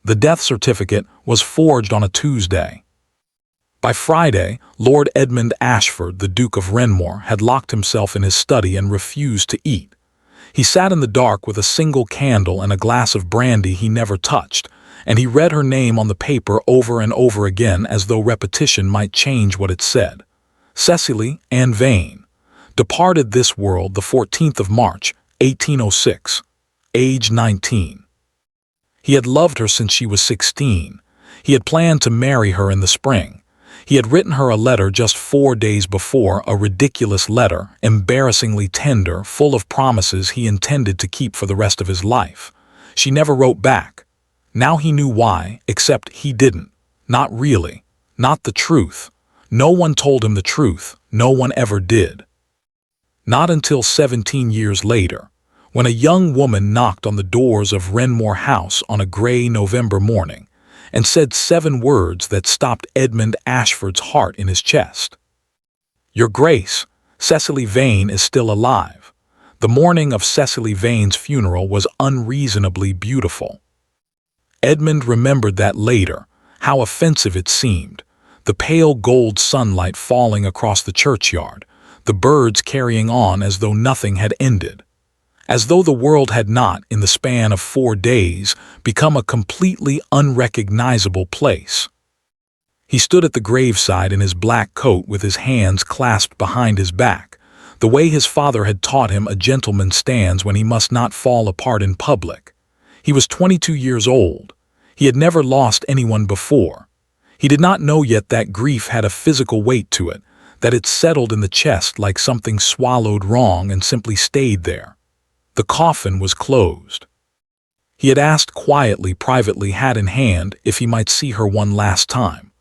The death certificate was forged on a Tuesday. By Friday, Lord Edmund Ashford, the Duke of Renmore, had locked himself in his study and refused to eat. He sat in the dark with a single candle and a glass of brandy he never touched, and he read her name on the paper over and over again as though repetition might change what it said. Cecily Ann Vane, departed this world the 14th of March, 1806, age 19. He had loved her since she was 16. He had planned to marry her in the spring. He had written her a letter just 4 days before, a ridiculous letter, embarrassingly tender, full of promises he intended to keep for the rest of his life. She never wrote back. Now he knew why, except he didn't. Not really. Not the truth. No one told him the truth. No one ever did. Not until 17 years later, when a young woman knocked on the doors of Renmore House on a gray November morning and said 7 words that stopped Edmund Ashford's heart in his chest. "Your Grace, Cecily Vane is still alive." The morning of Cecily Vane's funeral was unreasonably beautiful. Edmund remembered that later, how offensive it seemed, the pale gold sunlight falling across the churchyard, the birds carrying on as though nothing had ended. As though the world had not, in the span of 4 days, become a completely unrecognizable place. He stood at the graveside in his black coat with his hands clasped behind his back, the way his father had taught him a gentleman stands when he must not fall apart in public. He was 22 years old. He had never lost anyone before. He did not know yet that grief had a physical weight to it, that it settled in the chest like something swallowed wrong and simply stayed there. The coffin was closed. He had asked quietly, privately, hat in hand, if he might see her one last time.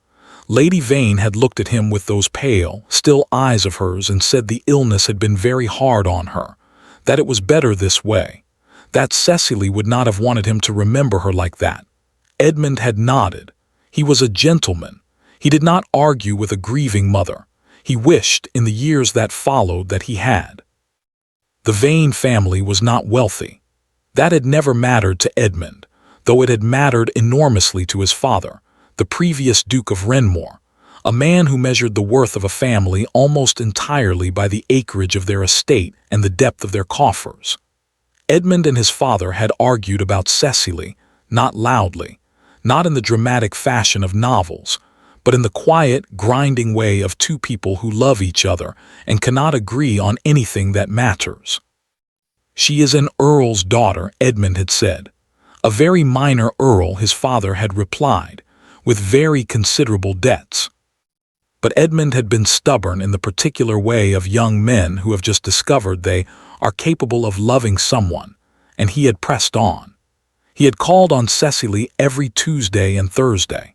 Lady Vane had looked at him with those pale, still eyes of hers and said the illness had been very hard on her, that it was better this way, that Cecily would not have wanted him to remember her like that. Edmund had nodded. He was a gentleman. He did not argue with a grieving mother. He wished, in the years that followed, that he had. The Vane family was not wealthy. That had never mattered to Edmund, though it had mattered enormously to his father, the previous Duke of Renmore, a man who measured the worth of a family almost entirely by the acreage of their estate and the depth of their coffers. Edmund and his father had argued about Cecily, not loudly, not in the dramatic fashion of novels, but in the quiet, grinding way of 2 people who love each other and cannot agree on anything that matters. "She is an earl's daughter," Edmund had said. "A very minor earl," his father had replied, "with very considerable debts." But Edmund had been stubborn in the particular way of young men who have just discovered they are capable of loving someone, and he had pressed on. He had called on Cecily every Tuesday and Thursday.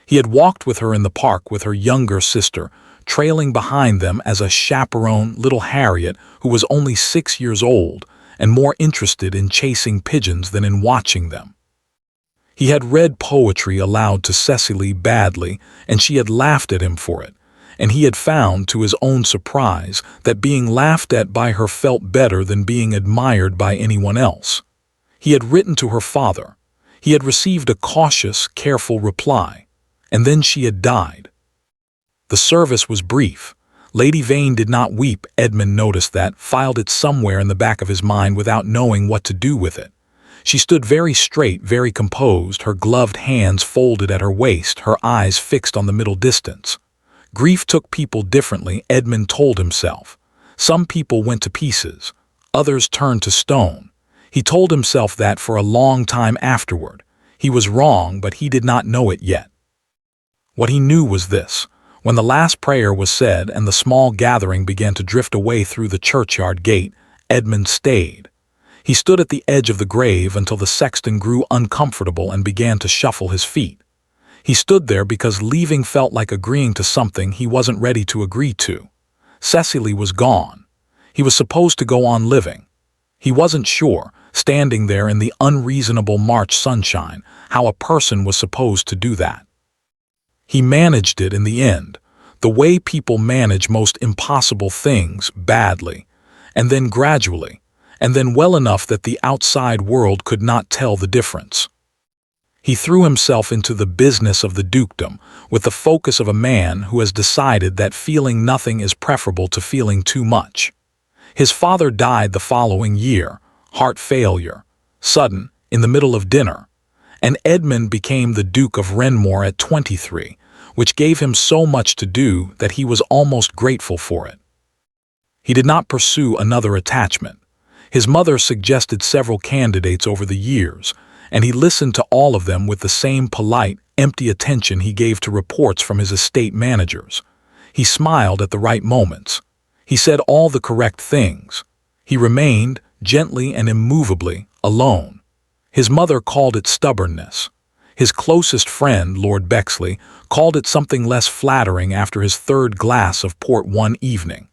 He had walked with her in the park with her younger sister, trailing behind them as a chaperone little Harriet who was only 6 years old and more interested in chasing pigeons than in watching them. He had read poetry aloud to Cecily badly, and she had laughed at him for it, and he had found, to his own surprise, that being laughed at by her felt better than being admired by anyone else. He had written to her father. He had received a cautious, careful reply. And then she had died. The service was brief. Lady Vane did not weep. Edmund noticed that, filed it somewhere in the back of his mind without knowing what to do with it. She stood very straight, very composed, her gloved hands folded at her waist, her eyes fixed on the middle distance. Grief took people differently, Edmund told himself. Some people went to pieces. Others turned to stone. He told himself that for a long time afterward. He was wrong, but he did not know it yet. What he knew was this: when the last prayer was said and the small gathering began to drift away through the churchyard gate, Edmund stayed. He stood at the edge of the grave until the sexton grew uncomfortable and began to shuffle his feet. He stood there because leaving felt like agreeing to something he wasn't ready to agree to. Cecily was gone. He was supposed to go on living. He wasn't sure, standing there in the unreasonable March sunshine, how a person was supposed to do that. He managed it in the end, the way people manage most impossible things, badly, and then gradually, and then well enough that the outside world could not tell the difference. He threw himself into the business of the dukedom with the focus of a man who has decided that feeling nothing is preferable to feeling too much. His father died the following year, heart failure, sudden, in the middle of dinner, and Edmund became the Duke of Renmore at 23, which gave him so much to do that he was almost grateful for it. He did not pursue another attachment. His mother suggested several candidates over the years, and he listened to all of them with the same polite, empty attention he gave to reports from his estate managers. He smiled at the right moments. He said all the correct things. He remained, gently and immovably, alone. His mother called it stubbornness. His closest friend, Lord Bexley, called it something less flattering after his third glass of port one evening.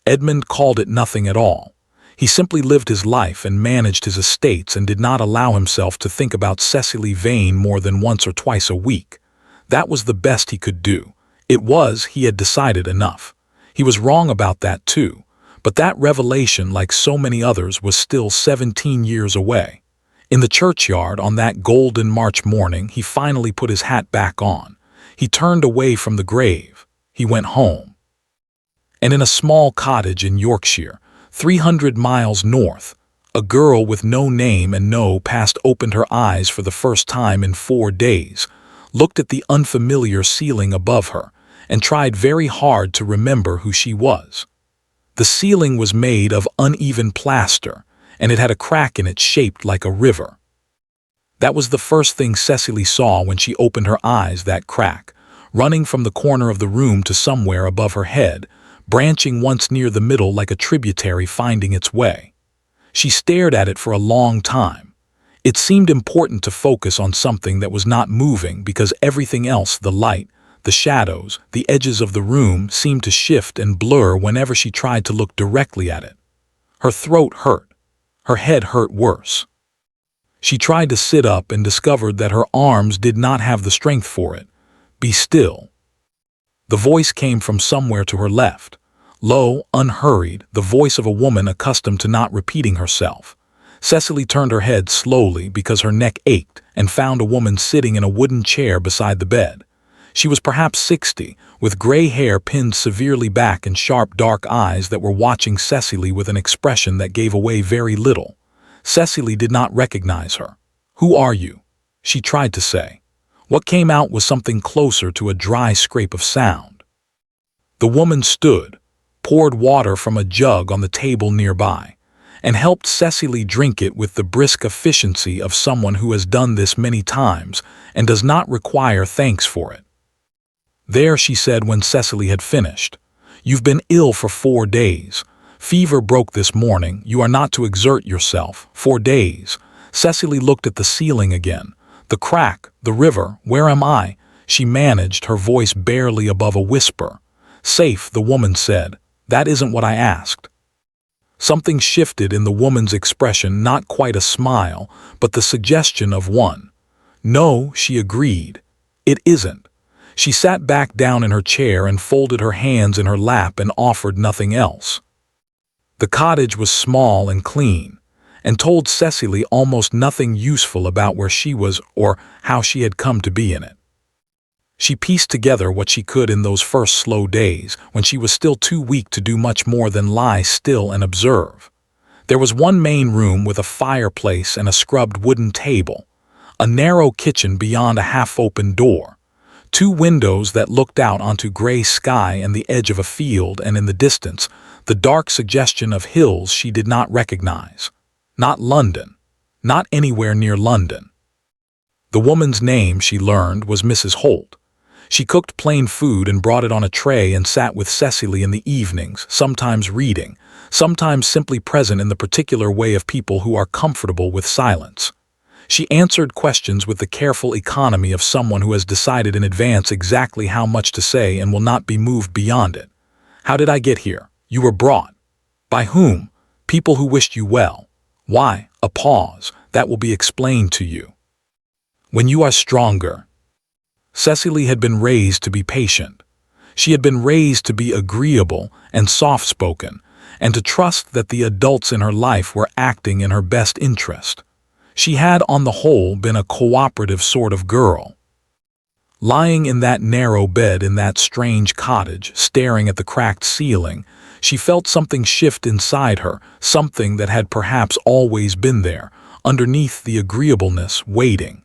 Edmund called it nothing at all. He simply lived his life and managed his estates and did not allow himself to think about Cecily Vane more than once or twice a week. That was the best he could do. He had decided enough. He was wrong about that too, but that revelation, like so many others, was still 17 years away. In the churchyard on that golden March morning, he finally put his hat back on. He turned away from the grave. He went home. And in a small cottage in Yorkshire, 300 miles north, a girl with no name and no past opened her eyes for the first time in 4 days, looked at the unfamiliar ceiling above her, and tried very hard to remember who she was. The ceiling was made of uneven plaster, and it had a crack in it shaped like a river. That was the first thing Cecily saw when she opened her eyes, that crack, running from the corner of the room to somewhere above her head, branching once near the middle like a tributary finding its way. She stared at it for a long time. It seemed important to focus on something that was not moving because everything else, the light, the shadows, the edges of the room, seemed to shift and blur whenever she tried to look directly at it. Her throat hurt. Her head hurt worse. She tried to sit up and discovered that her arms did not have the strength for it. Be still. The voice came from somewhere to her left. Low, unhurried, the voice of a woman accustomed to not repeating herself. Cecily turned her head slowly because her neck ached and found a woman sitting in a wooden chair beside the bed. She was perhaps 60, with gray hair pinned severely back and sharp dark eyes that were watching Cecily with an expression that gave away very little. Cecily did not recognize her. "Who are you?" she tried to say. What came out was something closer to a dry scrape of sound. The woman stood, poured water from a jug on the table nearby, and helped Cecily drink it with the brisk efficiency of someone who has done this many times and does not require thanks for it. "There," she said when Cecily had finished. "You've been ill for 4 days. Fever broke this morning. You are not to exert yourself. 4 days. Cecily looked at the ceiling again. The crack, the river, where am I? She managed, her voice barely above a whisper. Safe, the woman said. That isn't what I asked. Something shifted in the woman's expression, not quite a smile, but the suggestion of one. No, she agreed. It isn't. She sat back down in her chair and folded her hands in her lap and offered nothing else. The cottage was small and clean, and told Cecily almost nothing useful about where she was or how she had come to be in it. She pieced together what she could in those first slow days, when she was still too weak to do much more than lie still and observe. There was one main room with a fireplace and a scrubbed wooden table, a narrow kitchen beyond a half-open door, 2 windows that looked out onto gray sky and the edge of a field, and in the distance, the dark suggestion of hills she did not recognize. Not London. Not anywhere near London. The woman's name, she learned, was Mrs. Holt. She cooked plain food and brought it on a tray and sat with Cecily in the evenings, sometimes reading, sometimes simply present in the particular way of people who are comfortable with silence. She answered questions with the careful economy of someone who has decided in advance exactly how much to say and will not be moved beyond it. How did I get here? You were brought. By whom? People who wished you well. Why? A pause. That will be explained to you. When you are stronger. Cecily had been raised to be patient. She had been raised to be agreeable and soft-spoken, and to trust that the adults in her life were acting in her best interest. She had, on the whole, been a cooperative sort of girl. Lying in that narrow bed in that strange cottage, staring at the cracked ceiling, she felt something shift inside her, something that had perhaps always been there, underneath the agreeableness, waiting.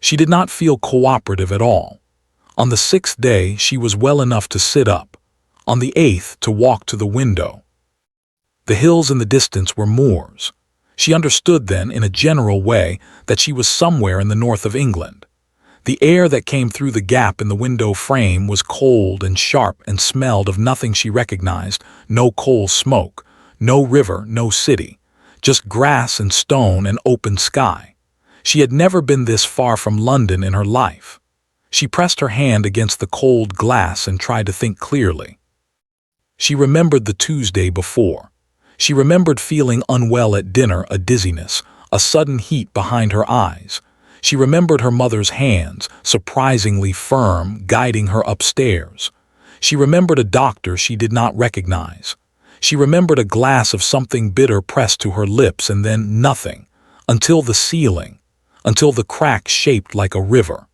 She did not feel cooperative at all. On the 6th day she was well enough to sit up. On the 8th to walk to the window. The hills in the distance were moors. She understood then, in a general way, that she was somewhere in the north of England. The air that came through the gap in the window frame was cold and sharp and smelled of nothing she recognized, no coal smoke, no river, no city, just grass and stone and open sky. She had never been this far from London in her life. She pressed her hand against the cold glass and tried to think clearly. She remembered the Tuesday before. She remembered feeling unwell at dinner, a dizziness, a sudden heat behind her eyes. She remembered her mother's hands, surprisingly firm, guiding her upstairs. She remembered a doctor she did not recognize. She remembered a glass of something bitter pressed to her lips, and then nothing, until the ceiling, until the crack shaped like a river.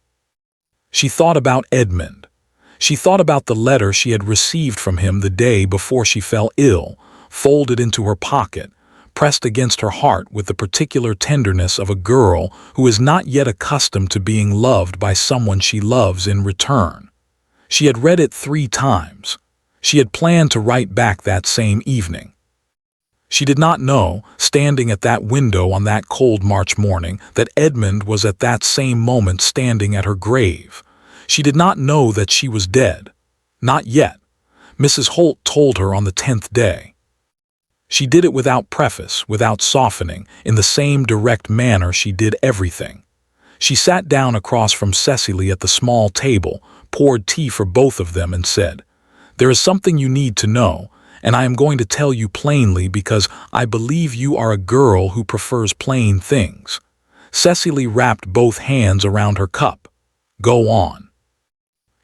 She thought about Edmund. She thought about the letter she had received from him the day before she fell ill, folded into her pocket, pressed against her heart with the particular tenderness of a girl who is not yet accustomed to being loved by someone she loves in return. She had read it 3 times. She had planned to write back that same evening. She did not know, standing at that window on that cold March morning, that Edmund was at that same moment standing at her grave. She did not know that she was dead. Not yet. Mrs. Holt told her on the 10th day. She did it without preface, without softening, in the same direct manner she did everything. She sat down across from Cecily at the small table, poured tea for both of them, and said, "There is something you need to know, and I am going to tell you plainly because I believe you are a girl who prefers plain things." Cecily wrapped both hands around her cup. "Go on."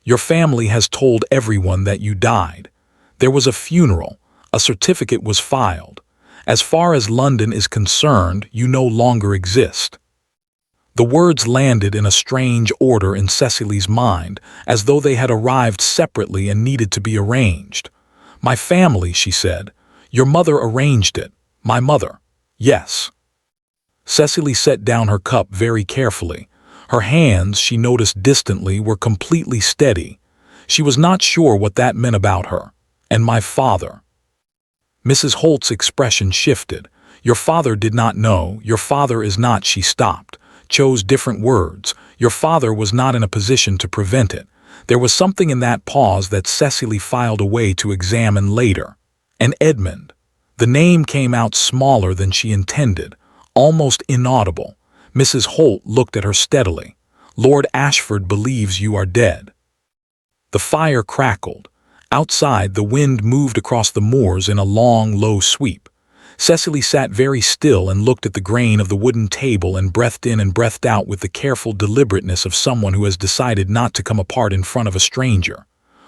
"Your family has told everyone that you died. There was a funeral. A certificate was filed. As far as London is concerned, you no longer exist." The words landed in a strange order in Cecily's mind, as though they had arrived separately and needed to be arranged. "My family," she said. "Your mother arranged it. My mother." "Yes." Cecily set down her cup very carefully. Her hands, she noticed distantly, were completely steady. She was not sure what that meant about her. "And my father." Mrs. Holt's expression shifted. "Your father did not know. Your father is not—" She stopped, chose different words. "Your father was not in a position to prevent it." There was something in that pause that Cecily filed away to examine later. "And Edmund." The name came out smaller than she intended, almost inaudible. Mrs. Holt looked at her steadily. "Lord Ashford believes you are dead." The fire crackled. Outside, the wind moved across the moors in a long, low sweep. Cecily sat very still and looked at the grain of the wooden table and breathed in and breathed out with the careful deliberateness of someone who has decided not to come apart in front of a stranger.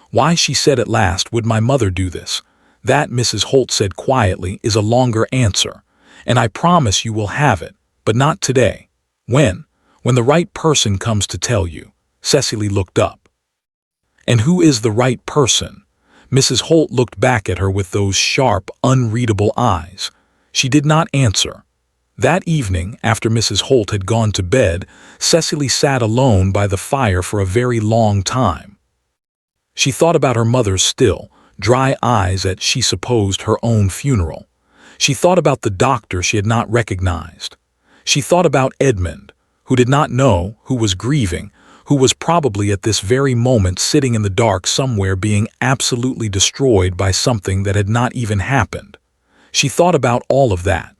"Why," she said at last, "would my mother do this?" "That," Mrs. Holt said quietly, "is a longer answer. And I promise you will have it, but not today." "When?" "When the right person comes to tell you." Cecily looked up. "And who is the right person?" Mrs. Holt looked back at her with those sharp, unreadable eyes. She did not answer. That evening, after Mrs. Holt had gone to bed, Cecily sat alone by the fire for a very long time. She thought about her mother's still, dry eyes at, she supposed, her own funeral. She thought about the doctor she had not recognized. She thought about Edmund, who did not know, who was grieving, who was probably at this very moment sitting in the dark somewhere being absolutely destroyed by something that had not even happened. She thought about all of that.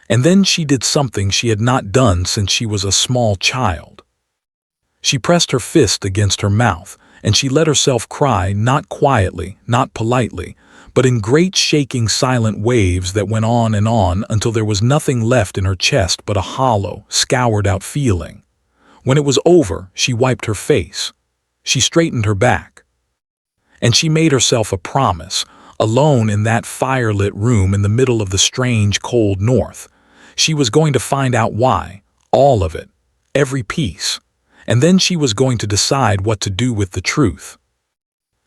And then she did something she had not done since she was a small child. She pressed her fist against her mouth, and she let herself cry, not quietly, not politely, but in great shaking silent waves that went on until there was nothing left in her chest but a hollow, scoured-out feeling. When it was over, she wiped her face. She straightened her back. And she made herself a promise, alone in that firelit room in the middle of the strange, cold north. She was going to find out why, All of it. Every piece. And then she was going to decide what to do with the truth.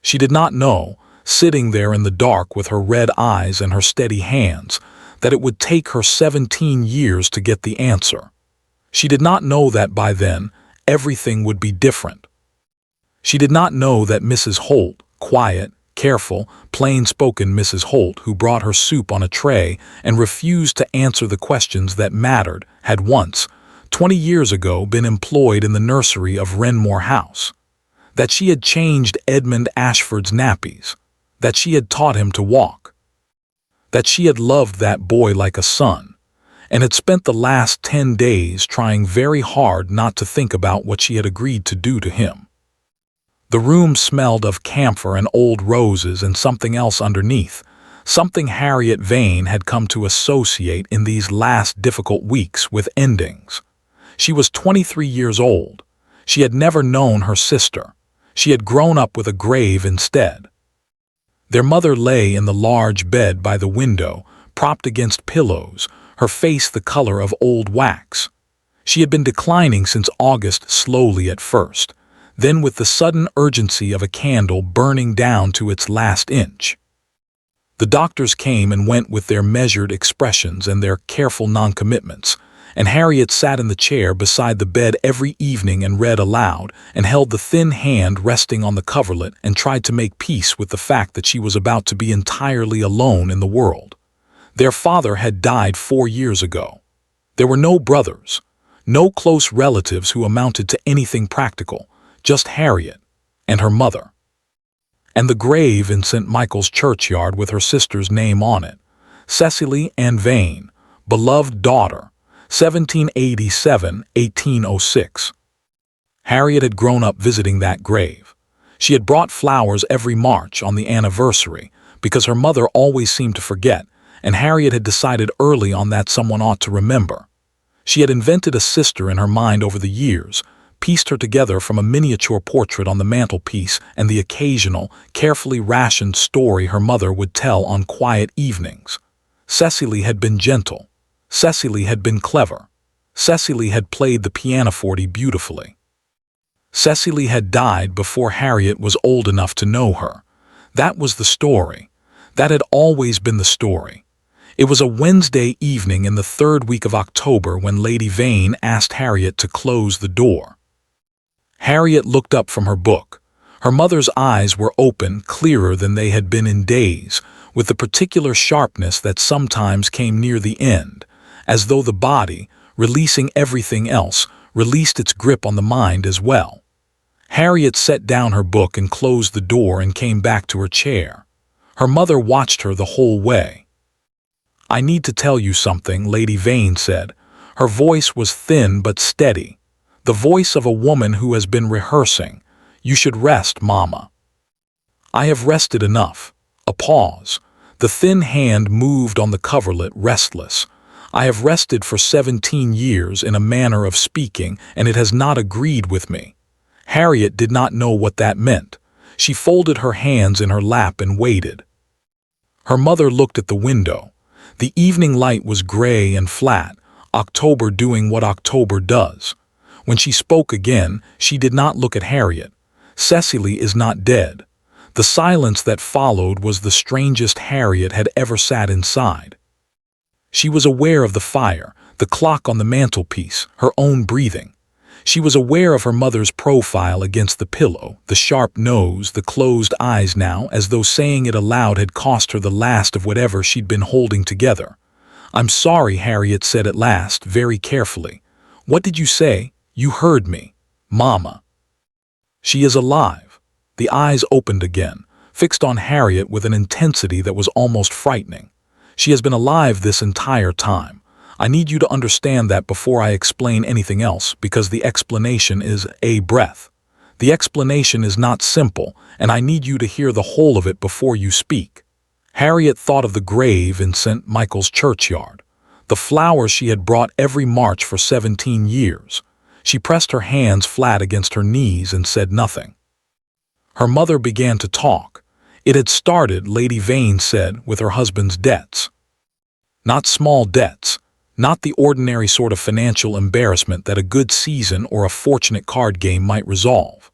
She did not know, sitting there in the dark with her red eyes and her steady hands, that it would take her 17 years to get the answer. She did not know that by then, everything would be different. She did not know that Mrs. Holt, quiet, careful, plain-spoken Mrs. Holt, who brought her soup on a tray and refused to answer the questions that mattered, had once, 20 years ago, been employed in the nursery of Renmore House. That she had changed Edmund Ashford's nappies. That she had taught him to walk. That she had loved that boy like a son, and had spent the last 10 days trying very hard not to think about what she had agreed to do to him. The room smelled of camphor and old roses and something else underneath, something Harriet Vane had come to associate in these last difficult weeks with endings. She was 23 years old. She had never known her sister. She had grown up with a grave instead. Their mother lay in the large bed by the window, propped against pillows, her face the color of old wax. She had been declining since August, slowly at first, then with the sudden urgency of a candle burning down to its last inch. The doctors came and went with their measured expressions and their careful noncommitments, and Harriet sat in the chair beside the bed every evening and read aloud, and held the thin hand resting on the coverlet and tried to make peace with the fact that she was about to be entirely alone in the world. Their father had died 4 years ago. There were no brothers, no close relatives who amounted to anything practical, just Harriet and her mother. And the grave in St. Michael's churchyard with her sister's name on it, Cecily Ann Vane, beloved daughter, 1787–1806. Harriet had grown up visiting that grave. She had brought flowers every March on the anniversary because her mother always seemed to forget, and Harriet had decided early on that someone ought to remember. She had invented a sister in her mind over the years, pieced her together from a miniature portrait on the mantelpiece and the occasional, carefully rationed story her mother would tell on quiet evenings. Cecily had been gentle. Cecily had been clever. Cecily had played the pianoforte beautifully. Cecily had died before Harriet was old enough to know her. That was the story. That had always been the story. It was a Wednesday evening in the 3rd week of October when Lady Vane asked Harriet to close the door. Harriet looked up from her book. Her mother's eyes were open, clearer than they had been in days, with the particular sharpness that sometimes came near the end, as though the body, releasing everything else, released its grip on the mind as well. Harriet set down her book and closed the door and came back to her chair. Her mother watched her the whole way. "I need to tell you something," Lady Vane said. Her voice was thin but steady, the voice of a woman who has been rehearsing. "You should rest, Mama." "I have rested enough." A pause. The thin hand moved on the coverlet, restless. "I have rested for 17 years in a manner of speaking, and it has not agreed with me." Harriet did not know what that meant. She folded her hands in her lap and waited. Her mother looked at the window. The evening light was gray and flat, October doing what October does. When she spoke again, she did not look at Harriet. "Cecily is not dead." The silence that followed was the strangest Harriet had ever sat inside. She was aware of the fire, the clock on the mantelpiece, her own breathing. She was aware of her mother's profile against the pillow, the sharp nose, the closed eyes now, as though saying it aloud had cost her the last of whatever she'd been holding together. "I'm sorry," Harriet said at last, very carefully. "What did you say? You heard me, Mama." "She is alive." The eyes opened again, fixed on Harriet with an intensity that was almost frightening. "She has been alive this entire time. I need you to understand that before I explain anything else, because the explanation is a breath. The explanation is not simple, and I need you to hear the whole of it before you speak." Harriet thought of the grave in St. Michael's churchyard, the flowers she had brought every March for 17 years. She pressed her hands flat against her knees and said nothing. Her mother began to talk. It had started, Lady Vane said, with her husband's debts. Not small debts, Not the ordinary sort of financial embarrassment that a good season or a fortunate card game might resolve.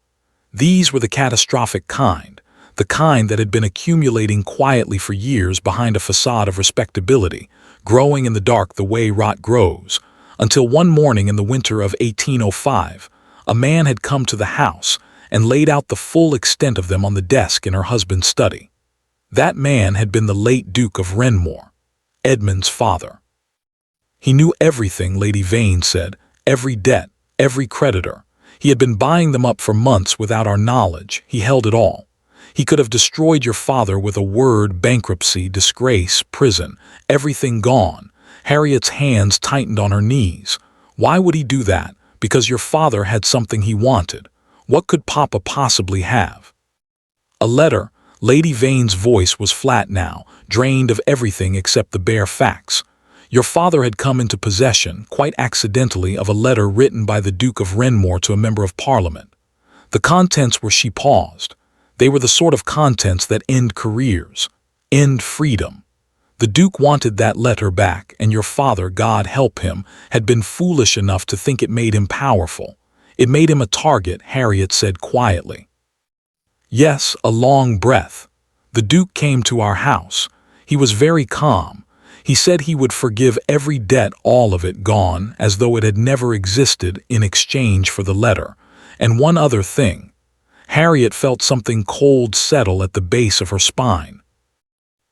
These were the catastrophic kind, the kind that had been accumulating quietly for years behind a facade of respectability, growing in the dark the way rot grows, until one morning in the winter of 1805, a man had come to the house and laid out the full extent of them on the desk in her husband's study. That man had been the late Duke of Renmore, Edmund's father. He knew everything, Lady Vane said, every debt, every creditor. He had been buying them up for months without our knowledge. He held it all. He could have destroyed your father with a word: bankruptcy, disgrace, prison, everything gone. Harriet's hands tightened on her knees. Why would he do that? Because your father had something he wanted. What could Papa possibly have? A letter. Lady Vane's voice was flat now, drained of everything except the bare facts. Your father had come into possession, quite accidentally, of a letter written by the Duke of Renmore to a member of Parliament. The contents were— she paused. They were the sort of contents that end careers, end freedom. The Duke wanted that letter back, and your father, God help him, had been foolish enough to think it made him powerful. It made him a target, Harriet said quietly. Yes, a long breath. The Duke came to our house. He was very calm. He said he would forgive every debt, all of it gone, as though it had never existed, in exchange for the letter. And one other thing. Harriet felt something cold settle at the base of her spine.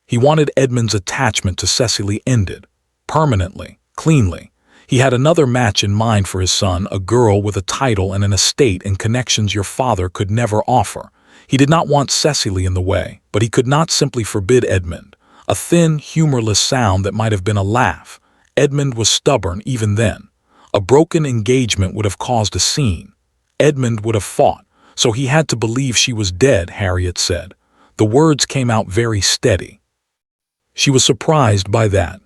He wanted Edmund's attachment to Cecily ended. Permanently, cleanly. He had another match in mind for his son, a girl with a title and an estate and connections your father could never offer. He did not want Cecily in the way, but he could not simply forbid Edmund. A thin, humorless sound that might have been a laugh. Edmund was stubborn even then. A broken engagement would have caused a scene. Edmund would have fought, so he had to believe she was dead, Harriet said. The words came out very steady. She was surprised by that.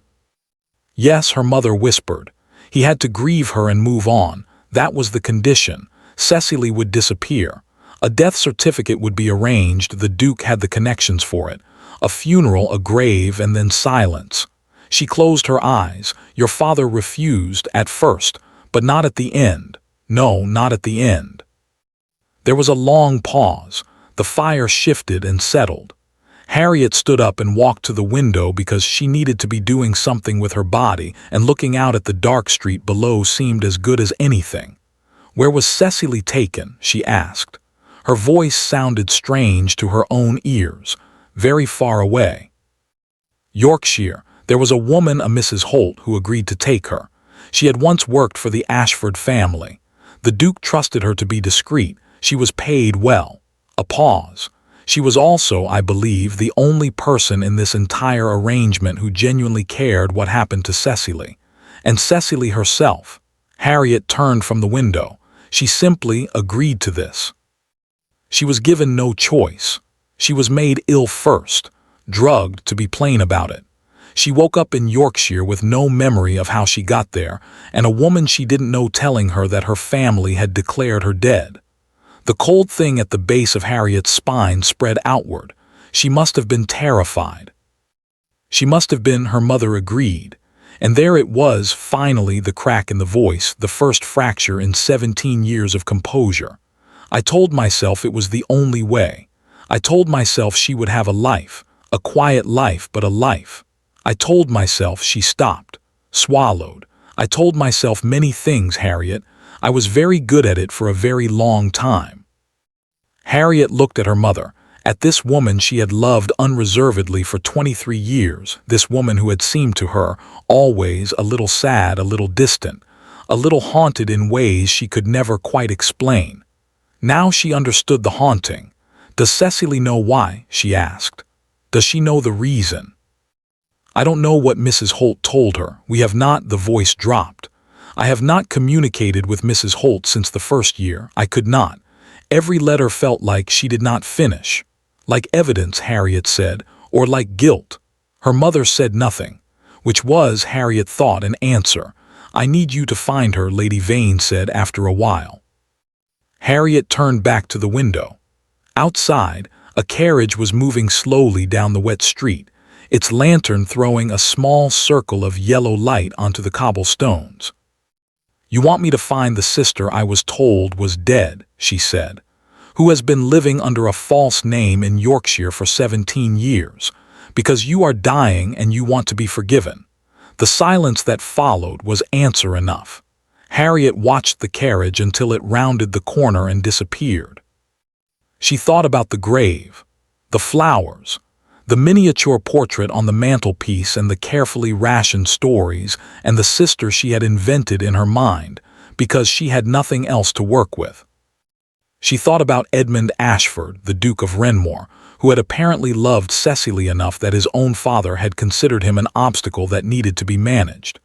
Yes, her mother whispered. He had to grieve her and move on. That was the condition. Cecily would disappear. A death certificate would be arranged. The Duke had the connections for it. A funeral, a grave, and then silence. She closed her eyes. Your father refused at first, but not at the end. No, not at the end. There was a long pause. The fire shifted and settled. Harriet stood up and walked to the window because she needed to be doing something with her body, and looking out at the dark street below seemed as good as anything. Where was Cecily taken? She asked. Her voice sounded strange to her own ears. Very far away. Yorkshire. There was a woman, a Mrs. Holt, who agreed to take her. She had once worked for the Ashford family. The Duke trusted her to be discreet. She was paid well. A pause. She was also, I believe, the only person in this entire arrangement who genuinely cared what happened to Cecily. And Cecily herself. Harriet turned from the window. She simply agreed to this. She was given no choice. She was made ill first, drugged, to be plain about it. She woke up in Yorkshire with no memory of how she got there, and a woman she didn't know telling her that her family had declared her dead. The cold thing at the base of Harriet's spine spread outward. She must have been terrified. She must have been, her mother agreed. And there it was, finally, the crack in the voice, the first fracture in 17 years of composure. I told myself it was the only way. I told myself she would have a life, a quiet life, but a life. I told myself. She stopped, swallowed. I told myself many things, Harriet. I was very good at it for a very long time. Harriet looked at her mother, at this woman she had loved unreservedly for 23 years, this woman who had seemed to her always a little sad, a little distant, a little haunted in ways she could never quite explain. Now she understood the haunting. Does Cecily know why? She asked. Does she know the reason? I don't know what Mrs. Holt told her. We have not— the voice dropped. I have not communicated with Mrs. Holt since the first year. I could not. Every letter felt like she did not finish. Like evidence, Harriet said, or like guilt. Her mother said nothing, which was, Harriet thought, an answer. I need you to find her, Lady Vane said after a while. Harriet turned back to the window. Outside, a carriage was moving slowly down the wet street. its lantern throwing a small circle of yellow light onto the cobblestones. "You want me to find the sister I was told was dead," she said, "who has been living under a false name in Yorkshire for 17 years, because you are dying and you want to be forgiven." The silence that followed was answer enough. Harriet watched the carriage until it rounded the corner and disappeared. She thought about the grave, the flowers, the miniature portrait on the mantelpiece, and the carefully rationed stories and the sister she had invented in her mind because she had nothing else to work with. She thought about Edmund Ashford, the Duke of Renmore, who had apparently loved Cecily enough that his own father had considered him an obstacle that needed to be managed.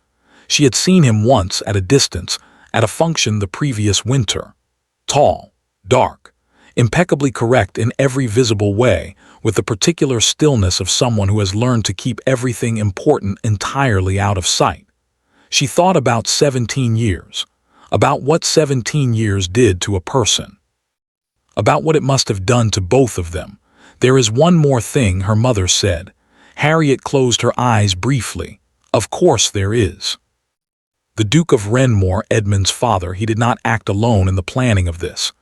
She had seen him once at a distance, at a function the previous winter. Tall, dark, impeccably correct in every visible way, with the particular stillness of someone who has learned to keep everything important entirely out of sight. She thought about 17 years, about what 17 years did to a person, about what it must have done to both of them. "There is one more thing," her mother said. Harriet closed her eyes briefly. "Of course there is." The Duke of Renmore, Edmund's father, he did not act alone in the planning of this.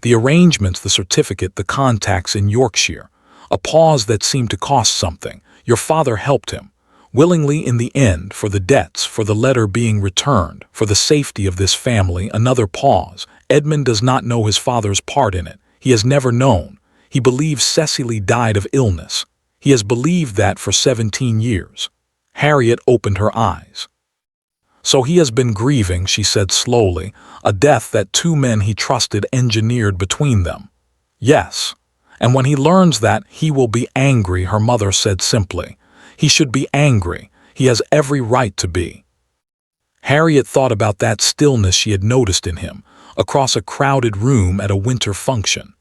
The arrangements, the certificate, the contacts in Yorkshire. A pause that seemed to cost something. Your father helped him, willingly in the end, for the debts, for the letter being returned, for the safety of this family. Another pause. Edmund does not know his father's part in it. He has never known. He believes Cecily died of illness. He has believed that for 17 years. Harriet opened her eyes. "So he has been grieving," she said slowly, "a death that two men he trusted engineered between them." "Yes. And when he learns that, he will be angry," her mother said simply. "He should be angry. He has every right to be." Harriet thought about that stillness she had noticed in him, across a crowded room at a winter function.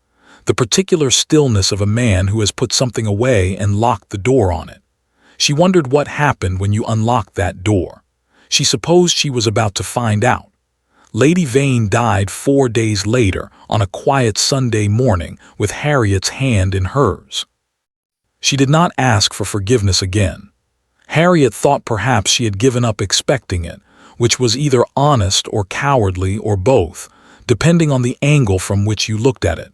The particular stillness of a man who has put something away and locked the door on it. She wondered what happened when you unlocked that door. She supposed she was about to find out. Lady Vane died 4 days later, on a quiet Sunday morning, with Harriet's hand in hers. She did not ask for forgiveness again. Harriet thought perhaps she had given up expecting it, which was either honest or cowardly or both, depending on the angle from which you looked at it.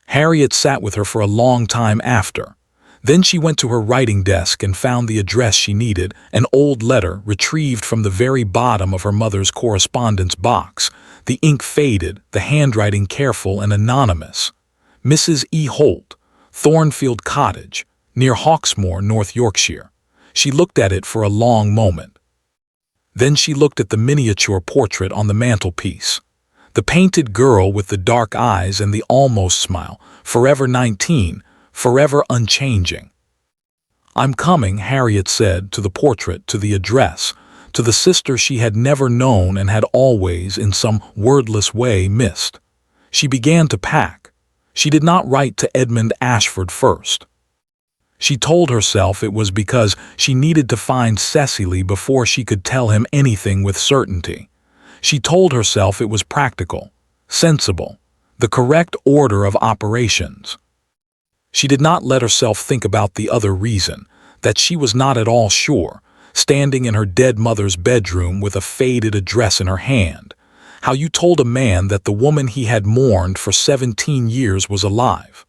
Harriet sat with her for a long time after. Then she went to her writing desk and found the address she needed, an old letter retrieved from the very bottom of her mother's correspondence box, the ink faded, the handwriting careful and anonymous. Mrs. E. Holt, Thornfield Cottage, near Hawksmoor, North Yorkshire. She looked at it for a long moment. Then she looked at the miniature portrait on the mantelpiece. The painted girl with the dark eyes and the almost smile, forever 19, forever unchanging. "I'm coming," Harriet said, to the portrait, to the address, to the sister she had never known and had always, in some wordless way, missed. She began to pack. She did not write to Edmund Ashford first. She told herself it was because she needed to find Cecily before she could tell him anything with certainty. She told herself it was practical, sensible, the correct order of operations. She did not let herself think about the other reason, that she was not at all sure, standing in her dead mother's bedroom with a faded address in her hand. How you told a man that the woman he had mourned for 17 years was alive,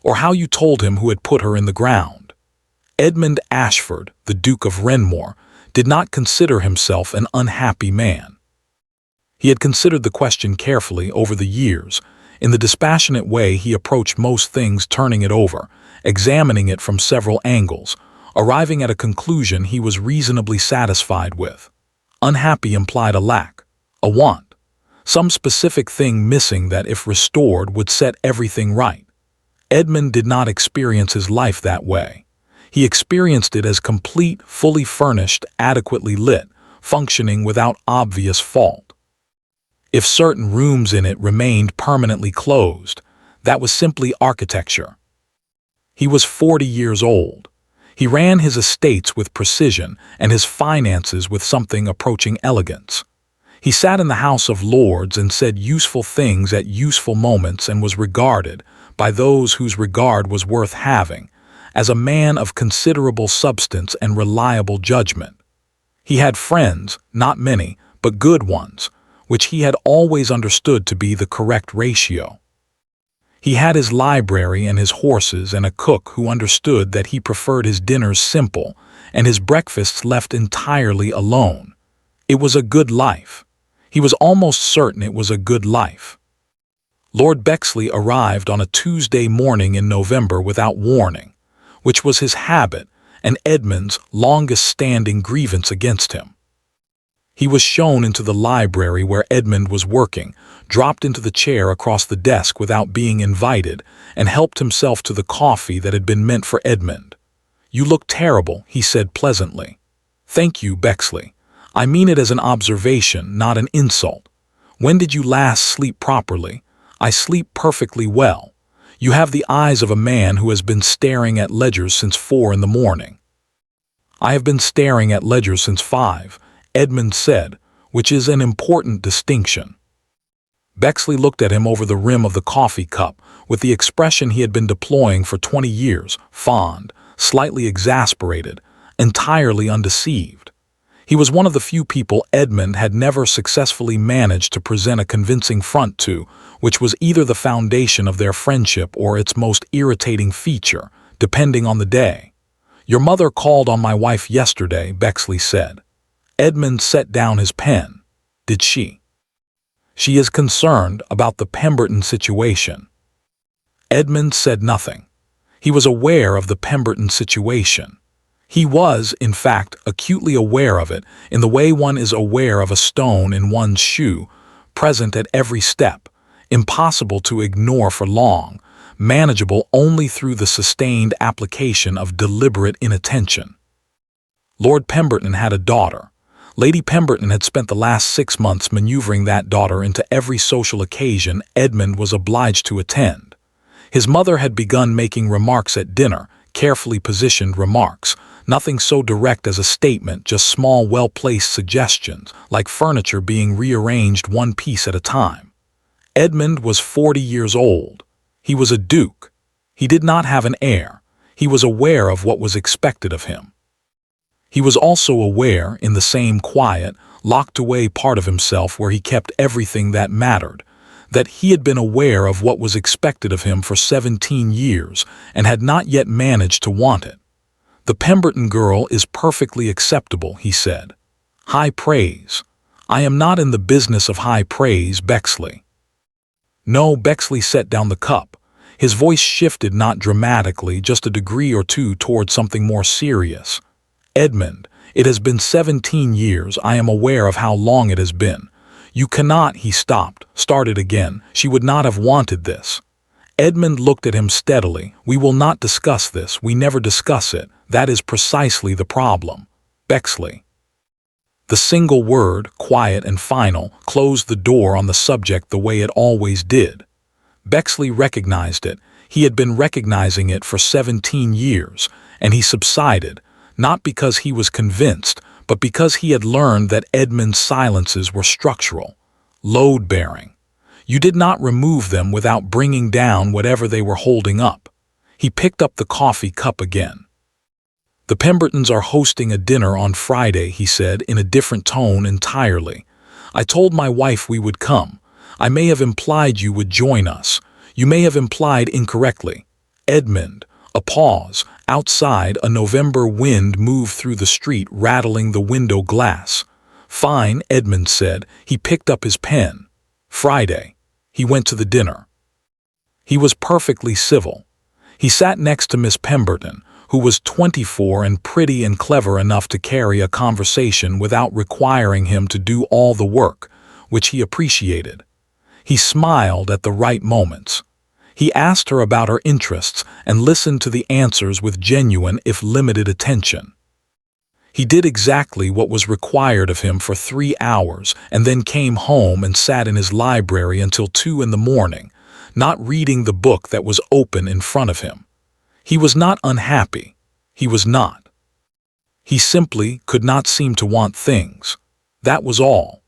or how you told him who had put her in the ground. Edmund Ashford, the Duke of Renmore, did not consider himself an unhappy man. He had considered the question carefully over the years. In the dispassionate way he approached most things, turning it over, examining it from several angles, arriving at a conclusion he was reasonably satisfied with. Unhappy implied a lack, a want, some specific thing missing that, if restored, would set everything right. Edmund did not experience his life that way. He experienced it as complete, fully furnished, adequately lit, functioning without obvious fault. If certain rooms in it remained permanently closed, that was simply architecture. He was 40 years old. He ran his estates with precision and his finances with something approaching elegance. He sat in the House of Lords and said useful things at useful moments and was regarded, by those whose regard was worth having, as a man of considerable substance and reliable judgment. He had friends, not many, but good ones, which he had always understood to be the correct ratio. He had his library and his horses and a cook who understood that he preferred his dinners simple and his breakfasts left entirely alone. It was a good life. He was almost certain it was a good life. Lord Bexley arrived on a Tuesday morning in November without warning, which was his habit and Edmund's longest-standing grievance against him. He was shown into the library where Edmund was working, dropped into the chair across the desk without being invited, and helped himself to the coffee that had been meant for Edmund. "You look terrible," he said pleasantly. "Thank you, Bexley. I mean it as an observation, not an insult. When did you last sleep properly?" "I sleep perfectly well. You have the eyes of a man who has been staring at ledgers since 4 in the morning." "I have been staring at ledgers since 5, Edmund said, which is an important distinction. Bexley looked at him over the rim of the coffee cup with the expression he had been deploying for 20 years, fond, slightly exasperated, entirely undeceived. He was one of the few people Edmund had never successfully managed to present a convincing front to, which was either the foundation of their friendship or its most irritating feature, depending on the day. "Your mother called on my wife yesterday," Bexley said. Edmund set down his pen. "Did she?" "She is concerned about the Pemberton situation." Edmund said nothing. He was aware of the Pemberton situation. He was, in fact, acutely aware of it in the way one is aware of a stone in one's shoe, present at every step, impossible to ignore for long, manageable only through the sustained application of deliberate inattention. Lord Pemberton had a daughter. Lady Pemberton had spent the last 6 months maneuvering that daughter into every social occasion Edmund was obliged to attend. His mother had begun making remarks at dinner, carefully positioned remarks, nothing so direct as a statement, just small, well-placed suggestions, like furniture being rearranged one piece at a time. Edmund was 40 years old. He was a duke. He did not have an heir. He was aware of what was expected of him. He was also aware, in the same quiet, locked-away part of himself where he kept everything that mattered, that he had been aware of what was expected of him for 17 years and had not yet managed to want it. "The Pemberton girl is perfectly acceptable," he said. "High praise. I am not in the business of high praise, Bexley." "No," Bexley set down the cup. His voice shifted not dramatically, just a degree or two toward something more serious. "Edmund, it has been 17 years. I am aware of how long it has been. You cannot—" He stopped, started again. "She would not have wanted this." Edmund looked at him steadily. "We will not discuss this. We never discuss it. That is precisely the problem. Bexley." The single word, quiet and final, closed the door on the subject the way it always did. Bexley recognized it. He had been recognizing it for 17 years, and he subsided, not because he was convinced, but because he had learned that Edmund's silences were structural, load-bearing. You did not remove them without bringing down whatever they were holding up. He picked up the coffee cup again. "The Pembertons are hosting a dinner on Friday," he said in a different tone entirely. "I told my wife we would come. I may have implied you would join us. You may have implied incorrectly." Edmund. A pause. Outside, a November wind moved through the street, rattling the window glass. "Fine," Edmund said. He picked up his pen. "Friday." He went to the dinner. He was perfectly civil. He sat next to Miss Pemberton, who was 24 and pretty and clever enough to carry a conversation without requiring him to do all the work, which he appreciated. He smiled at the right moments. He asked her about her interests and listened to the answers with genuine, if limited, attention. He did exactly what was required of him for 3 hours and then came home and sat in his library until 2 in the morning, not reading the book that was open in front of him. He was not unhappy. He was not. He simply could not seem to want things. That was all.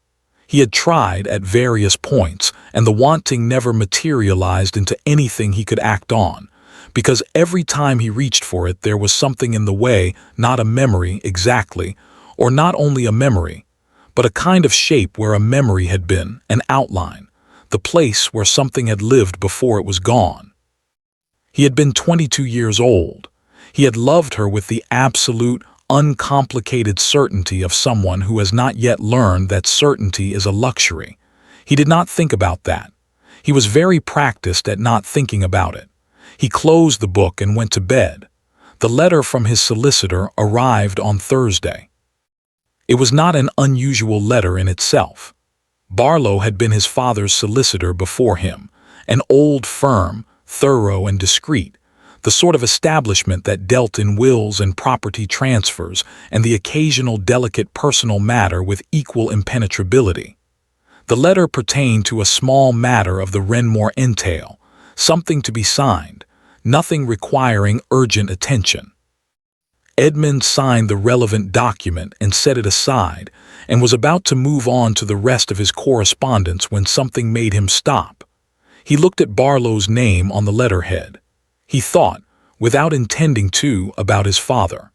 He had tried at various points, and the wanting never materialized into anything he could act on, because every time he reached for it there was something in the way, not a memory exactly, or not only a memory, but a kind of shape where a memory had been, an outline, the place where something had lived before it was gone. He had been 22 years old. He had loved her with the absolute, uncomplicated certainty of someone who has not yet learned that certainty is a luxury. He did not think about that. He was very practiced at not thinking about it. He closed the book and went to bed. The letter from his solicitor arrived on Thursday. It was not an unusual letter in itself. Barlow had been his father's solicitor before him, an old firm, thorough and discreet, the sort of establishment that dealt in wills and property transfers and the occasional delicate personal matter with equal impenetrability. The letter pertained to a small matter of the Renmore entail, something to be signed, nothing requiring urgent attention. Edmund signed the relevant document and set it aside, and was about to move on to the rest of his correspondence when something made him stop. He looked at Barlow's name on the letterhead. He thought, without intending to, about his father.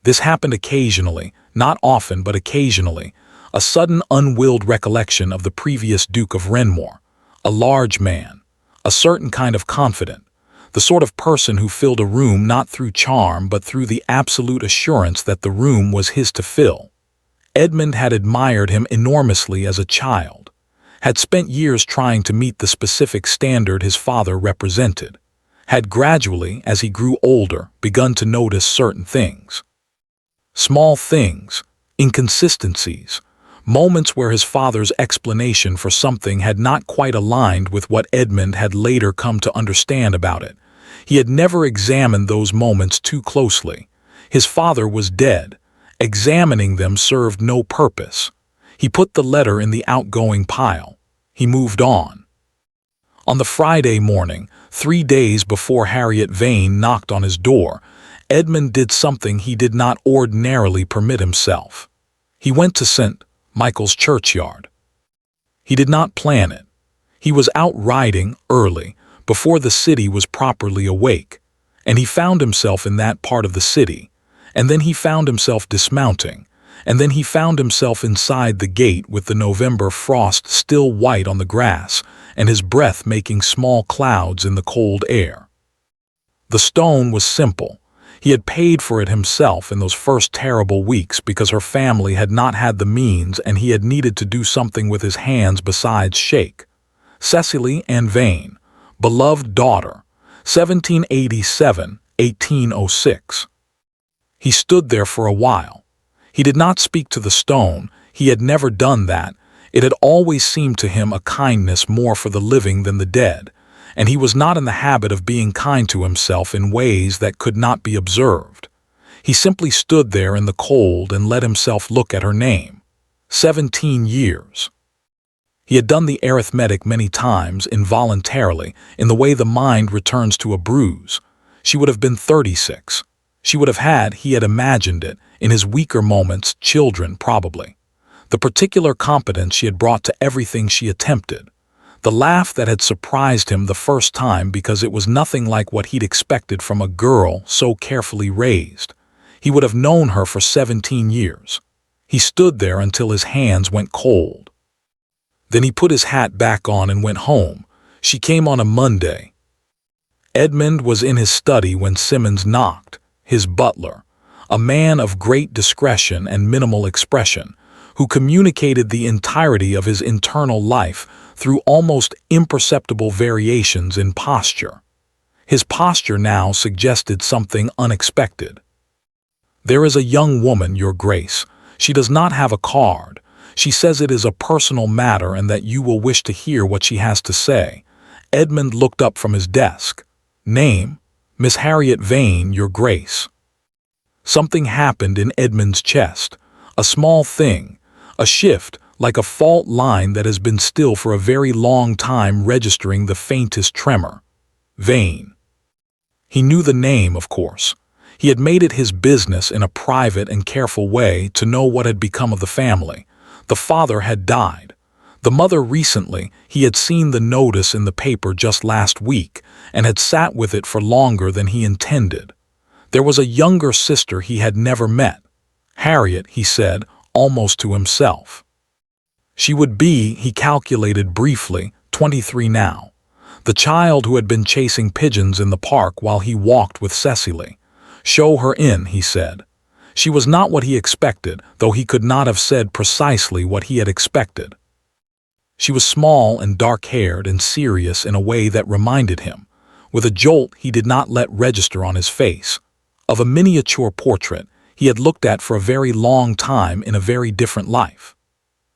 This happened occasionally, not often but occasionally, a sudden unwilled recollection of the previous Duke of Renmore, a large man, a certain kind of confident, the sort of person who filled a room not through charm but through the absolute assurance that the room was his to fill. Edmund had admired him enormously as a child, had spent years trying to meet the specific standard his father represented, had gradually, as he grew older, begun to notice certain things. Small things, inconsistencies, moments where his father's explanation for something had not quite aligned with what Edmund had later come to understand about it. He had never examined those moments too closely. His father was dead. Examining them served no purpose. He put the letter in the outgoing pile. He moved on. On the Friday morning, 3 days before Harriet Vane knocked on his door, Edmund did something he did not ordinarily permit himself. He went to St. Michael's churchyard. He did not plan it. He was out riding early, before the city was properly awake, and he found himself in that part of the city, and then he found himself dismounting, and then he found himself inside the gate with the November frost still white on the grass, and his breath making small clouds in the cold air. The stone was simple. He had paid for it himself in those first terrible weeks because her family had not had the means and he had needed to do something with his hands besides shake. Cecily Ann Vane, beloved daughter, 1787-1806. He stood there for a while. He did not speak to the stone. He had never done that. It had always seemed to him a kindness more for the living than the dead, and he was not in the habit of being kind to himself in ways that could not be observed. He simply stood there in the cold and let himself look at her name. 17 years. He had done the arithmetic many times involuntarily, in the way the mind returns to a bruise. She would have been 36. She would have had, he had imagined it, in his weaker moments, children probably. The particular competence she had brought to everything she attempted. The laugh that had surprised him the first time because it was nothing like what he'd expected from a girl so carefully raised. He would have known her for 17 years. He stood there until his hands went cold. Then he put his hat back on and went home. She came on a Monday. Edmund was in his study when Simmons knocked, his butler, a man of great discretion and minimal expression, who communicated the entirety of his internal life through almost imperceptible variations in posture. His posture now suggested something unexpected. "There is a young woman, Your Grace. She does not have a card. She says it is a personal matter and that you will wish to hear what she has to say." Edmund looked up from his desk. "Name? Miss Harriet Vane, Your Grace." Something happened in Edmund's chest. A small thing. A shift, like a fault line that has been still for a very long time registering the faintest tremor. Vane. He knew the name, of course. He had made it his business in a private and careful way to know what had become of the family. The father had died. The mother recently, he had seen the notice in the paper just last week and had sat with it for longer than he intended. There was a younger sister he had never met. Harriet, he said, almost to himself. She would be, he calculated briefly, 23 now. The child who had been chasing pigeons in the park while he walked with Cecily. Show her in, he said. She was not what he expected, though he could not have said precisely what he had expected. She was small and dark-haired and serious in a way that reminded him, with a jolt he did not let register on his face, of a miniature portrait he had looked at for a very long time in a very different life.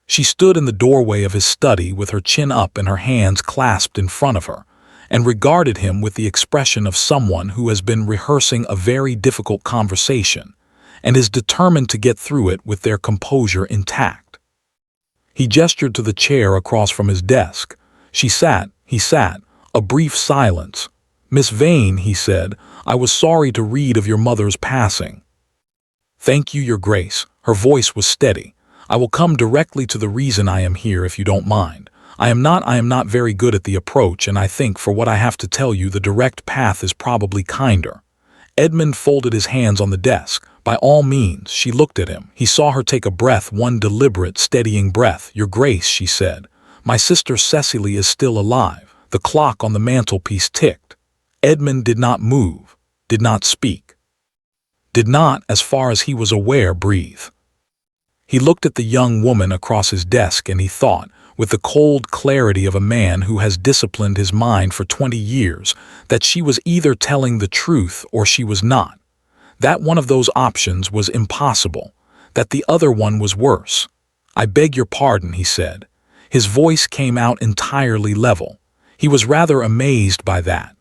She stood in the doorway of his study with her chin up and her hands clasped in front of her, and regarded him with the expression of someone who has been rehearsing a very difficult conversation and is determined to get through it with their composure intact. He gestured to the chair across from his desk. He sat, a brief silence. "Miss Vane," he said, "I was sorry to read of your mother's passing." "Thank you, Your Grace." Her voice was steady. "I will come directly to the reason I am here if you don't mind. I am not very good at the approach, and I think for what I have to tell you the direct path is probably kinder." Edmund folded his hands on the desk. "By all means." She looked at him. He saw her take a breath, one deliberate, steadying breath. "Your Grace," she said, "my sister Cecily is still alive." The clock on the mantelpiece ticked. Edmund did not move, did not speak, did not, as far as he was aware, breathe. He looked at the young woman across his desk and he thought, with the cold clarity of a man who has disciplined his mind for 20 years, that she was either telling the truth or she was not. That one of those options was impossible, that the other one was worse. "I beg your pardon," he said. His voice came out entirely level. He was rather amazed by that.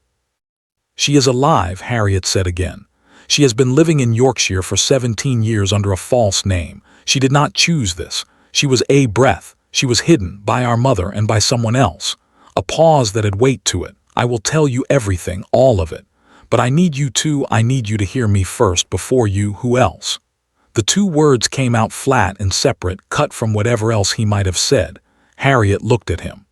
"She is alive," Harriet said again. "She has been living in Yorkshire for 17 years under a false name. She did not choose this. She was a breath. She was hidden by our mother and by someone else. A pause that had weight to it. I will tell you everything, all of it. But I need you to hear me first before you, who else?" The two words came out flat and separate, cut from whatever else he might have said. Harriet looked at him.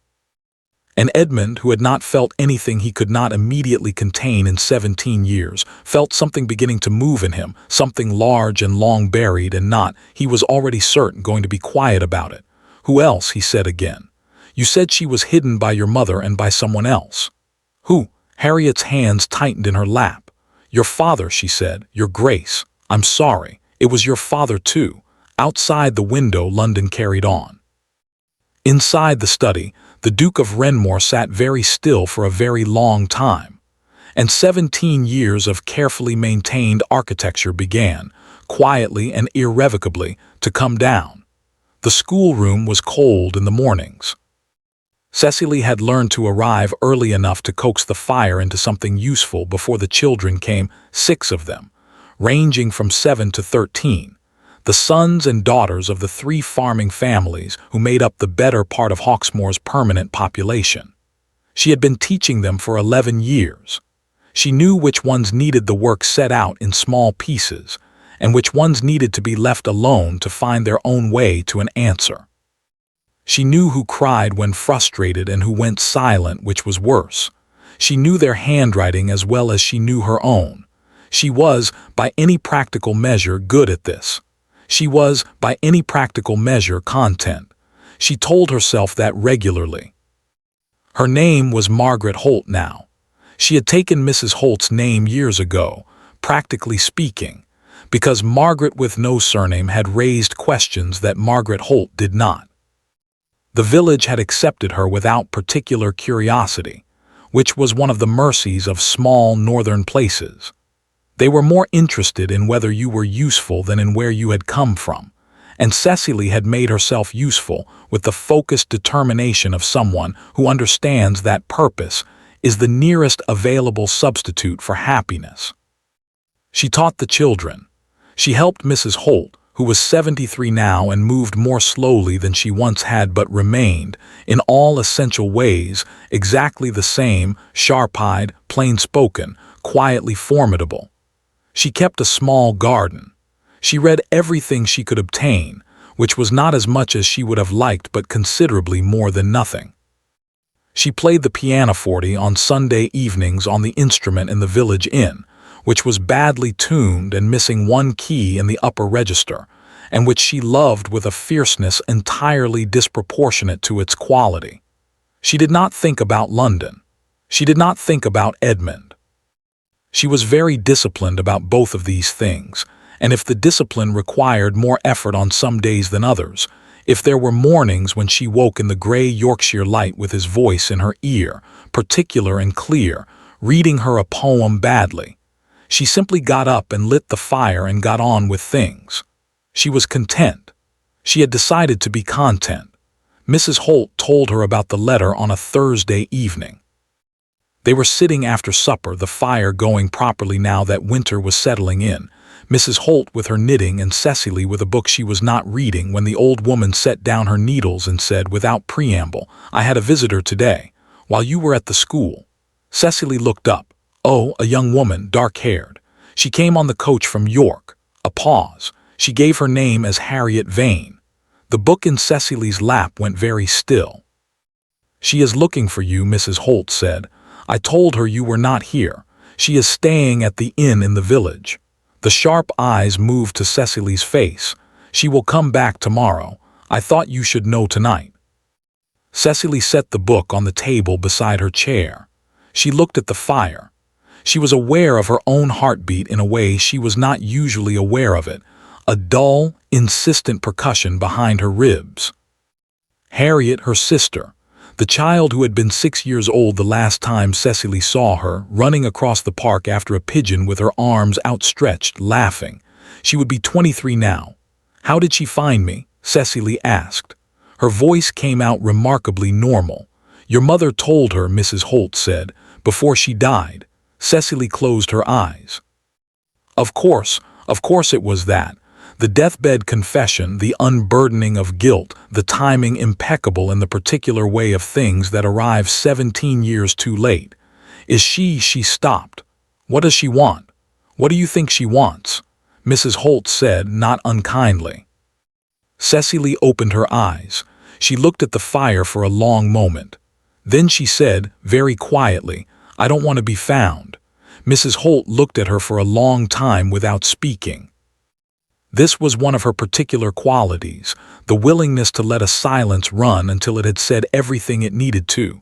And Edmund, who had not felt anything he could not immediately contain in 17 years, felt something beginning to move in him, something large and long buried and not, he was already certain, going to be quiet about it. "Who else?" he said again. "You said she was hidden by your mother and by someone else." "Who?" Harriet's hands tightened in her lap. "Your father," she said. "Your Grace. I'm sorry. It was your father too." Outside the window, London carried on. Inside the study, the Duke of Renmore sat very still for a very long time, and 17 years of carefully maintained architecture began, quietly and irrevocably, to come down. The schoolroom was cold in the mornings. Cecily had learned to arrive early enough to coax the fire into something useful before the children came, 6 of them, ranging from 7 to 13. The sons and daughters of the 3 farming families who made up the better part of Hawksmoor's permanent population. She had been teaching them for 11 years. She knew which ones needed the work set out in small pieces, and which ones needed to be left alone to find their own way to an answer. She knew who cried when frustrated and who went silent, which was worse. She knew their handwriting as well as she knew her own. She was, by any practical measure, good at this. She was, by any practical measure, content. She told herself that regularly. Her name was Margaret Holt now. She had taken Mrs. Holt's name years ago, practically speaking, because Margaret with no surname had raised questions that Margaret Holt did not. The village had accepted her without particular curiosity, which was one of the mercies of small northern places. They were more interested in whether you were useful than in where you had come from, and Cecily had made herself useful with the focused determination of someone who understands that purpose is the nearest available substitute for happiness. She taught the children. She helped Mrs. Holt, who was 73 now and moved more slowly than she once had but remained, in all essential ways, exactly the same, sharp-eyed, plain-spoken, quietly formidable. She kept a small garden. She read everything she could obtain, which was not as much as she would have liked but considerably more than nothing. She played the pianoforte on Sunday evenings on the instrument in the village inn, which was badly tuned and missing one key in the upper register, and which she loved with a fierceness entirely disproportionate to its quality. She did not think about London. She did not think about Edmund. She was very disciplined about both of these things, and if the discipline required more effort on some days than others, if there were mornings when she woke in the grey Yorkshire light with his voice in her ear, particular and clear, reading her a poem badly, she simply got up and lit the fire and got on with things. She was content. She had decided to be content. Mrs. Holt told her about the letter on a Thursday evening. They were sitting after supper, the fire going properly now that winter was settling in, Mrs. Holt with her knitting and Cecily with a book she was not reading, when the old woman set down her needles and said without preamble, "I had a visitor today, while you were at the school." Cecily looked up. Oh, a young woman, dark-haired. She came on the coach from York. A pause. She gave her name as Harriet Vane. The book in Cecily's lap went very still. "She is looking for you," Mrs. Holt said. "I told her you were not here. She is staying at the inn in the village." The sharp eyes moved to Cecily's face. "She will come back tomorrow. I thought you should know tonight." Cecily set the book on the table beside her chair. She looked at the fire. She was aware of her own heartbeat in a way she was not usually aware of it, a dull, insistent percussion behind her ribs. Harriet, her sister, the child who had been 6 years old the last time Cecily saw her, running across the park after a pigeon with her arms outstretched, laughing. She would be 23 now. "How did she find me?" Cecily asked. Her voice came out remarkably normal. "Your mother told her," Mrs. Holt said, "before she died." Cecily closed her eyes. Of course it was that. The deathbed confession, the unburdening of guilt, the timing impeccable in the particular way of things that arrive 17 years too late. She stopped. "What does she want? What do you think she wants?" Mrs. Holt said, not unkindly. Cecily opened her eyes. She looked at the fire for a long moment. Then she said, very quietly, "I don't want to be found." Mrs. Holt looked at her for a long time without speaking. This was one of her particular qualities, the willingness to let a silence run until it had said everything it needed to.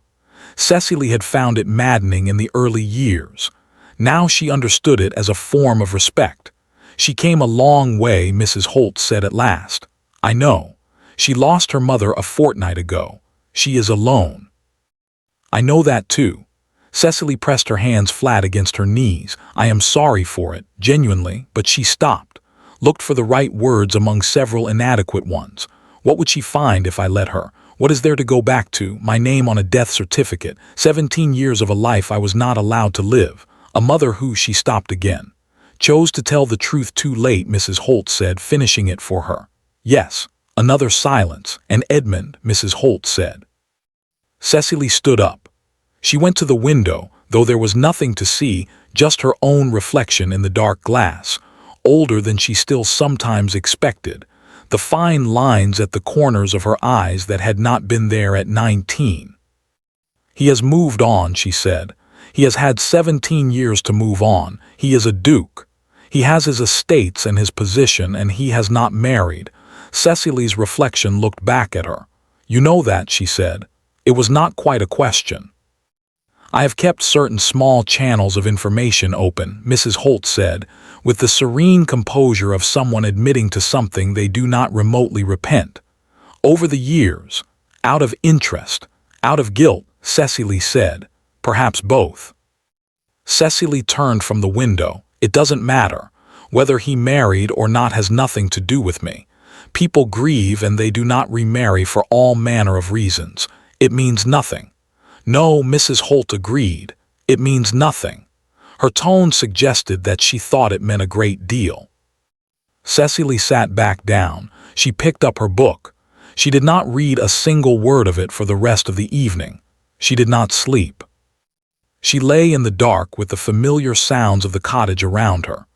Cecily had found it maddening in the early years. Now she understood it as a form of respect. "She came a long way," Mrs. Holt said at last. "I know. She lost her mother a fortnight ago. She is alone." "I know that too." Cecily pressed her hands flat against her knees. "I am sorry for it, genuinely," but she stopped. Looked for the right words among several inadequate ones. What would she find if I let her? What is there to go back to? My name on a death certificate. 17 years of a life I was not allowed to live. A mother who, she stopped again. "Chose to tell the truth too late," Mrs. Holt said, finishing it for her. "Yes." Another silence. "And Edmund," Mrs. Holt said. Cecily stood up. She went to the window, though there was nothing to see, just her own reflection in the dark glass. Older than she still sometimes expected, the fine lines at the corners of her eyes that had not been there at 19. "He has moved on," she said. "He has had 17 years to move on. He is a duke. He has his estates and his position, and he has not married." Cecily's reflection looked back at her. "You know that," she said. It was not quite a question. "I have kept certain small channels of information open," Mrs. Holt said, with the serene composure of someone admitting to something they do not remotely repent. "Over the years, out of interest, out of guilt," Cecily said. "Perhaps both." Cecily turned from the window. "It doesn't matter. Whether he married or not has nothing to do with me. People grieve and they do not remarry for all manner of reasons. It means nothing." "No," Mrs. Holt agreed. "It means nothing." Her tone suggested that she thought it meant a great deal. Cecily sat back down. She picked up her book. She did not read a single word of it for the rest of the evening. She did not sleep. She lay in the dark with the familiar sounds of the cottage around her,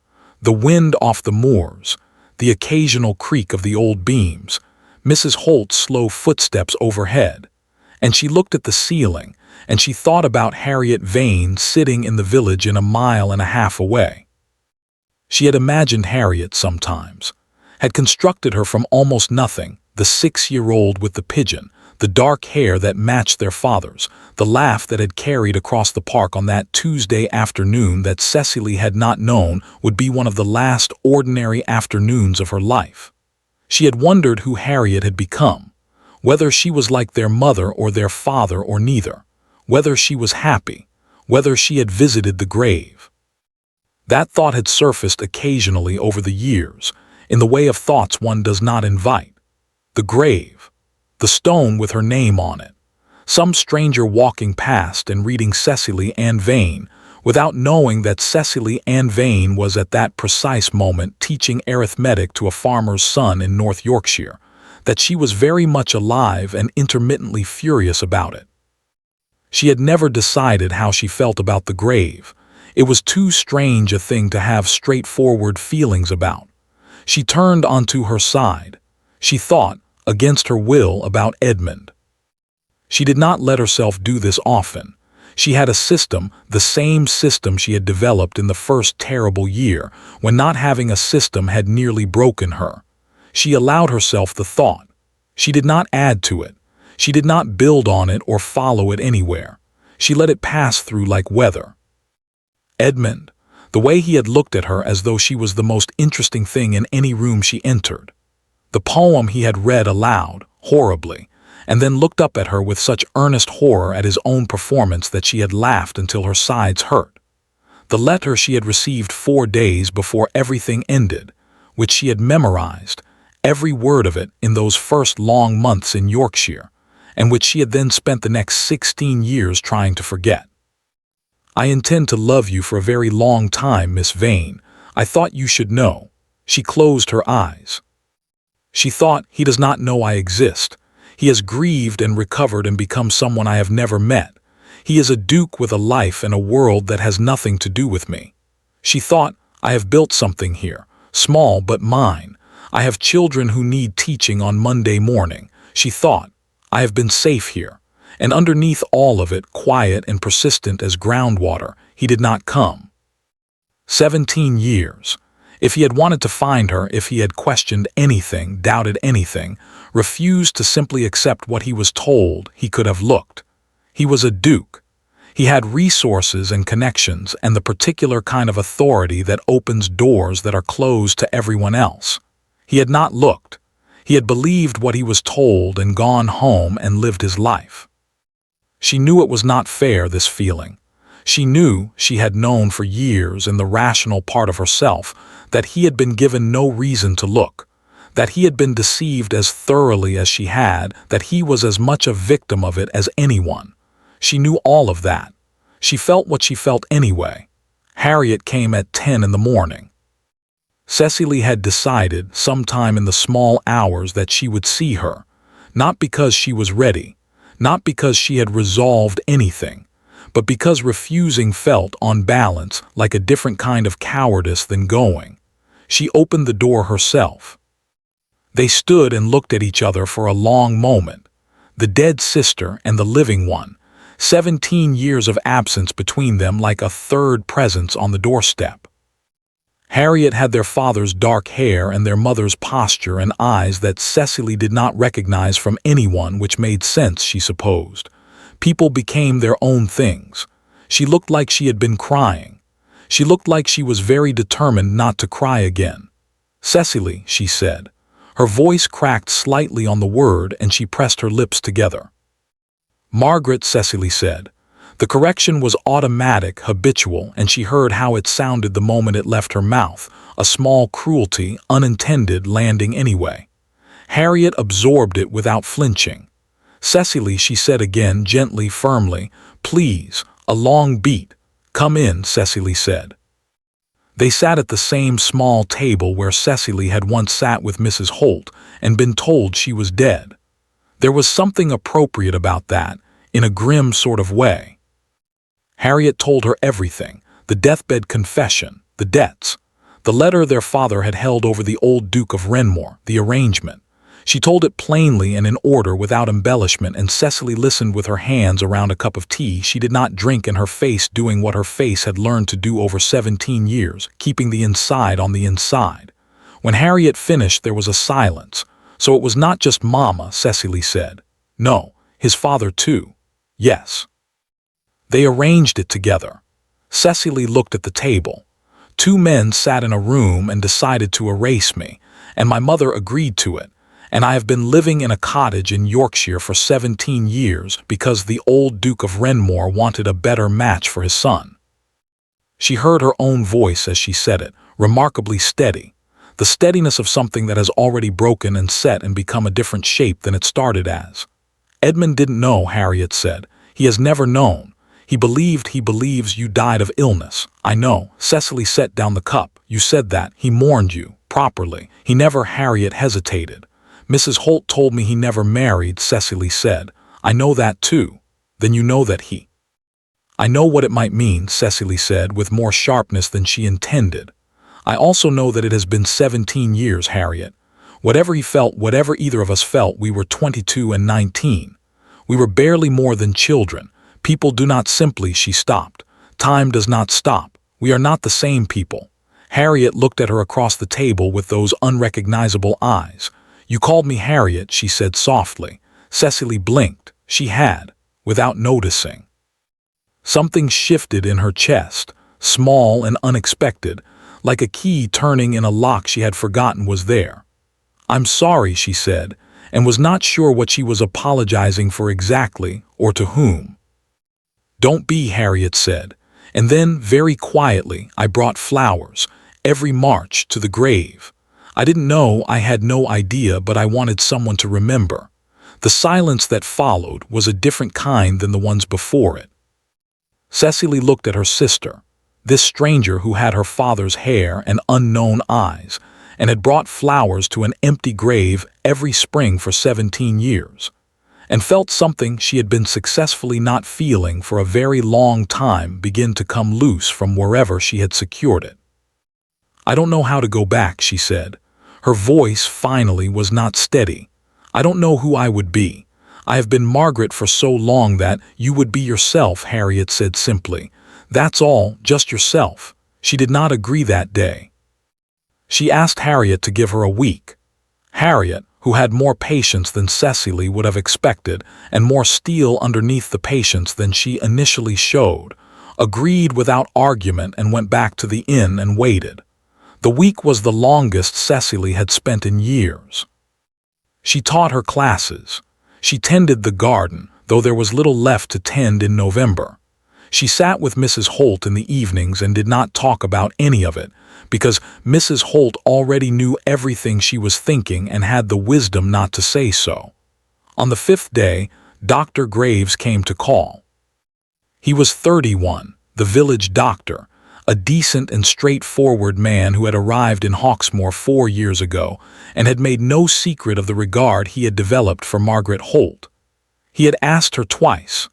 the wind off the moors, the occasional creak of the old beams, Mrs. Holt's slow footsteps overhead, and she looked at the ceiling, and she thought about Harriet Vane sitting in the village a mile and a half away. She had imagined Harriet sometimes, had constructed her from almost nothing, the 6-year-old with the pigeon, the dark hair that matched their father's, the laugh that had carried across the park on that Tuesday afternoon that Cecily had not known would be one of the last ordinary afternoons of her life. She had wondered who Harriet had become, whether she was like their mother or their father or neither, whether she was happy, whether she had visited the grave. That thought had surfaced occasionally over the years, in the way of thoughts one does not invite. The grave, the stone with her name on it, some stranger walking past and reading Cecily Ann Vane, without knowing that Cecily Ann Vane was at that precise moment teaching arithmetic to a farmer's son in North Yorkshire, that she was very much alive and intermittently furious about it. She had never decided how she felt about the grave. It was too strange a thing to have straightforward feelings about. She turned onto her side. She thought, against her will, about Edmund. She did not let herself do this often. She had a system, the same system she had developed in the first terrible year, when not having a system had nearly broken her. She allowed herself the thought. She did not add to it. She did not build on it or follow it anywhere. She let it pass through like weather. Edmund, the way he had looked at her as though she was the most interesting thing in any room she entered. The poem he had read aloud, horribly, and then looked up at her with such earnest horror at his own performance that she had laughed until her sides hurt. The letter she had received 4 days before everything ended, which she had memorized, every word of it in those first long months in Yorkshire, and which she had then spent the next 16 years trying to forget. I intend to love you for a very long time, Miss Vane. I thought you should know. She closed her eyes. She thought, he does not know I exist. He has grieved and recovered and become someone I have never met. He is a duke with a life and a world that has nothing to do with me. She thought, I have built something here, small but mine. I have children who need teaching on Monday morning. She thought, I have been safe here. And underneath all of it, quiet and persistent as groundwater, he did not come. 17 years. If he had wanted to find her, if he had questioned anything, doubted anything, refused to simply accept what he was told, he could have looked. He was a duke. He had resources and connections and the particular kind of authority that opens doors that are closed to everyone else. He had not looked. He had believed what he was told and gone home and lived his life. She knew it was not fair, this feeling. She knew, she had known for years in the rational part of herself, that he had been given no reason to look, that he had been deceived as thoroughly as she had, that he was as much a victim of it as anyone. She knew all of that. She felt what she felt anyway. Harriet came at 10 in the morning. Cecily had decided, sometime in the small hours, that she would see her, not because she was ready, not because she had resolved anything, but because refusing felt, on balance, like a different kind of cowardice than going. She opened the door herself. They stood and looked at each other for a long moment, the dead sister and the living one, 17 years of absence between them like a third presence on the doorstep. Harriet had their father's dark hair and their mother's posture and eyes that Cecily did not recognize from anyone, which made sense, she supposed. People became their own things. She looked like she had been crying. She looked like she was very determined not to cry again. Cecily, she said. Her voice cracked slightly on the word and she pressed her lips together. Margaret, Cecily said. The correction was automatic, habitual, and she heard how it sounded the moment it left her mouth, a small cruelty, unintended, landing anyway. Harriet absorbed it without flinching. Cecily, she said again, gently, firmly, please, a long beat. Come in, Cecily said. They sat at the same small table where Cecily had once sat with Mrs. Holt and been told she was dead. There was something appropriate about that, in a grim sort of way. Harriet told her everything, the deathbed confession, the debts, the letter their father had held over the old Duke of Renmore, the arrangement. She told it plainly and in order without embellishment, and Cecily listened with her hands around a cup of tea she did not drink and her face doing what her face had learned to do over 17 years, keeping the inside on the inside. When Harriet finished, there was a silence. So it was not just Mama, Cecily said. No, his father too. Yes. They arranged it together. Cecily looked at the table. 2 men sat in a room and decided to erase me, and my mother agreed to it. And I have been living in a cottage in Yorkshire for 17 years because the old Duke of Renmore wanted a better match for his son. She heard her own voice as she said it, remarkably steady, the steadiness of something that has already broken and set and become a different shape than it started as. Edmund didn't know, Harriet said. He has never known. He believes you died of illness. I know. Cecily set down the cup. You said that. He mourned you. Properly. He never. Harriet hesitated. Mrs. Holt told me he never married, Cecily said. I know that too. Then you know that he... I know what it might mean, Cecily said, with more sharpness than she intended. I also know that it has been 17 years, Harriet. Whatever he felt, whatever either of us felt, we were 22 and 19. We were barely more than children. People do not simply, she stopped. Time does not stop. We are not the same people. Harriet looked at her across the table with those unrecognizable eyes. You called me Harriet, she said softly. Cecily blinked. She had, without noticing. Something shifted in her chest, small and unexpected, like a key turning in a lock she had forgotten was there. I'm sorry, she said, and was not sure what she was apologizing for exactly, or to whom. Don't be, Harriet said, and then, very quietly, I brought flowers, every March, to the grave. I didn't know, I had no idea, but I wanted someone to remember. The silence that followed was a different kind than the ones before it. Cecily looked at her sister, this stranger who had her father's hair and unknown eyes, and had brought flowers to an empty grave every spring for 17 years, and felt something she had been successfully not feeling for a very long time begin to come loose from wherever she had secured it. I don't know how to go back, she said. Her voice, finally, was not steady. I don't know who I would be. I have been Margaret for so long that you would be yourself, Harriet said simply. That's all, just yourself. She did not agree that day. She asked Harriet to give her a week. Harriet, who had more patience than Cecily would have expected and more steel underneath the patience than she initially showed, agreed without argument and went back to the inn and waited. The week was the longest Cecily had spent in years. She taught her classes. She tended the garden, though there was little left to tend in November. She sat with Mrs. Holt in the evenings and did not talk about any of it, because Mrs. Holt already knew everything she was thinking and had the wisdom not to say so. On the 5th day, Dr. Graves came to call. He was 31, the village doctor, a decent and straightforward man who had arrived in Hawksmoor 4 years ago and had made no secret of the regard he had developed for Margaret Holt. He had asked her twice,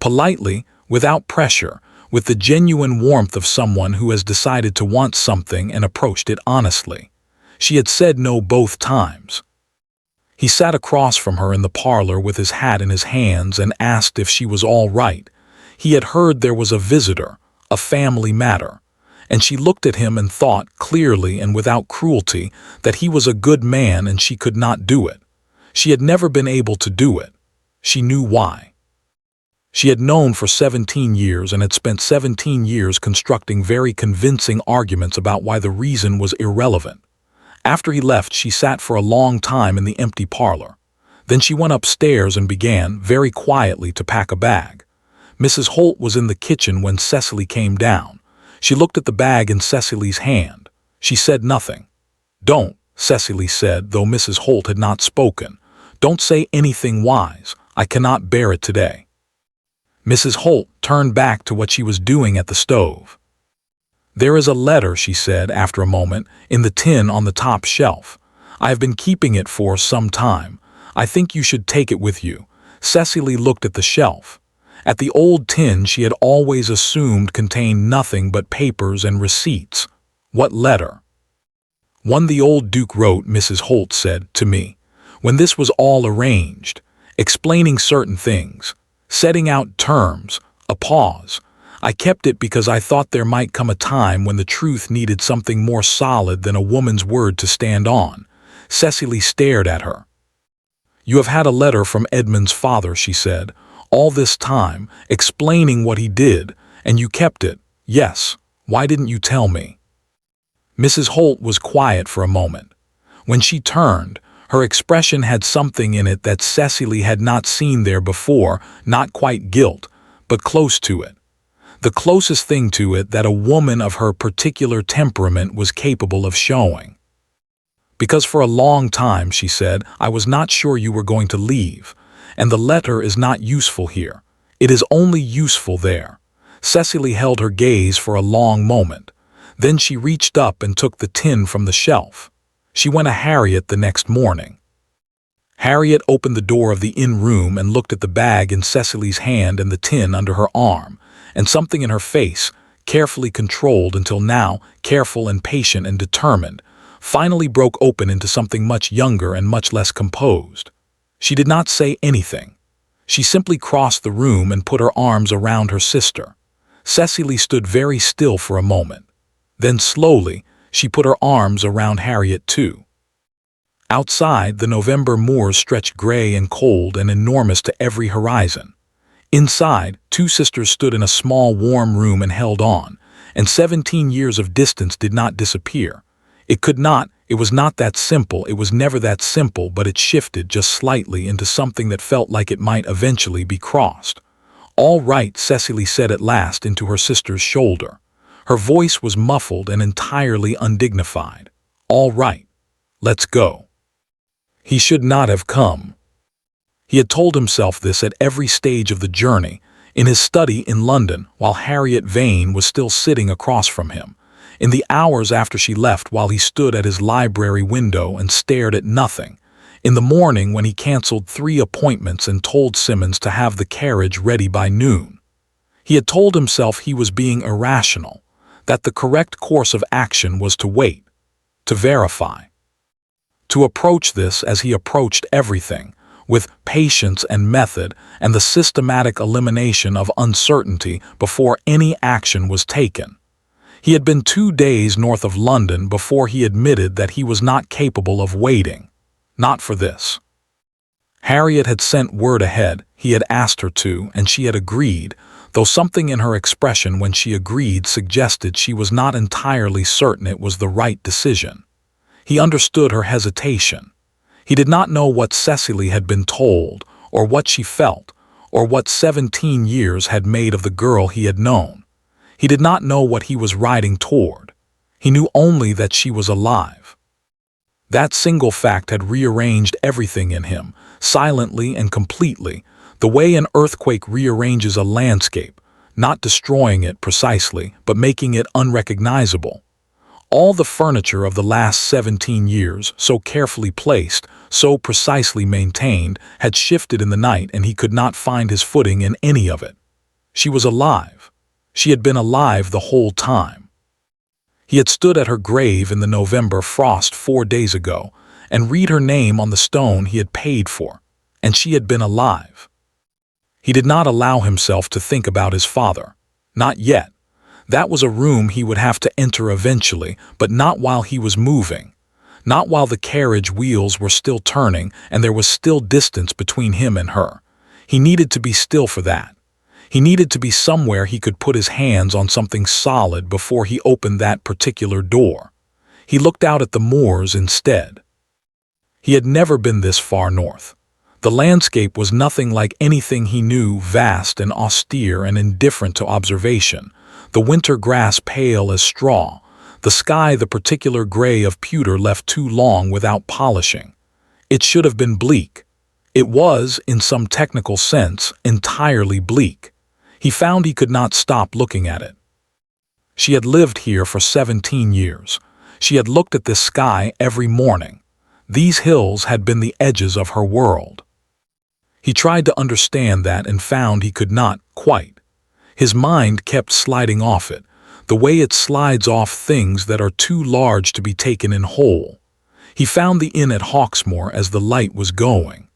politely, without pressure, with the genuine warmth of someone who has decided to want something and approached it honestly. She had said no both times. He sat across from her in the parlor with his hat in his hands and asked if she was all right. He had heard there was a visitor, a family matter, and she looked at him and thought, clearly and without cruelty, that he was a good man and she could not do it. She had never been able to do it. She knew why. She had known for 17 years and had spent 17 years constructing very convincing arguments about why the reason was irrelevant. After he left, she sat for a long time in the empty parlor. Then she went upstairs and began, very quietly, to pack a bag. Mrs. Holt was in the kitchen when Cecily came down. She looked at the bag in Cecily's hand. She said nothing. Don't, Cecily said, though Mrs. Holt had not spoken. Don't say anything wise. I cannot bear it today. Mrs. Holt turned back to what she was doing at the stove. There is a letter, she said after a moment, in the tin on the top shelf. I have been keeping it for some time. I think you should take it with you. Cecily looked at the shelf. At the old tin she had always assumed contained nothing but papers and receipts. What letter? One the old Duke wrote, Mrs. Holt said, to me. When this was all arranged, explaining certain things, setting out terms, a pause, I kept it because I thought there might come a time when the truth needed something more solid than a woman's word to stand on. Cecily stared at her. "You have had a letter from Edmund's father," she said, "all this time, explaining what he did, and you kept it. Yes, why didn't you tell me?" Mrs. Holt was quiet for a moment. When she turned, her expression had something in it that Cecily had not seen there before, not quite guilt, but close to it. The closest thing to it that a woman of her particular temperament was capable of showing. "Because for a long time," she said, "I was not sure you were going to leave, and the letter is not useful here. It is only useful there." Cecily held her gaze for a long moment. Then she reached up and took the tin from the shelf. She went to Harriet the next morning. Harriet opened the door of the inn room and looked at the bag in Cecily's hand and the tin under her arm, and something in her face, carefully controlled until now, careful and patient and determined, finally broke open into something much younger and much less composed. She did not say anything. She simply crossed the room and put her arms around her sister. Cecily stood very still for a moment. Then slowly, she put her arms around Harriet too. Outside, the November moors stretched gray and cold and enormous to every horizon. Inside, two sisters stood in a small warm room and held on, and 17 years of distance did not disappear. It could not, it was not that simple, it was never that simple, but it shifted just slightly into something that felt like it might eventually be crossed. "All right," Cecily said at last into her sister's shoulder. Her voice was muffled and entirely undignified. "All right. Let's go." He should not have come. He had told himself this at every stage of the journey, in his study in London, while Harriet Vane was still sitting across from him, in the hours after she left while he stood at his library window and stared at nothing, in the morning when he cancelled 3 appointments and told Simmons to have the carriage ready by noon. He had told himself he was being irrational, that the correct course of action was to wait, to verify, to approach this as he approached everything, with patience and method and the systematic elimination of uncertainty before any action was taken. He had been 2 days north of London before he admitted that he was not capable of waiting. Not for this. Harriet had sent word ahead, he had asked her to, and she had agreed, though something in her expression when she agreed suggested she was not entirely certain it was the right decision. He understood her hesitation. He did not know what Cecily had been told, or what she felt, or what 17 years had made of the girl he had known. He did not know what he was riding toward. He knew only that she was alive. That single fact had rearranged everything in him, silently and completely, the way an earthquake rearranges a landscape, not destroying it precisely, but making it unrecognizable. All the furniture of the last 17 years, so carefully placed, so precisely maintained, had shifted in the night, and he could not find his footing in any of it. She was alive. She had been alive the whole time. He had stood at her grave in the November frost 4 days ago, and read her name on the stone he had paid for, and she had been alive. He did not allow himself to think about his father. Not yet. That was a room he would have to enter eventually, but not while he was moving. Not while the carriage wheels were still turning and there was still distance between him and her. He needed to be still for that. He needed to be somewhere he could put his hands on something solid before he opened that particular door. He looked out at the moors instead. He had never been this far north. The landscape was nothing like anything he knew, vast and austere and indifferent to observation. The winter grass pale as straw, the sky the particular gray of pewter left too long without polishing. It should have been bleak. It was, in some technical sense, entirely bleak. He found he could not stop looking at it. She had lived here for 17 years. She had looked at this sky every morning. These hills had been the edges of her world. He tried to understand that and found he could not, quite. His mind kept sliding off it, the way it slides off things that are too large to be taken in whole. He found the inn at Hawksmoor as the light was going.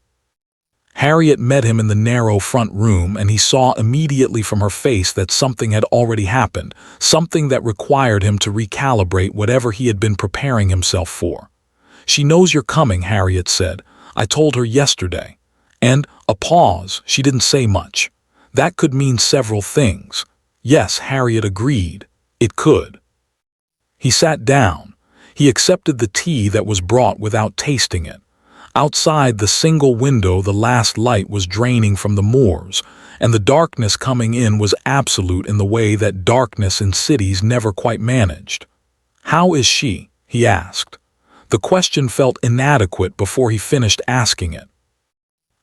Harriet met him in the narrow front room, and he saw immediately from her face that something had already happened, something that required him to recalibrate whatever he had been preparing himself for. "She knows you're coming," Harriet said. "I told her yesterday." And a pause. She didn't say much. That could mean several things. Yes, Harriet agreed. It could. He sat down. He accepted the tea that was brought without tasting it. Outside the single window, the last light was draining from the moors, and the darkness coming in was absolute in the way that darkness in cities never quite managed. "How is she?" he asked. The question felt inadequate before he finished asking it.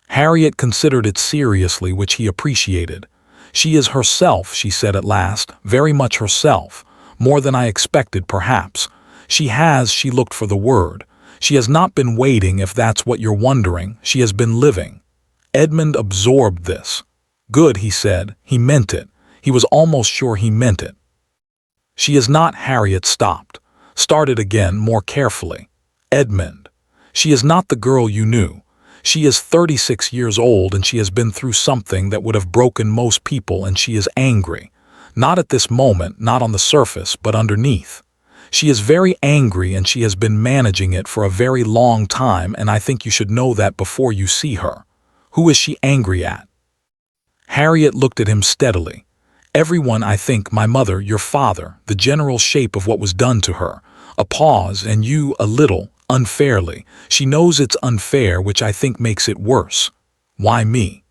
Harriet considered it seriously, which he appreciated. "She is herself," she said at last, "very much herself, more than I expected perhaps. She looked for the word. She has not been waiting, if that's what you're wondering. She has been living." Edmund absorbed this. "Good," he said. He meant it. He was almost sure he meant it. "She is not," Harriet stopped. Started again, more carefully. "Edmund, she is not the girl you knew. She is 36 years old, and she has been through something that would have broken most people, and she is angry. Not at this moment, not on the surface, but underneath. She is very angry, and she has been managing it for a very long time, and I think you should know that before you see her." "Who is she angry at?" Harriet looked at him steadily. "Everyone, I think. My mother, your father, the general shape of what was done to her." A pause, "and you, a little, unfairly. She knows it's unfair, which I think makes it worse." "Why me?"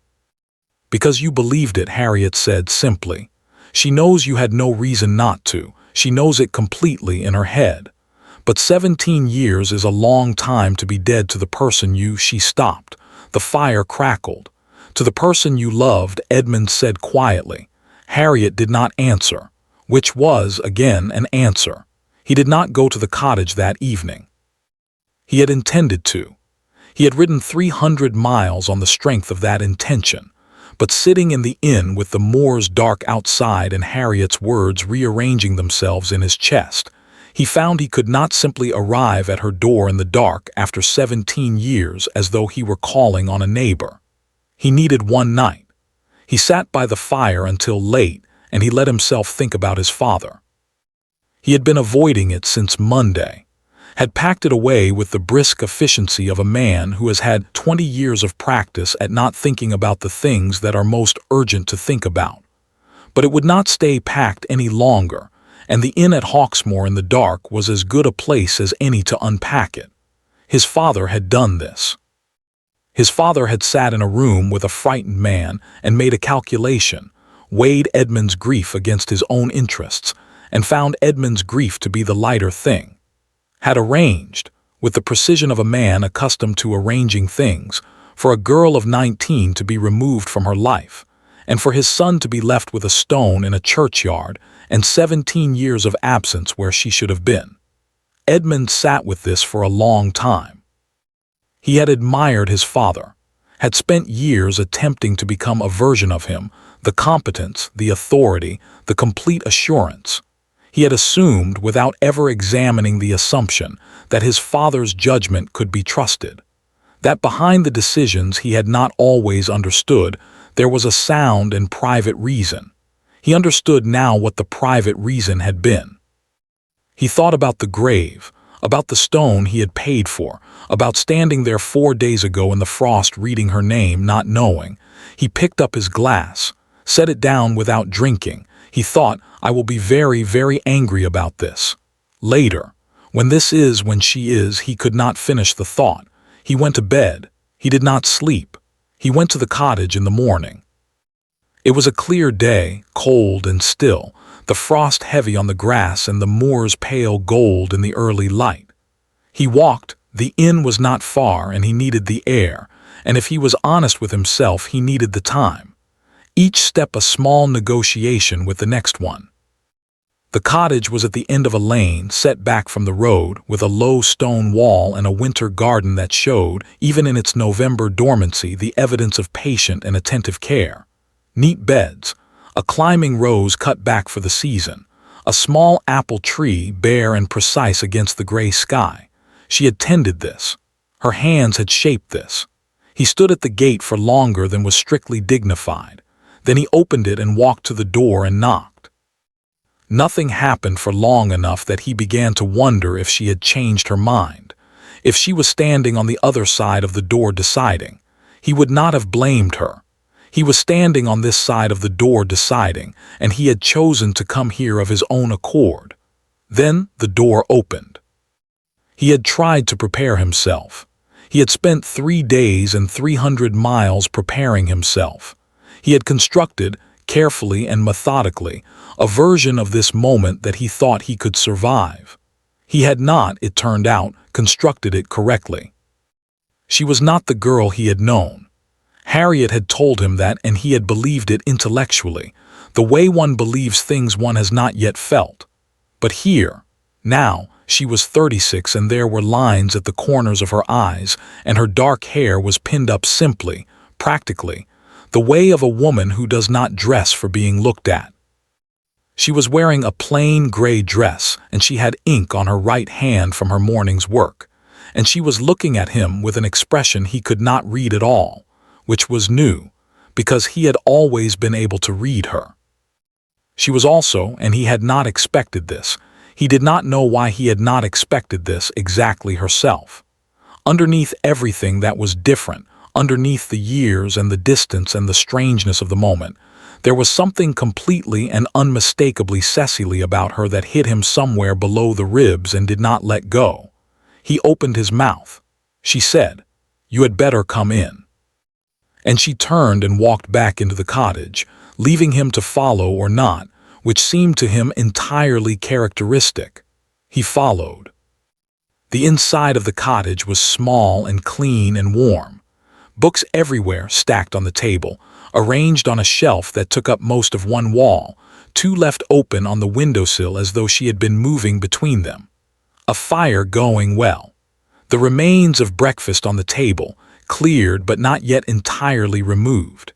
"Because you believed it," Harriet said simply. "She knows you had no reason not to. She knows it completely in her head. But 17 years is a long time to be dead to the person you—" She stopped. The fire crackled. "To the person you loved," Edmund said quietly. Harriet did not answer, which was, again, an answer. He did not go to the cottage that evening. He had intended to. He had ridden 300 miles on the strength of that intention. But sitting in the inn with the moors dark outside and Harriet's words rearranging themselves in his chest, he found he could not simply arrive at her door in the dark after 17 years as though he were calling on a neighbor. He needed one night. He sat by the fire until late, and he let himself think about his father. He had been avoiding it since Monday, had packed it away with the brisk efficiency of a man who has had 20 years of practice at not thinking about the things that are most urgent to think about. But it would not stay packed any longer, and the inn at Hawksmoor in the dark was as good a place as any to unpack it. His father had done this. His father had sat in a room with a frightened man and made a calculation, weighed Edmund's grief against his own interests, and found Edmund's grief to be the lighter thing. Had arranged, with the precision of a man accustomed to arranging things, for a girl of 19 to be removed from her life, and for his son to be left with a stone in a churchyard and 17 years of absence where she should have been. Edmund sat with this for a long time. He had admired his father, had spent years attempting to become a version of him, the competence, the authority, the complete assurance. He had assumed, without ever examining the assumption, that his father's judgment could be trusted, that behind the decisions he had not always understood, there was a sound and private reason. He understood now what the private reason had been. He thought about the grave, about the stone he had paid for, about standing there 4 days ago in the frost reading her name, not knowing. He picked up his glass, set it down without drinking. He thought, "I will be very, very angry about this." Later, when she is, he could not finish the thought. He went to bed. He did not sleep. He went to the cottage in the morning. It was a clear day, cold and still, the frost heavy on the grass and the moors pale gold in the early light. He walked. The inn was not far, and he needed the air, and if he was honest with himself, he needed the time. Each step a small negotiation with the next one. The cottage was at the end of a lane, set back from the road, with a low stone wall and a winter garden that showed, even in its November dormancy, the evidence of patient and attentive care. Neat beds, a climbing rose cut back for the season, a small apple tree bare and precise against the gray sky. She had tended this. Her hands had shaped this. He stood at the gate for longer than was strictly dignified. Then he opened it and walked to the door and knocked. Nothing happened for long enough that he began to wonder if she had changed her mind. If she was standing on the other side of the door deciding, he would not have blamed her. He was standing on this side of the door deciding, and he had chosen to come here of his own accord. Then the door opened. He had tried to prepare himself. He had spent 3 days and 300 miles preparing himself. He had constructed, carefully and methodically, a version of this moment that he thought he could survive. He had not, it turned out, constructed it correctly. She was not the girl he had known. Harriet had told him that, and he had believed it intellectually, the way one believes things one has not yet felt. But here, now, she was 36 and there were lines at the corners of her eyes, and her dark hair was pinned up simply, practically, the way of a woman who does not dress for being looked at. She was wearing a plain gray dress, and she had ink on her right hand from her morning's work, and she was looking at him with an expression he could not read at all, which was new, because he had always been able to read her. She was also, and he had not expected this, he did not know why he had not expected this exactly herself. Underneath everything that was different, underneath the years and the distance and the strangeness of the moment, there was something completely and unmistakably Cecily about her that hit him somewhere below the ribs and did not let go. He opened his mouth. She said, "You had better come in." And she turned and walked back into the cottage, leaving him to follow or not, which seemed to him entirely characteristic. He followed. The inside of the cottage was small and clean and warm. Books everywhere stacked on the table, arranged on a shelf that took up most of one wall, 2 left open on the windowsill as though she had been moving between them. A fire going well. The remains of breakfast on the table, cleared but not yet entirely removed.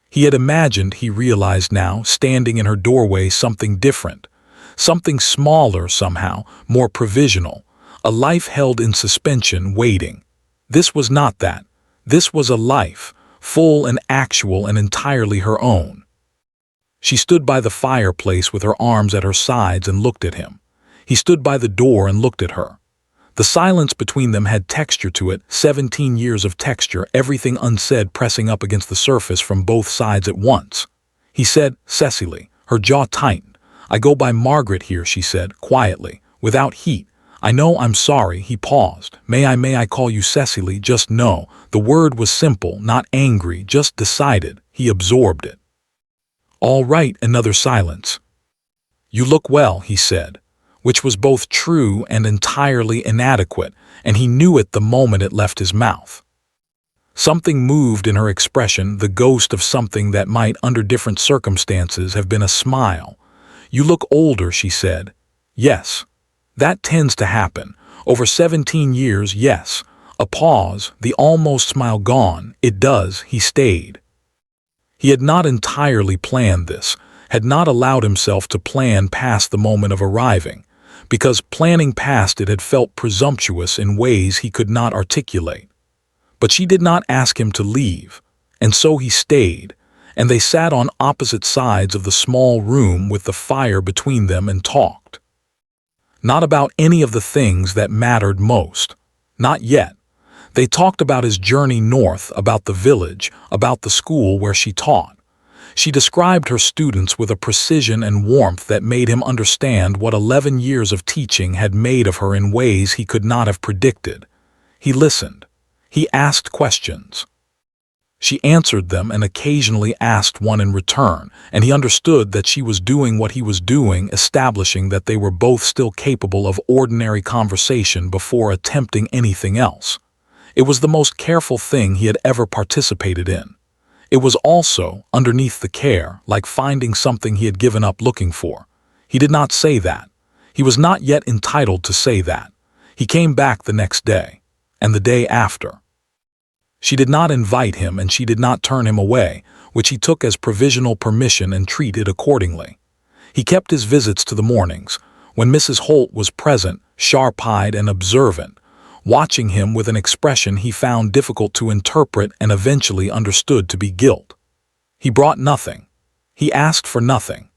He had imagined, he realized now, standing in her doorway, something different, something smaller somehow, more provisional, a life held in suspension, waiting. This was not that. This was a life, full and actual and entirely her own. She stood by the fireplace with her arms at her sides and looked at him. He stood by the door and looked at her. The silence between them had texture to it, 17 years of texture, everything unsaid pressing up against the surface from both sides at once. He said, "Cecily," her jaw tightened. "I go by Margaret here," she said, quietly, without heat. "I know I'm sorry." He paused. May I call you Cecily? Just no." The word was simple, not angry, just decided. He absorbed it. "All right." Another silence. "You look well," he said, which was both true and entirely inadequate, and he knew it the moment it left his mouth. Something moved in her expression, the ghost of something that might, under different circumstances, have been a smile. "You look older," she said. "Yes. That tends to happen. Over 17 years, yes." A pause, the almost smile gone. "It does." He stayed. He had not entirely planned this, had not allowed himself to plan past the moment of arriving, because planning past it had felt presumptuous in ways he could not articulate. But she did not ask him to leave, and so he stayed, and they sat on opposite sides of the small room with the fire between them and talked. Not about any of the things that mattered most. Not yet. They talked about his journey north, about the village, about the school where she taught. She described her students with a precision and warmth that made him understand what 11 years of teaching had made of her in ways he could not have predicted. He listened. He asked questions. She answered them and occasionally asked one in return, and he understood that she was doing what he was doing, establishing that they were both still capable of ordinary conversation before attempting anything else. It was the most careful thing he had ever participated in. It was also, underneath the care, like finding something he had given up looking for. He did not say that. He was not yet entitled to say that. He came back the next day, and the day after. She did not invite him, and she did not turn him away, which he took as provisional permission and treated accordingly. He kept his visits to the mornings, when Mrs. Holt was present, sharp-eyed and observant, watching him with an expression he found difficult to interpret and eventually understood to be guilt. He brought nothing. He asked for nothing.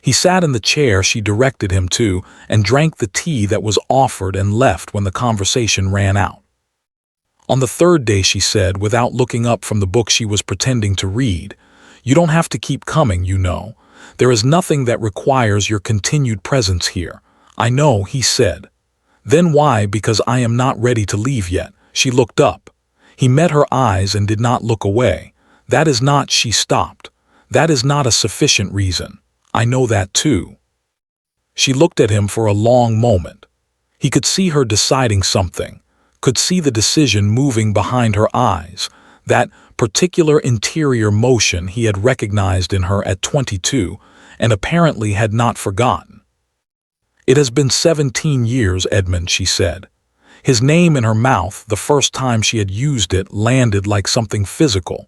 He sat in the chair she directed him to and drank the tea that was offered and left when the conversation ran out. On the third day she said, without looking up from the book she was pretending to read, "You don't have to keep coming, you know. There is nothing that requires your continued presence here." "I know," he said. "Then why?" "Because I am not ready to leave yet." She looked up. He met her eyes and did not look away. "That is not," she stopped. "That is not a sufficient reason. I know that too." She looked at him for a long moment. He could see her deciding something, could see the decision moving behind her eyes, that particular interior motion he had recognized in her at 22 and apparently had not forgotten. "It has been 17 years, Edmund," she said. His name in her mouth, the first time she had used it, landed like something physical.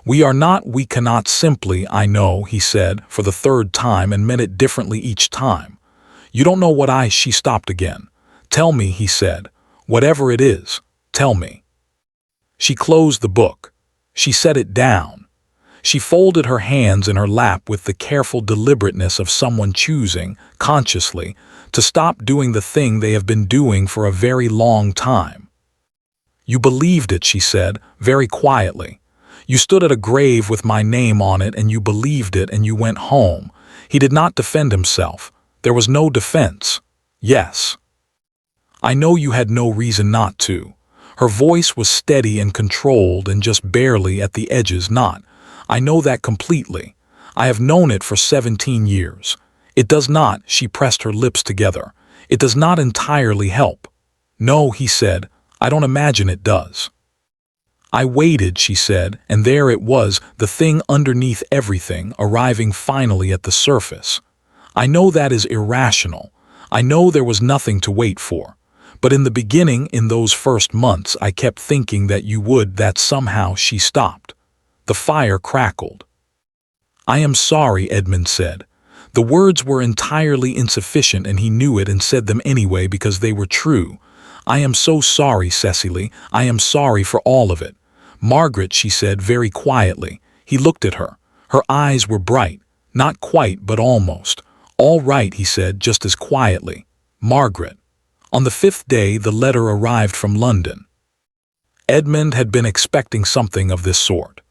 We cannot simply," "I know," he said for the third time and meant it differently each time. "You don't know what She stopped again. "Tell me," he said. "Whatever it is, tell me." She closed the book. She set it down. She folded her hands in her lap with the careful deliberateness of someone choosing, consciously, to stop doing the thing they have been doing for a very long time. "You believed it," she said, very quietly. "You stood at a grave with my name on it and you believed it and you went home." He did not defend himself. There was no defense. "Yes. I know you had no reason not to." Her voice was steady and controlled and just barely at the edges not. "I know that completely. I have known it for 17 years. It does not," she pressed her lips together, "it does not entirely help." "No," he said, "I don't imagine it does." "I waited," she said, and there it was, the thing underneath everything, arriving finally at the surface. "I know that is irrational. I know there was nothing to wait for. But in the beginning, in those first months, I kept thinking that you would, that somehow." She stopped. The fire crackled. "I am sorry," Edmund said. The words were entirely insufficient and he knew it and said them anyway because they were true. "I am so sorry, Cecily. I am sorry for all of it." "Margaret," she said very quietly. He looked at her. Her eyes were bright. Not quite, but almost. "All right," he said just as quietly. "Margaret." On the 5th day the letter arrived from London. Edmund had been expecting something of this sort.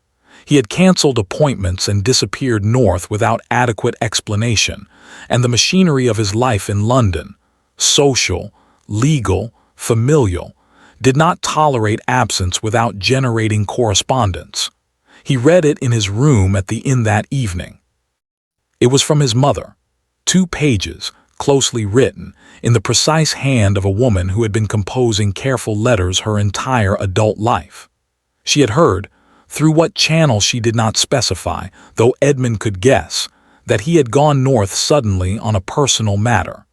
He had cancelled appointments and disappeared north without adequate explanation, and the machinery of his life in London, social, legal, familial, did not tolerate absence without generating correspondence. He read it in his room at the inn that evening. It was from his mother. 2 pages, closely written, in the precise hand of a woman who had been composing careful letters her entire adult life. She had heard, through what channel she did not specify, though Edmund could guess, that he had gone north suddenly on a personal matter.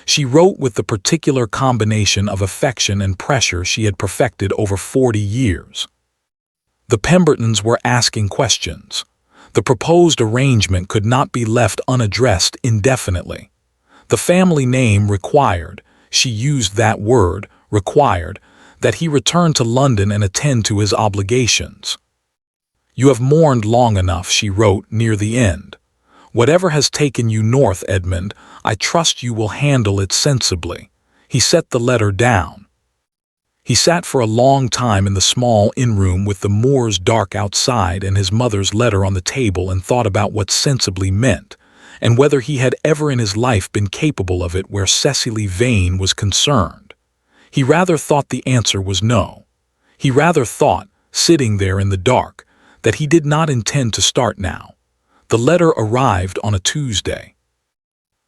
She wrote with the particular combination of affection and pressure she had perfected over 40 years. The Pembertons were asking questions. The proposed arrangement could not be left unaddressed indefinitely. The family name required, she used that word, required, that he return to London and attend to his obligations. "You have mourned long enough," she wrote near the end. "Whatever has taken you north, Edmund, I trust you will handle it sensibly." He set the letter down. He sat for a long time in the small inn-room with the moors dark outside and his mother's letter on the table and thought about what sensibly meant, and whether he had ever in his life been capable of it where Cecily Vane was concerned. He rather thought the answer was no. He rather thought, sitting there in the dark, that he did not intend to start now. The letter arrived on a Tuesday.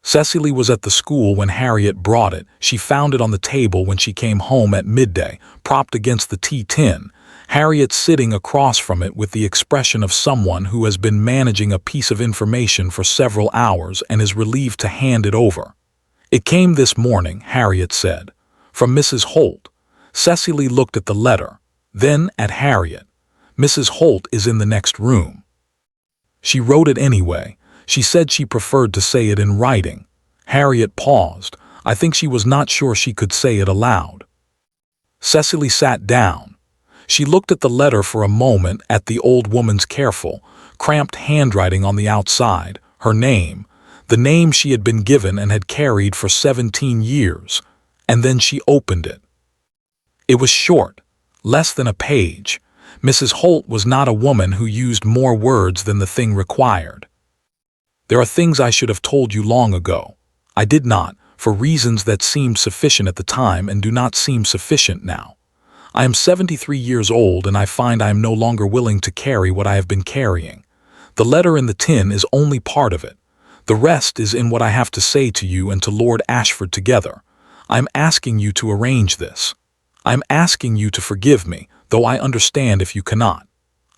Cecily was at the school when Harriet brought it. She found it on the table when she came home at midday, propped against the tea tin, Harriet sitting across from it with the expression of someone who has been managing a piece of information for several hours and is relieved to hand it over. "It came this morning," Harriet said, "from Mrs. Holt." Cecily looked at the letter, then at Harriet. "Mrs. Holt is in the next room." She wrote it anyway. She said she preferred to say it in writing. Harriet paused. I think she was not sure she could say it aloud. Cecily sat down. She looked at the letter for a moment, at the old woman's careful, cramped handwriting on the outside, her name, the name she had been given and had carried for 17 years, and then she opened it. It was short, less than a page. Mrs. Holt was not a woman who used more words than the thing required. There are things I should have told you long ago. I did not, for reasons that seemed sufficient at the time and do not seem sufficient now. I am 73 years old, and I find I am no longer willing to carry what I have been carrying. The letter in the tin is only part of it. The rest is in what I have to say to you and to Lord Ashford together. I am asking you to arrange this. I am asking you to forgive me, though I understand if you cannot.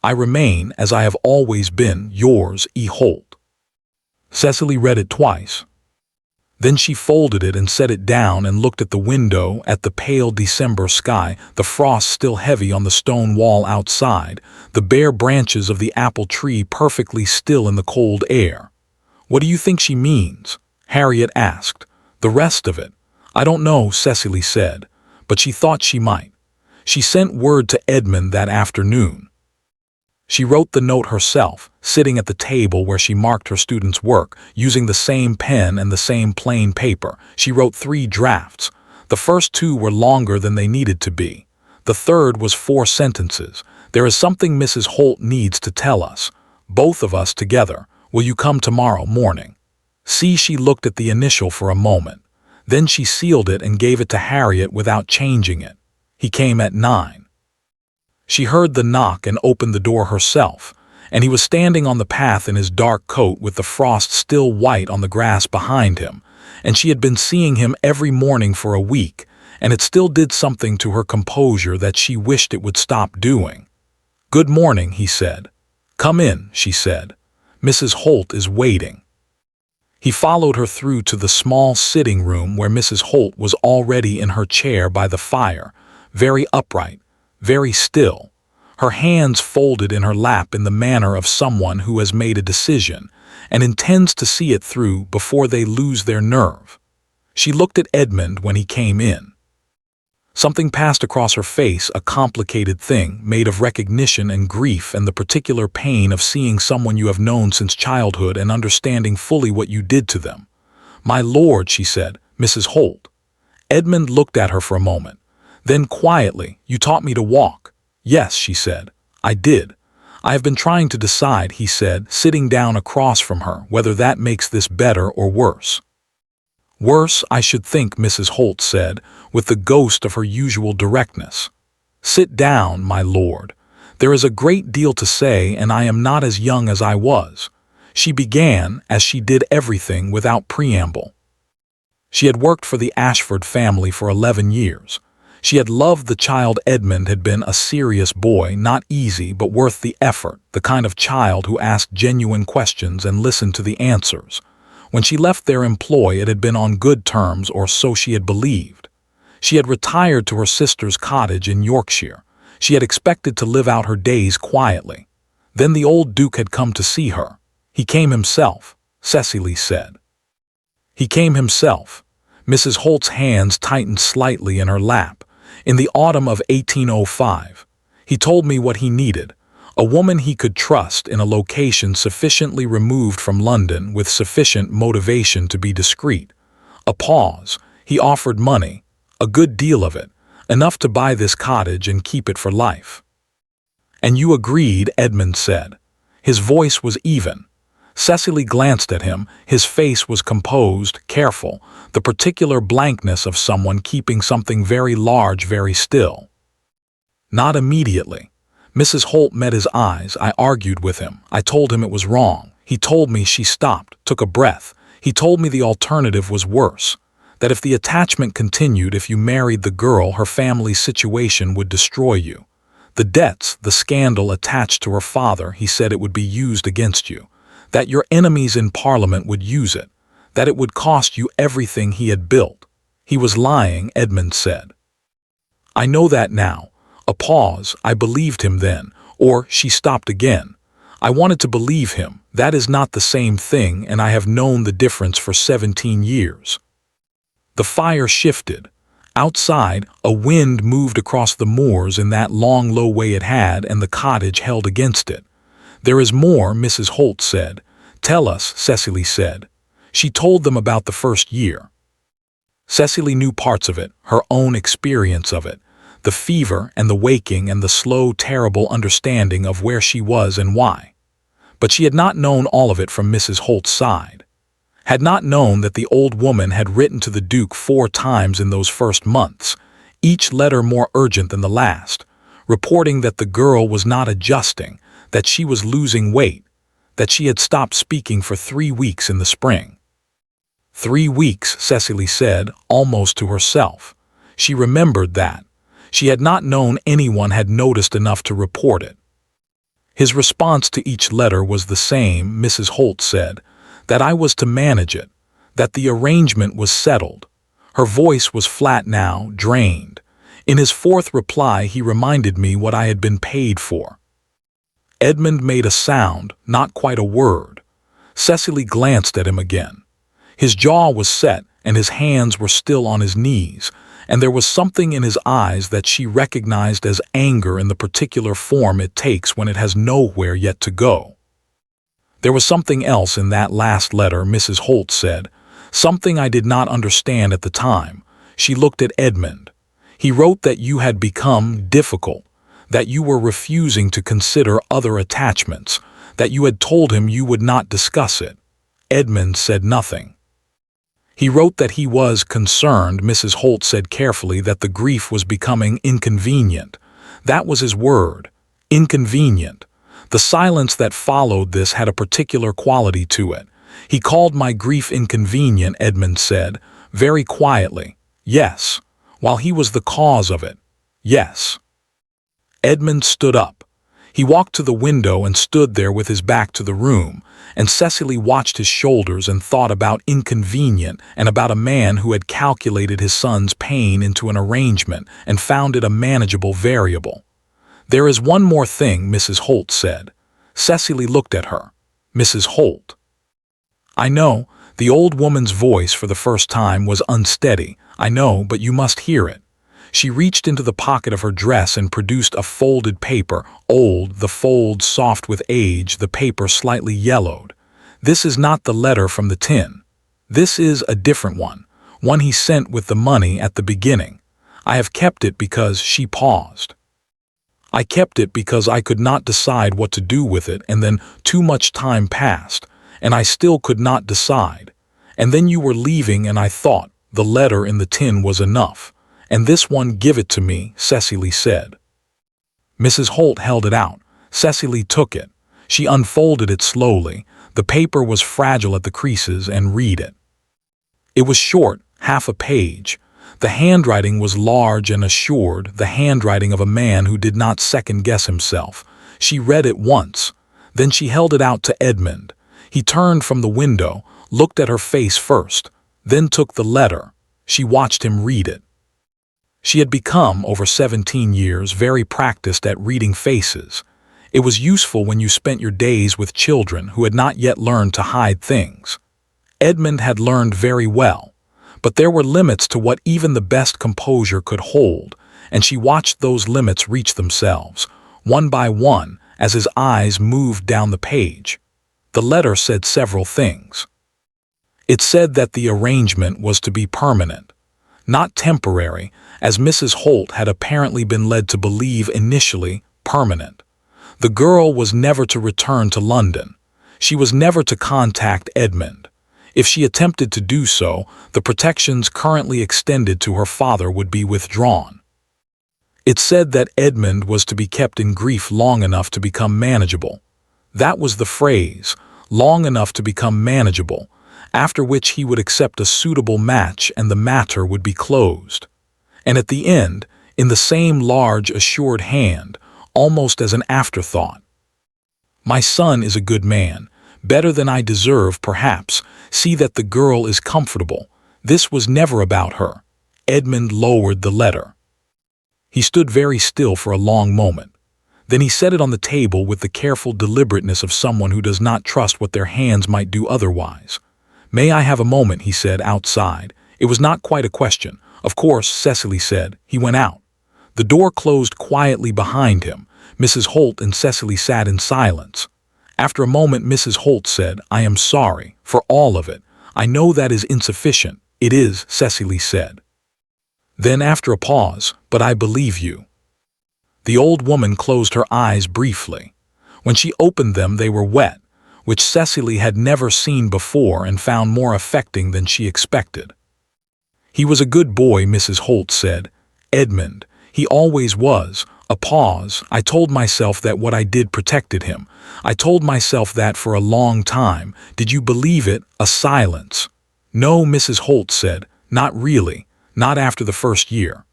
I remain, as I have always been, yours, E. Holt. Cecily read it twice. Then she folded it and set it down and looked at the window, at the pale December sky, the frost still heavy on the stone wall outside, the bare branches of the apple tree perfectly still in the cold air. "What do you think she means?" Harriet asked. "The rest of it?" "I don't know," Cecily said, but she thought she might. She sent word to Edmund that afternoon. She wrote the note herself, sitting at the table where she marked her students' work, using the same pen and the same plain paper. She wrote 3 drafts. The first 2 were longer than they needed to be. The third was 4 sentences. "There is something Mrs. Holt needs to tell us. Both of us together. Will you come tomorrow morning?" She looked at the initial for a moment. Then she sealed it and gave it to Harriet without changing it. He came at 9. She heard the knock and opened the door herself, and he was standing on the path in his dark coat with the frost still white on the grass behind him, and she had been seeing him every morning for a week, and it still did something to her composure that she wished it would stop doing. "Good morning," he said. "Come in," she said. "Mrs. Holt is waiting." He followed her through to the small sitting room where Mrs. Holt was already in her chair by the fire, very upright, very still, her hands folded in her lap in the manner of someone who has made a decision and intends to see it through before they lose their nerve. She looked at Edmund when he came in. Something passed across her face, a complicated thing made of recognition and grief and the particular pain of seeing someone you have known since childhood and understanding fully what you did to them. "My lord," she said, "Mrs. Holt." Edmund looked at her for a moment. Then quietly, "You taught me to walk." "Yes," she said, "I did. I have been trying to decide," he said, sitting down across from her, "whether that makes this better or worse." "Worse, I should think," Mrs. Holt said, with the ghost of her usual directness. "Sit down, my lord. There is a great deal to say, and I am not as young as I was." She began, as she did everything, without preamble. She had worked for the Ashford family for 11 years. She had loved the child. Edmund had been a serious boy, not easy but worth the effort, the kind of child who asked genuine questions and listened to the answers. When she left their employ, it had been on good terms, or so she had believed. She had retired to her sister's cottage in Yorkshire. She had expected to live out her days quietly. Then the old Duke had come to see her. "He came himself," Cecily said. "He came himself." Mrs. Holt's hands tightened slightly in her lap. "In the autumn of 1805. He told me what he needed. A woman he could trust in a location sufficiently removed from London with sufficient motivation to be discreet. A pause. He offered money, a good deal of it, enough to buy this cottage and keep it for life." "And you agreed," Edmund said. His voice was even. Cecily glanced at him. His face was composed, careful, the particular blankness of someone keeping something very large very still. "Not immediately." Mrs. Holt met his eyes. "I argued with him. I told him it was wrong. He told me," she stopped, took a breath. "He told me the alternative was worse. That if the attachment continued, if you married the girl, her family's situation would destroy you. The debts, the scandal attached to her father, he said it would be used against you. That your enemies in Parliament would use it. That it would cost you everything he had built." "He was lying," Edmund said. "I know that now." A pause. "I believed him then." Or she stopped again. "I wanted to believe him. That is not the same thing, and I have known the difference for 17 years. The fire shifted. Outside, a wind moved across the moors in that long, low way it had, and the cottage held against it. "There is more," Mrs. Holt said. "Tell us," Cecily said. She told them about the first year. Cecily knew parts of it, her own experience of it, the fever and the waking and the slow, terrible understanding of where she was and why. But she had not known all of it from Mrs. Holt's side. Had not known that the old woman had written to the Duke 4 times in those first months, each letter more urgent than the last, reporting that the girl was not adjusting, that she was losing weight, that she had stopped speaking for 3 weeks in the spring. 3 weeks, Cecily said, almost to herself. She remembered that. She had not known anyone had noticed enough to report it. His response to each letter was the same, Mrs. Holt said, that I was to manage it, that the arrangement was settled. Her voice was flat now, drained. In his 4th reply he reminded me what I had been paid for. Edmund made a sound, not quite a word. Cecily glanced at him again. His jaw was set, and his hands were still on his knees, and there was something in his eyes that she recognized as anger in the particular form it takes when it has nowhere yet to go. There was something else in that last letter, Mrs. Holt said, something I did not understand at the time. She looked at Edmund. He wrote that you had become difficult, that you were refusing to consider other attachments, that you had told him you would not discuss it. Edmund said nothing. He wrote that he was concerned, Mrs. Holt said carefully, that the grief was becoming inconvenient. That was his word, inconvenient. The silence that followed this had a particular quality to it. He called my grief inconvenient, Edmund said, very quietly. Yes, while he was the cause of it. Yes. Edmund stood up. He walked to the window and stood there with his back to the room, and Cecily watched his shoulders and thought about inconvenient and about a man who had calculated his son's pain into an arrangement and found it a manageable variable. "There is one more thing," Mrs. Holt said. Cecily looked at her. "Mrs. Holt." "I know." The old woman's voice for the first time was unsteady. "I know, but you must hear it." She reached into the pocket of her dress and produced a folded paper, old, the folds soft with age, the paper slightly yellowed. "This is not the letter from the tin. This is a different one he sent with the money at the beginning. I have kept it because—" She paused. "I kept it because I could not decide what to do with it, and then too much time passed, and I still could not decide. And then you were leaving, and I thought the letter in the tin was enough. And this one, give it to me," Cecily said. Mrs. Holt held it out. Cecily took it. She unfolded it slowly. The paper was fragile at the creases, and read it. It was short, half a page. The handwriting was large and assured, the handwriting of a man who did not second-guess himself. She read it once. Then she held it out to Edmund. He turned from the window, looked at her face first, then took the letter. She watched him read it. She had become, over 17 years, very practiced at reading faces. It was useful when you spent your days with children who had not yet learned to hide things. Edmund had learned very well, but there were limits to what even the best composure could hold, and she watched those limits reach themselves, one by one, as his eyes moved down the page. The letter said several things. It said that the arrangement was to be permanent, not temporary, as Mrs. Holt had apparently been led to believe initially, permanent. The girl was never to return to London. She was never to contact Edmund. If she attempted to do so, the protections currently extended to her father would be withdrawn. It said that Edmund was to be kept in grief long enough to become manageable. That was the phrase, long enough to become manageable, after which he would accept a suitable match and the matter would be closed. And at the end, in the same large, assured hand, almost as an afterthought, "My son is a good man, better than I deserve, perhaps. See that the girl is comfortable. This was never about her." Edmund lowered the letter. He stood very still for a long moment. Then he set it on the table with the careful deliberateness of someone who does not trust what their hands might do otherwise. "May I have a moment?" he said outside. It was not quite a question, Of course, Cecily said. He went out. The door closed quietly behind him. Mrs. Holt and Cecily sat in silence. After a moment, Mrs. Holt said, "I am sorry for all of it. I know that is insufficient." "It is," Cecily said. Then after a pause, "But I believe you." The old woman closed her eyes briefly. When she opened them, they were wet, which Cecily had never seen before and found more affecting than she expected. "He was a good boy," Mrs. Holt said. "Edmund, he always was." A pause. "I told myself that what I did protected him. I told myself that for a long time. Did you believe it?" A silence. "No," Mrs. Holt said. "Not really. Not after the first year."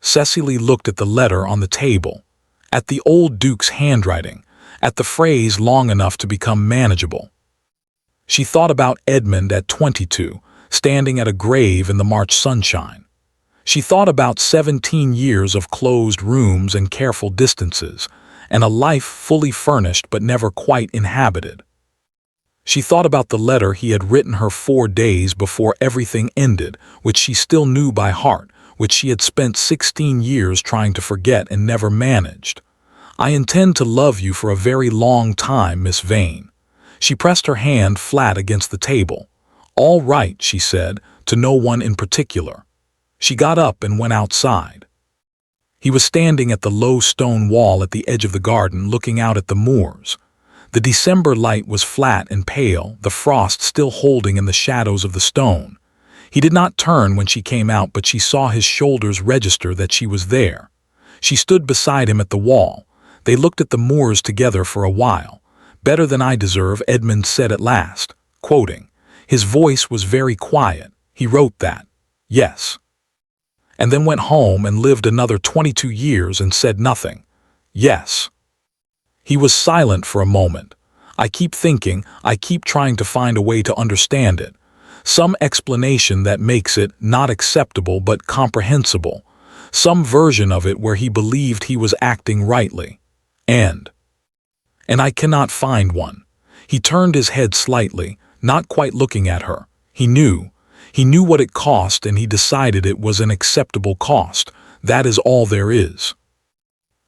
Cecily looked at the letter on the table, at the old Duke's handwriting, at the phrase "long enough to become manageable." She thought about Edmund at 22, standing at a grave in the March sunshine. She thought about 17 years of closed rooms and careful distances, and a life fully furnished but never quite inhabited. She thought about the letter he had written her 4 days before everything ended, which she still knew by heart, which she had spent 16 years trying to forget and never managed. "I intend to love you for a very long time, Miss Vane." She pressed her hand flat against the table. "All right," she said, to no one in particular. She got up and went outside. He was standing at the low stone wall at the edge of the garden, looking out at the moors. The December light was flat and pale, the frost still holding in the shadows of the stone. He did not turn when she came out, but she saw his shoulders register that she was there. She stood beside him at the wall. They looked at the moors together for a while. "Better than I deserve," Edmund said at last, quoting. His voice was very quiet. He wrote that. Yes. And then went home and lived another 22 years and said nothing. Yes. He was silent for a moment. "I keep thinking, I keep trying to find a way to understand it. Some explanation that makes it not acceptable but comprehensible. Some version of it where he believed he was acting rightly. And I cannot find one." He turned his head slightly, not quite looking at her. He knew what it cost, and he decided it was an acceptable cost. That is all there is.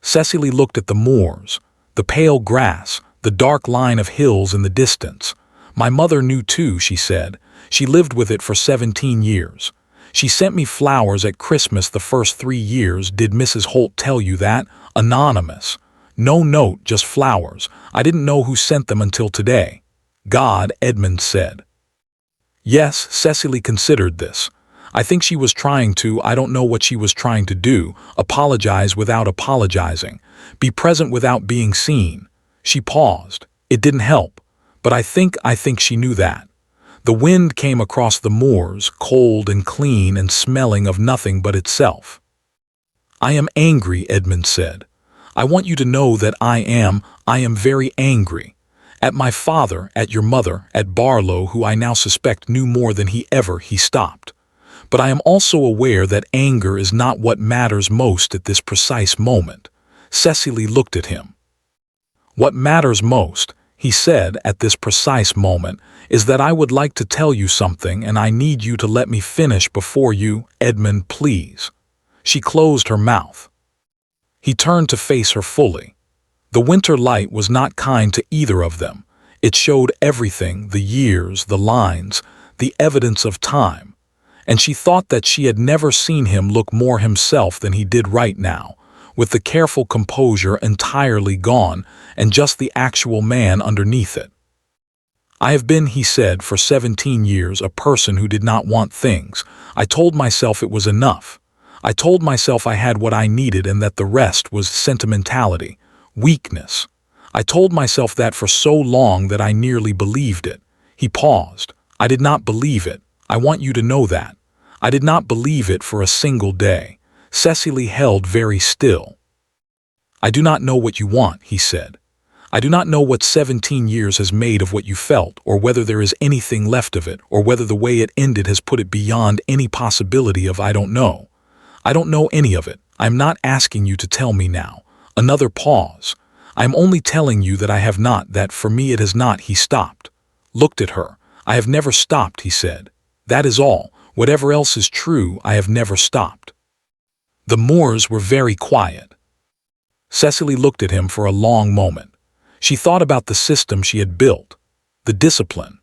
Cecily looked at the moors, the pale grass, the dark line of hills in the distance. "My mother knew too," she said. "She lived with it for 17 years. She sent me flowers at Christmas the first 3 years. Did Mrs. Holt tell you that?" Anonymous. "No note, just flowers. I didn't know who sent them until today." "God," Edmund said. Yes, Cecily considered this. I think she was trying to, I don't know what she was trying to do, apologize without apologizing, be present without being seen. She paused. It didn't help, but I think she knew that. The wind came across the moors, cold and clean and smelling of nothing but itself. "I am angry," Edmund said. "I want you to know that I am very angry. At my father, at your mother, at Barlow, who I now suspect knew more than he stopped. But I am also aware that anger is not what matters most at this precise moment." Cecily looked at him. "What matters most," he said, "at this precise moment, is that I would like to tell you something, and I need you to let me finish before you." "Edmund, please." She closed her mouth. He turned to face her fully. The winter light was not kind to either of them. It showed everything, the years, the lines, the evidence of time. And she thought that she had never seen him look more himself than he did right now, with the careful composure entirely gone and just the actual man underneath it. "I have been," he said, "for 17 years a person who did not want things. I told myself it was enough. I told myself I had what I needed and that the rest was sentimentality, weakness. I told myself that for so long that I nearly believed it." He paused. "I did not believe it. I want you to know that. I did not believe it for a single day." Cecily held very still. "I do not know what you want," he said. "I do not know what 17 years has made of what you felt, or whether there is anything left of it, or whether the way it ended has put it beyond any possibility of I don't know. I don't know any of it. I am not asking you to tell me now." Another pause. "I am only telling you that I have not, that for me it has not." He stopped, looked at her. "I have never stopped," he said. "That is all. Whatever else is true, I have never stopped." The Moors were very quiet. Cecily looked at him for a long moment. She thought about the system she had built, the discipline,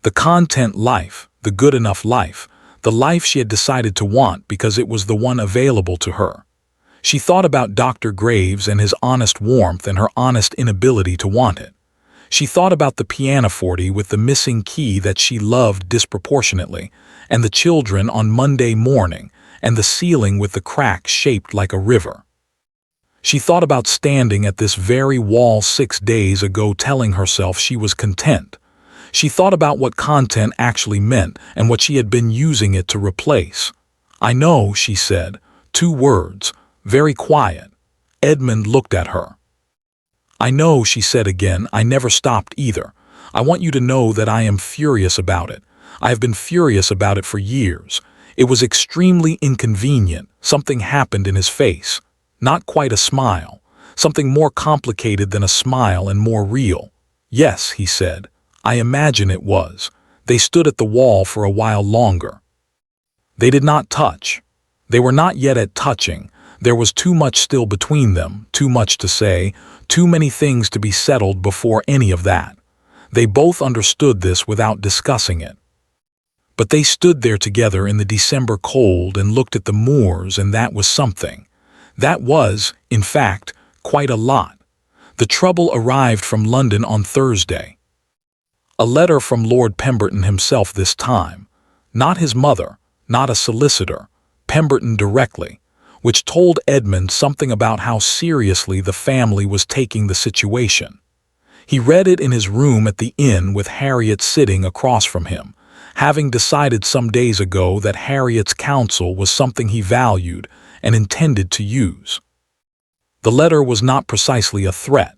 the content life, the good enough life, the life she had decided to want because it was the one available to her. She thought about Dr. Graves and his honest warmth and her honest inability to want it. She thought about the pianoforte with the missing key that she loved disproportionately, and the children on Monday morning, and the ceiling with the crack shaped like a river. She thought about standing at this very wall 6 days ago telling herself she was content. She thought about what content actually meant and what she had been using it to replace. "I know," she said, 2 words, very quiet. Edmund looked at her. "I know," she said again, "I never stopped either. I want you to know that I am furious about it. I have been furious about it for years. It was extremely inconvenient. Something happened in his face. Not quite a smile. Something more complicated than a smile and more real." "Yes," he said. "I imagine it was." They stood at the wall for a while longer. They did not touch. They were not yet at touching. There was too much still between them, too much to say, too many things to be settled before any of that. They both understood this without discussing it. But they stood there together in the December cold and looked at the moors, and that was something. That was, in fact, quite a lot. The trouble arrived from London on Thursday. A letter from Lord Pemberton himself this time. Not his mother, not a solicitor, Pemberton directly, which told Edmund something about how seriously the family was taking the situation. He read it in his room at the inn with Harriet sitting across from him, having decided some days ago that Harriet's counsel was something he valued and intended to use. The letter was not precisely a threat.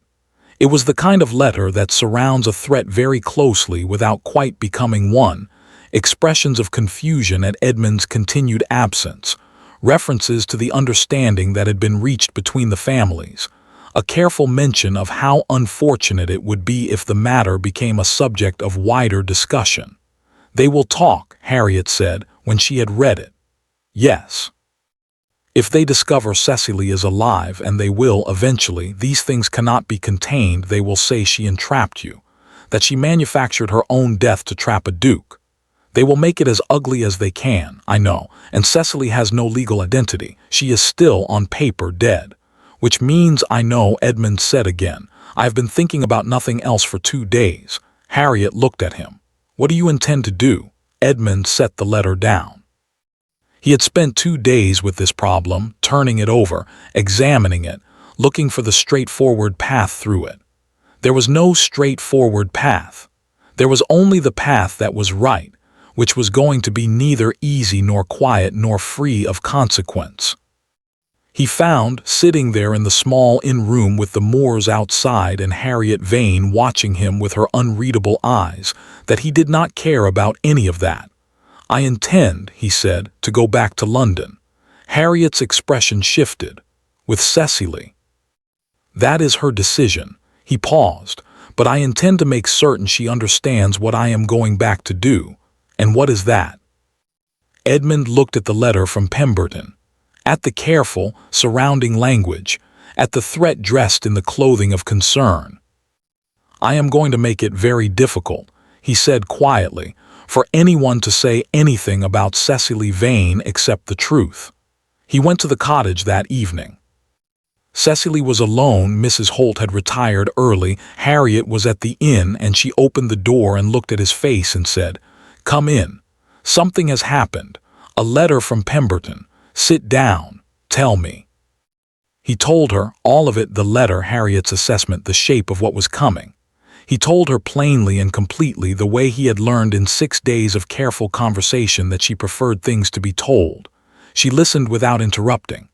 It was the kind of letter that surrounds a threat very closely without quite becoming one, expressions of confusion at Edmund's continued absence, references to the understanding that had been reached between the families, a careful mention of how unfortunate it would be if the matter became a subject of wider discussion. "They will talk," Harriet said when she had read it. "Yes. If they discover Cecily is alive, and they will eventually, these things cannot be contained. They will say she entrapped you, that she manufactured her own death to trap a duke. They will make it as ugly as they can, I know, and Cecily has no legal identity. She is still on paper dead. Which means, I know," Edmund said again, "I have been thinking about nothing else for 2 days. Harriet looked at him. "What do you intend to do?" Edmund set the letter down. He had spent 2 days with this problem, turning it over, examining it, looking for the straightforward path through it. There was no straightforward path. There was only the path that was right, which was going to be neither easy nor quiet nor free of consequence. He found, sitting there in the small inn room with the Moors outside and Harriet Vane watching him with her unreadable eyes, that he did not care about any of that. "I intend," he said, "to go back to London." Harriet's expression shifted. "With Cecily." "That is her decision." He paused. "But I intend to make certain she understands what I am going back to do." "And what is that?" Edmund looked at the letter from Pemberton, at the careful, surrounding language, at the threat dressed in the clothing of concern. "I am going to make it very difficult," he said quietly, "for anyone to say anything about Cecily Vane except the truth." He went to the cottage that evening. Cecily was alone. Mrs. Holt had retired early. Harriet was at the inn, and she opened the door and looked at his face and said, "Come in. Something has happened. A letter from Pemberton. Sit down. Tell me." He told her, all of it, the letter, Harriet's assessment, the shape of what was coming. He told her plainly and completely, the way he had learned in 6 days of careful conversation that she preferred things to be told. She listened without interrupting.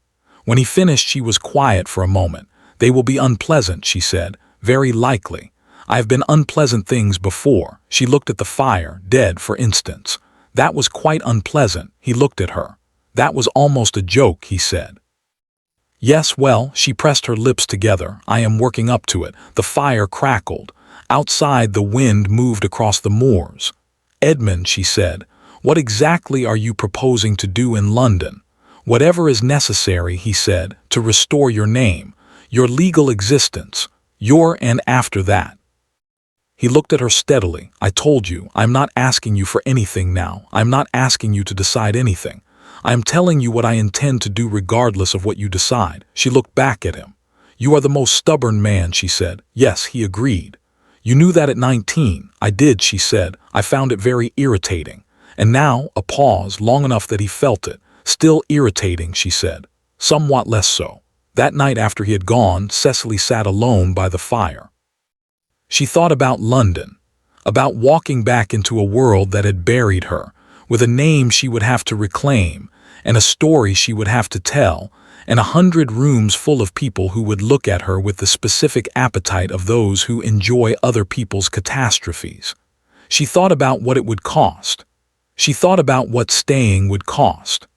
When he finished, she was quiet for a moment. "They will be unpleasant," she said, "very likely. I have been unpleasant things before." She looked at the fire, dead, for instance. "That was quite unpleasant." He looked at her. "That was almost a joke," he said. "Yes, well," she pressed her lips together, "I am working up to it." The fire crackled. Outside, the wind moved across the moors. "Edmund," she said, What exactly are you proposing to do in London? Whatever is necessary, he said, to restore your name, your legal existence, and after that. He looked at her steadily. I told you, I'm not asking you for anything now. I'm not asking you to decide anything. I am telling you what I intend to do regardless of what you decide. She looked back at him. You are the most stubborn man, she said. Yes, he agreed. You knew that at 19. I did, she said. I found it very irritating. And now, a pause, long enough that he felt it. Still irritating, she said. Somewhat less so. That night after he had gone, Cecily sat alone by the fire. She thought about London, about walking back into a world that had buried her, with a name she would have to reclaim, and a story she would have to tell, and 100 rooms full of people who would look at her with the specific appetite of those who enjoy other people's catastrophes. She thought about what it would cost. She thought about what staying would cost.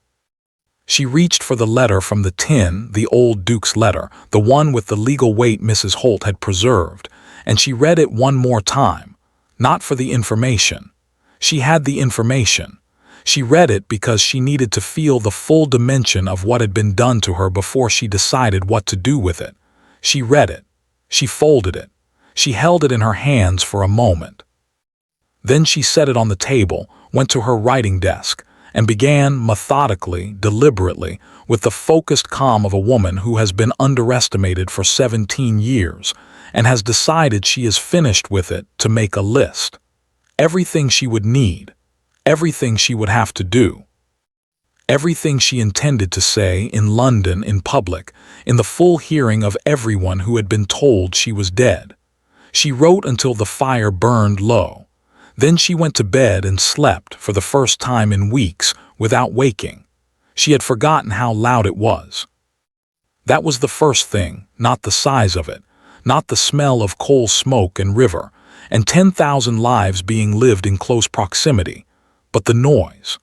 She reached for the letter from the tin, the old Duke's letter, the one with the legal weight Mrs. Holt had preserved, and she read it one more time, not for the information. She had the information. She read it because she needed to feel the full dimension of what had been done to her before she decided what to do with it. She read it. She folded it. She held it in her hands for a moment. Then she set it on the table, went to her writing desk, and began methodically, deliberately, with the focused calm of a woman who has been underestimated for 17 years and has decided she is finished with it, to make a list. Everything she would need, everything she would have to do, everything she intended to say in London in public, in the full hearing of everyone who had been told she was dead. She wrote until the fire burned low. Then she went to bed and slept for the first time in weeks without waking. She had forgotten how loud it was. That was the first thing, not the size of it, not the smell of coal smoke and river, and 10,000 lives being lived in close proximity, but the noise.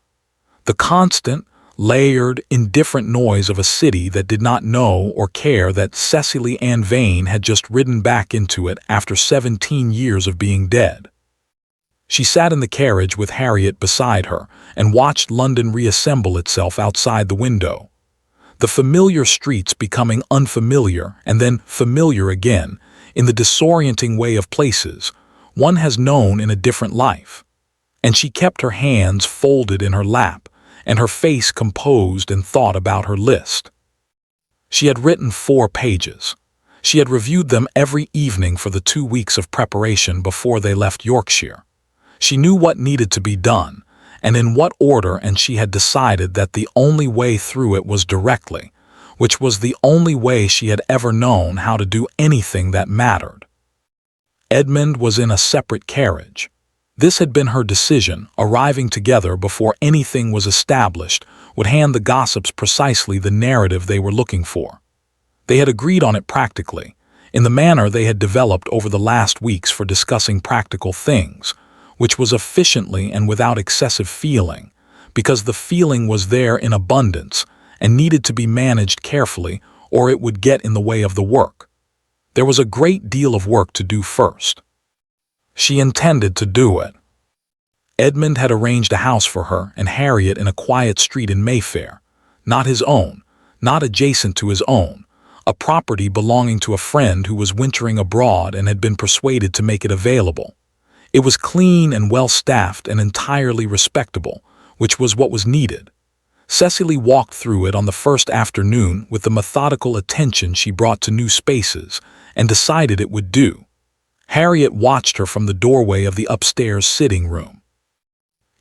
The constant, layered, indifferent noise of a city that did not know or care that Cecily Ann Vane had just ridden back into it after 17 years of being dead. She sat in the carriage with Harriet beside her and watched London reassemble itself outside the window. The familiar streets becoming unfamiliar and then familiar again, in the disorienting way of places one has known in a different life. And she kept her hands folded in her lap and her face composed and thought about her list. She had written 4 pages. She had reviewed them every evening for the 2 weeks of preparation before they left Yorkshire. She knew what needed to be done, and in what order, and she had decided that the only way through it was directly, which was the only way she had ever known how to do anything that mattered. Edmund was in a separate carriage. This had been her decision, arriving together before anything was established, would hand the gossips precisely the narrative they were looking for. They had agreed on it practically, in the manner they had developed over the last weeks for discussing practical things, which was efficiently and without excessive feeling, because the feeling was there in abundance and needed to be managed carefully or it would get in the way of the work. There was a great deal of work to do first. She intended to do it. Edmund had arranged a house for her and Harriet in a quiet street in Mayfair, not his own, not adjacent to his own, a property belonging to a friend who was wintering abroad and had been persuaded to make it available. It was clean and well-staffed and entirely respectable, which was what was needed. Cecily walked through it on the first afternoon with the methodical attention she brought to new spaces and decided it would do. Harriet watched her from the doorway of the upstairs sitting room.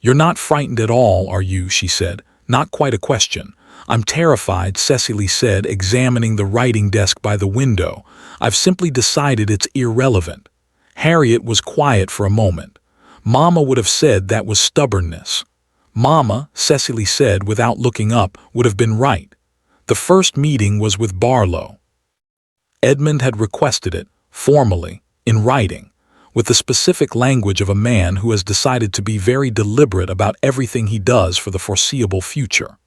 "You're not frightened at all, are you?" she said. "Not quite a question." "I'm terrified," Cecily said, examining the writing desk by the window. "I've simply decided it's irrelevant." Harriet was quiet for a moment. Mama would have said that was stubbornness. Mama, Cecily said without looking up, would have been right. The first meeting was with Barlow. Edmund had requested it, formally, in writing, with the specific language of a man who has decided to be very deliberate about everything he does for the foreseeable future.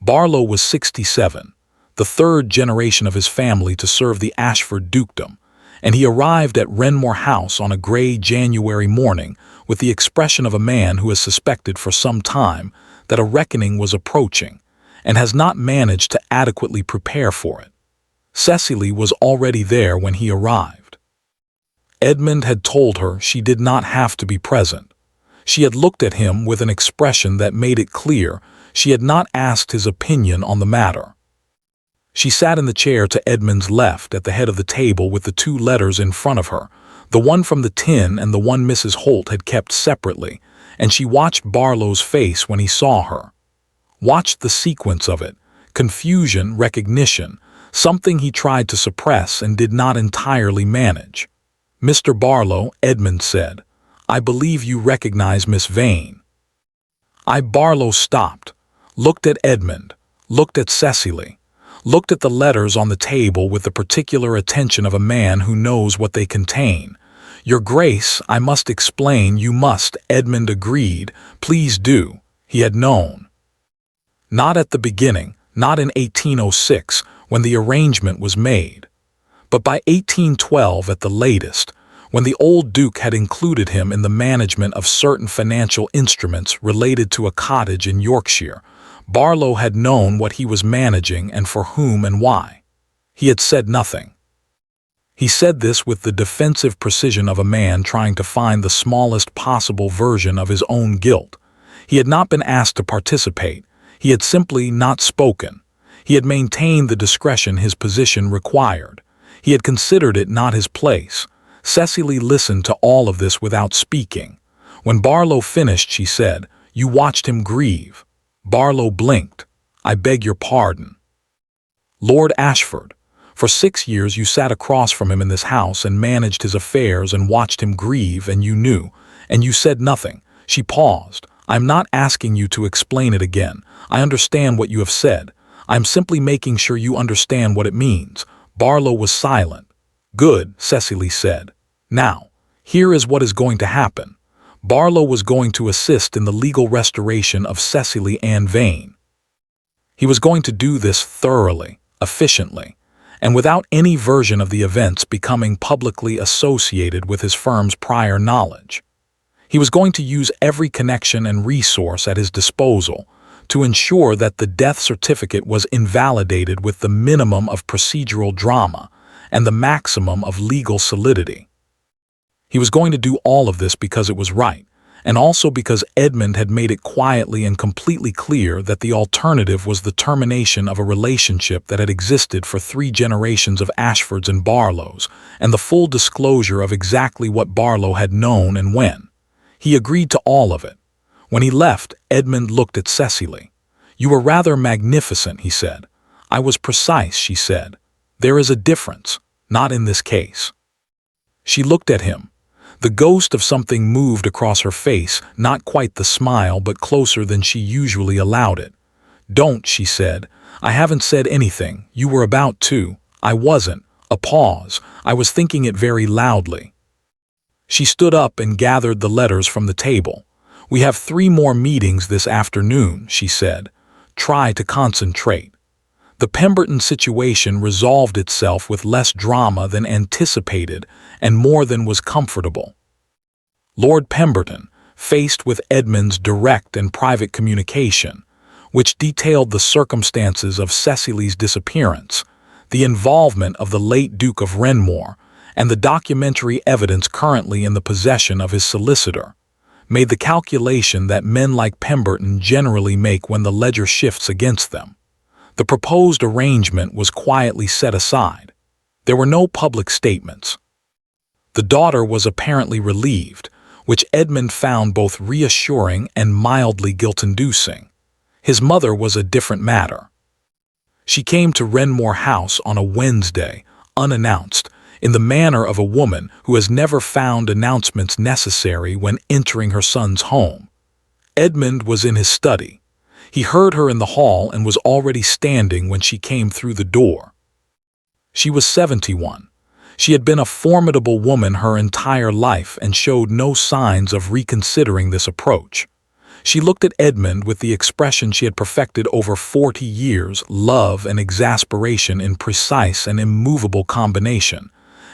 Barlow was 67, the 3rd generation of his family to serve the Ashford dukedom, and he arrived at Renmore House on a gray January morning with the expression of a man who has suspected for some time that a reckoning was approaching and has not managed to adequately prepare for it. Cecily was already there when he arrived. Edmund had told her she did not have to be present. She had looked at him with an expression that made it clear she had not asked his opinion on the matter. She sat in the chair to Edmund's left at the head of the table with the two letters in front of her, the one from the tin and the one Mrs. Holt had kept separately, and she watched Barlow's face when he saw her. Watched the sequence of it, confusion, recognition, something he tried to suppress and did not entirely manage. "Mr. Barlow," Edmund said, "I believe you recognize Miss Vane." Barlow stopped, looked at Edmund, looked at Cecily, looked at the letters on the table with the particular attention of a man who knows what they contain. "Your Grace, I must explain, you must," Edmund agreed. "Please do." He had known. Not at the beginning, not in 1806, when the arrangement was made, but by 1812 at the latest, when the old Duke had included him in the management of certain financial instruments related to a cottage in Yorkshire. Barlow had known what he was managing and for whom and why. He had said nothing. He said this with the defensive precision of a man trying to find the smallest possible version of his own guilt. He had not been asked to participate. He had simply not spoken. He had maintained the discretion his position required. He had considered it not his place. Cecily listened to all of this without speaking. When Barlow finished, she said, "You watched him grieve." Barlow blinked. "I beg your pardon." "Lord Ashford, for 6 years you sat across from him in this house and managed his affairs and watched him grieve, and you knew, and you said nothing." She paused. "I'm not asking you to explain it again. I understand what you have said. I'm simply making sure you understand what it means." Barlow was silent. "Good," Cecily said. "Now, here is what is going to happen." Barlow was going to assist in the legal restoration of Cecily Ann Vane. He was going to do this thoroughly, efficiently, and without any version of the events becoming publicly associated with his firm's prior knowledge. He was going to use every connection and resource at his disposal to ensure that the death certificate was invalidated with the minimum of procedural drama and the maximum of legal solidity. He was going to do all of this because it was right, and also because Edmund had made it quietly and completely clear that the alternative was the termination of a relationship that had existed for 3 generations of Ashfords and Barlows, and the full disclosure of exactly what Barlow had known and when. He agreed to all of it. When he left, Edmund looked at Cecily. "You were rather magnificent," he said. "I was precise," she said. "There is a difference, not in this case." She looked at him. The ghost of something moved across her face, not quite the smile, but closer than she usually allowed it. "Don't," she said. "I haven't said anything. You were about to." "I wasn't." A pause. "I was thinking it very loudly." She stood up and gathered the letters from the table. "We have 3 more meetings this afternoon," she said. "Try to concentrate." The Pemberton situation resolved itself with less drama than anticipated and more than was comfortable. Lord Pemberton, faced with Edmund's direct and private communication, which detailed the circumstances of Cecily's disappearance, the involvement of the late Duke of Renmore, and the documentary evidence currently in the possession of his solicitor, made the calculation that men like Pemberton generally make when the ledger shifts against them. The proposed arrangement was quietly set aside. There were no public statements. The daughter was apparently relieved, which Edmund found both reassuring and mildly guilt-inducing. His mother was a different matter. She came to Renmore House on a Wednesday, unannounced, in the manner of a woman who has never found announcements necessary when entering her son's home. Edmund was in his study. He heard her in the hall and was already standing when she came through the door. She was 71. She had been a formidable woman her entire life and showed no signs of reconsidering this approach. She looked at Edmund with the expression she had perfected over 40 years, love and exasperation in precise and immovable combination,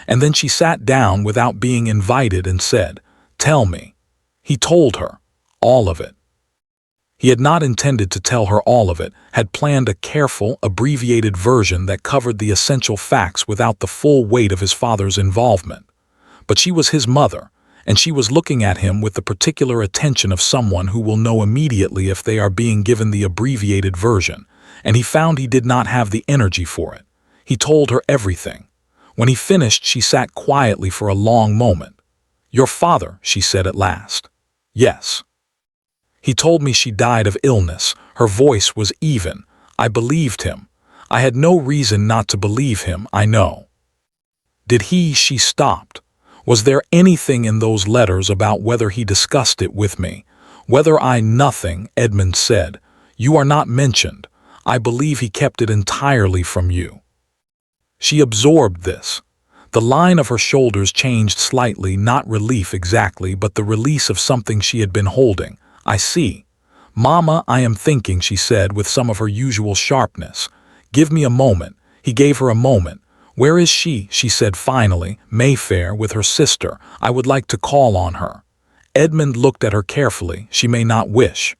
And then she sat down without being invited and said, "Tell me." He told her all of it. He had not intended to tell her all of it, had planned a careful, abbreviated version that covered the essential facts without the full weight of his father's involvement. But she was his mother, and she was looking at him with the particular attention of someone who will know immediately if they are being given the abbreviated version, and he found he did not have the energy for it. He told her everything. When he finished, she sat quietly for a long moment. "Your father," she said at last. "Yes. He told me she died of illness." Her voice was even. "I believed him. I had no reason not to believe him, I know." "Did he?" She stopped. "Was there anything in those letters about whether he discussed it with me? Whether I?" "Nothing," Edmund said. "You are not mentioned. I believe he kept it entirely from you." She absorbed this. The line of her shoulders changed slightly, not relief exactly, but the release of something she had been holding. "I see. Mama, I am thinking," she said with some of her usual sharpness. "Give me a moment." He gave her a moment. "Where is she?" she said finally. "Mayfair, with her sister. I would like to call on her." Edmund looked at her carefully. "She may not wish."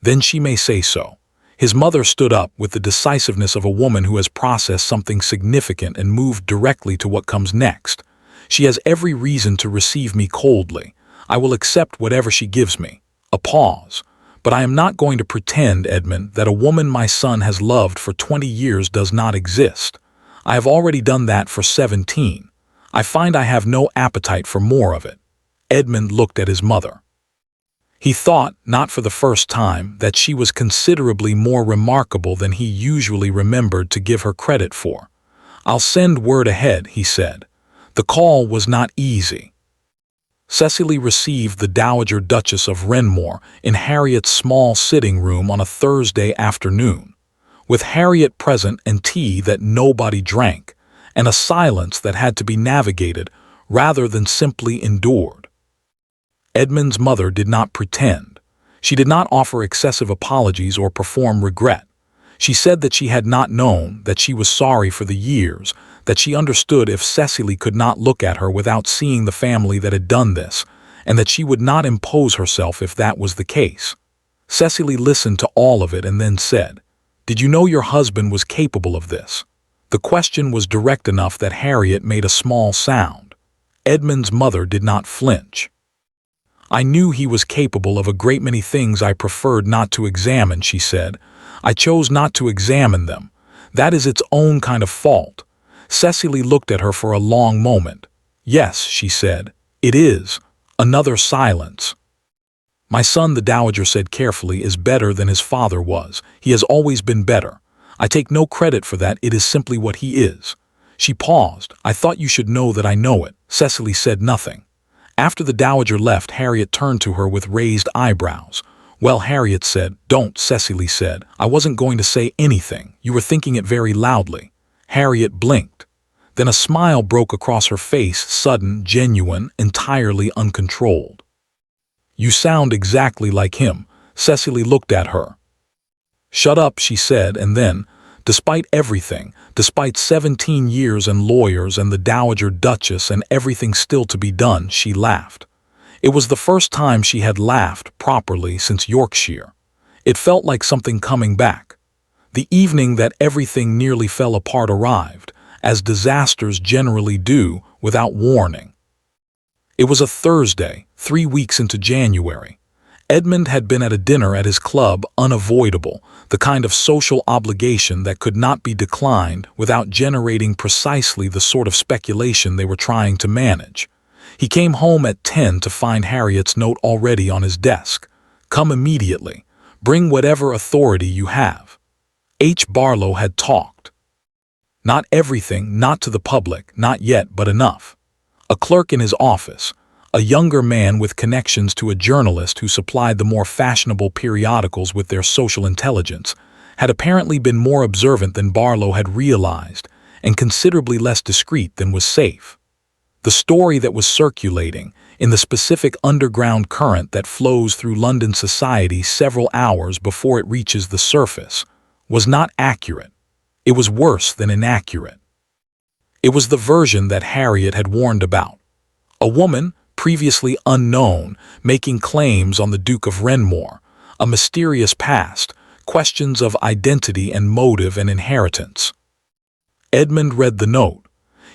"Then she may say so." His mother stood up with the decisiveness of a woman who has processed something significant and moved directly to what comes next. "She has every reason to receive me coldly. I will accept whatever she gives me." A pause. "But I am not going to pretend, Edmund, that a woman my son has loved for 20 years does not exist. I have already done that for 17. I find I have no appetite for more of it." Edmund looked at his mother. He thought, not for the first time, that she was considerably more remarkable than he usually remembered to give her credit for. "I'll send word ahead," he said. The call was not easy. Cecily received the Dowager Duchess of Renmore in Harriet's small sitting room on a Thursday afternoon, with Harriet present and tea that nobody drank, and a silence that had to be navigated rather than simply endured. Edmund's mother did not pretend. She did not offer excessive apologies or perform regret. She said that she had not known, that she was sorry for the years, that she understood if Cecily could not look at her without seeing the family that had done this, and that she would not impose herself if that was the case. Cecily listened to all of it and then said, "Did you know your husband was capable of this?" The question was direct enough that Harriet made a small sound. Edmund's mother did not flinch. "I knew he was capable of a great many things I preferred not to examine," she said. "I chose not to examine them. That is its own kind of fault." Cecily looked at her for a long moment. "Yes," she said, "it is." Another silence. "My son," the Dowager said carefully, "is better than his father was. He has always been better. I take no credit for that, it is simply what he is." She paused. "I thought you should know that I know it." Cecily said nothing. After the Dowager left, Harriet turned to her with raised eyebrows. "Well," Harriet said. "Don't," Cecily said. "I wasn't going to say anything. You were thinking it very loudly." Harriet blinked. Then a smile broke across her face, sudden, genuine, entirely uncontrolled. "You sound exactly like him." Cecily looked at her. "Shut up," she said, and then, despite everything, despite 17 years and lawyers and the Dowager Duchess and everything still to be done, she laughed. It was the first time she had laughed properly since Yorkshire. It felt like something coming back. The evening that everything nearly fell apart arrived, as disasters generally do, without warning. It was a Thursday, 3 weeks into January. Edmund had been at a dinner at his club, unavoidable, the kind of social obligation that could not be declined without generating precisely the sort of speculation they were trying to manage. He came home at 10 to find Harriet's note already on his desk. "Come immediately. Bring whatever authority you have." H. Barlow had talked. Not everything, not to the public, not yet, but enough. A clerk in his office, a younger man with connections to a journalist who supplied the more fashionable periodicals with their social intelligence, had apparently been more observant than Barlow had realized, and considerably less discreet than was safe. The story that was circulating, in the specific underground current that flows through London society several hours before it reaches the surface, was not accurate. It was worse than inaccurate. It was the version that Harriet had warned about. A woman, previously unknown, making claims on the Duke of Renmore, a mysterious past, questions of identity and motive and inheritance. Edmund read the note.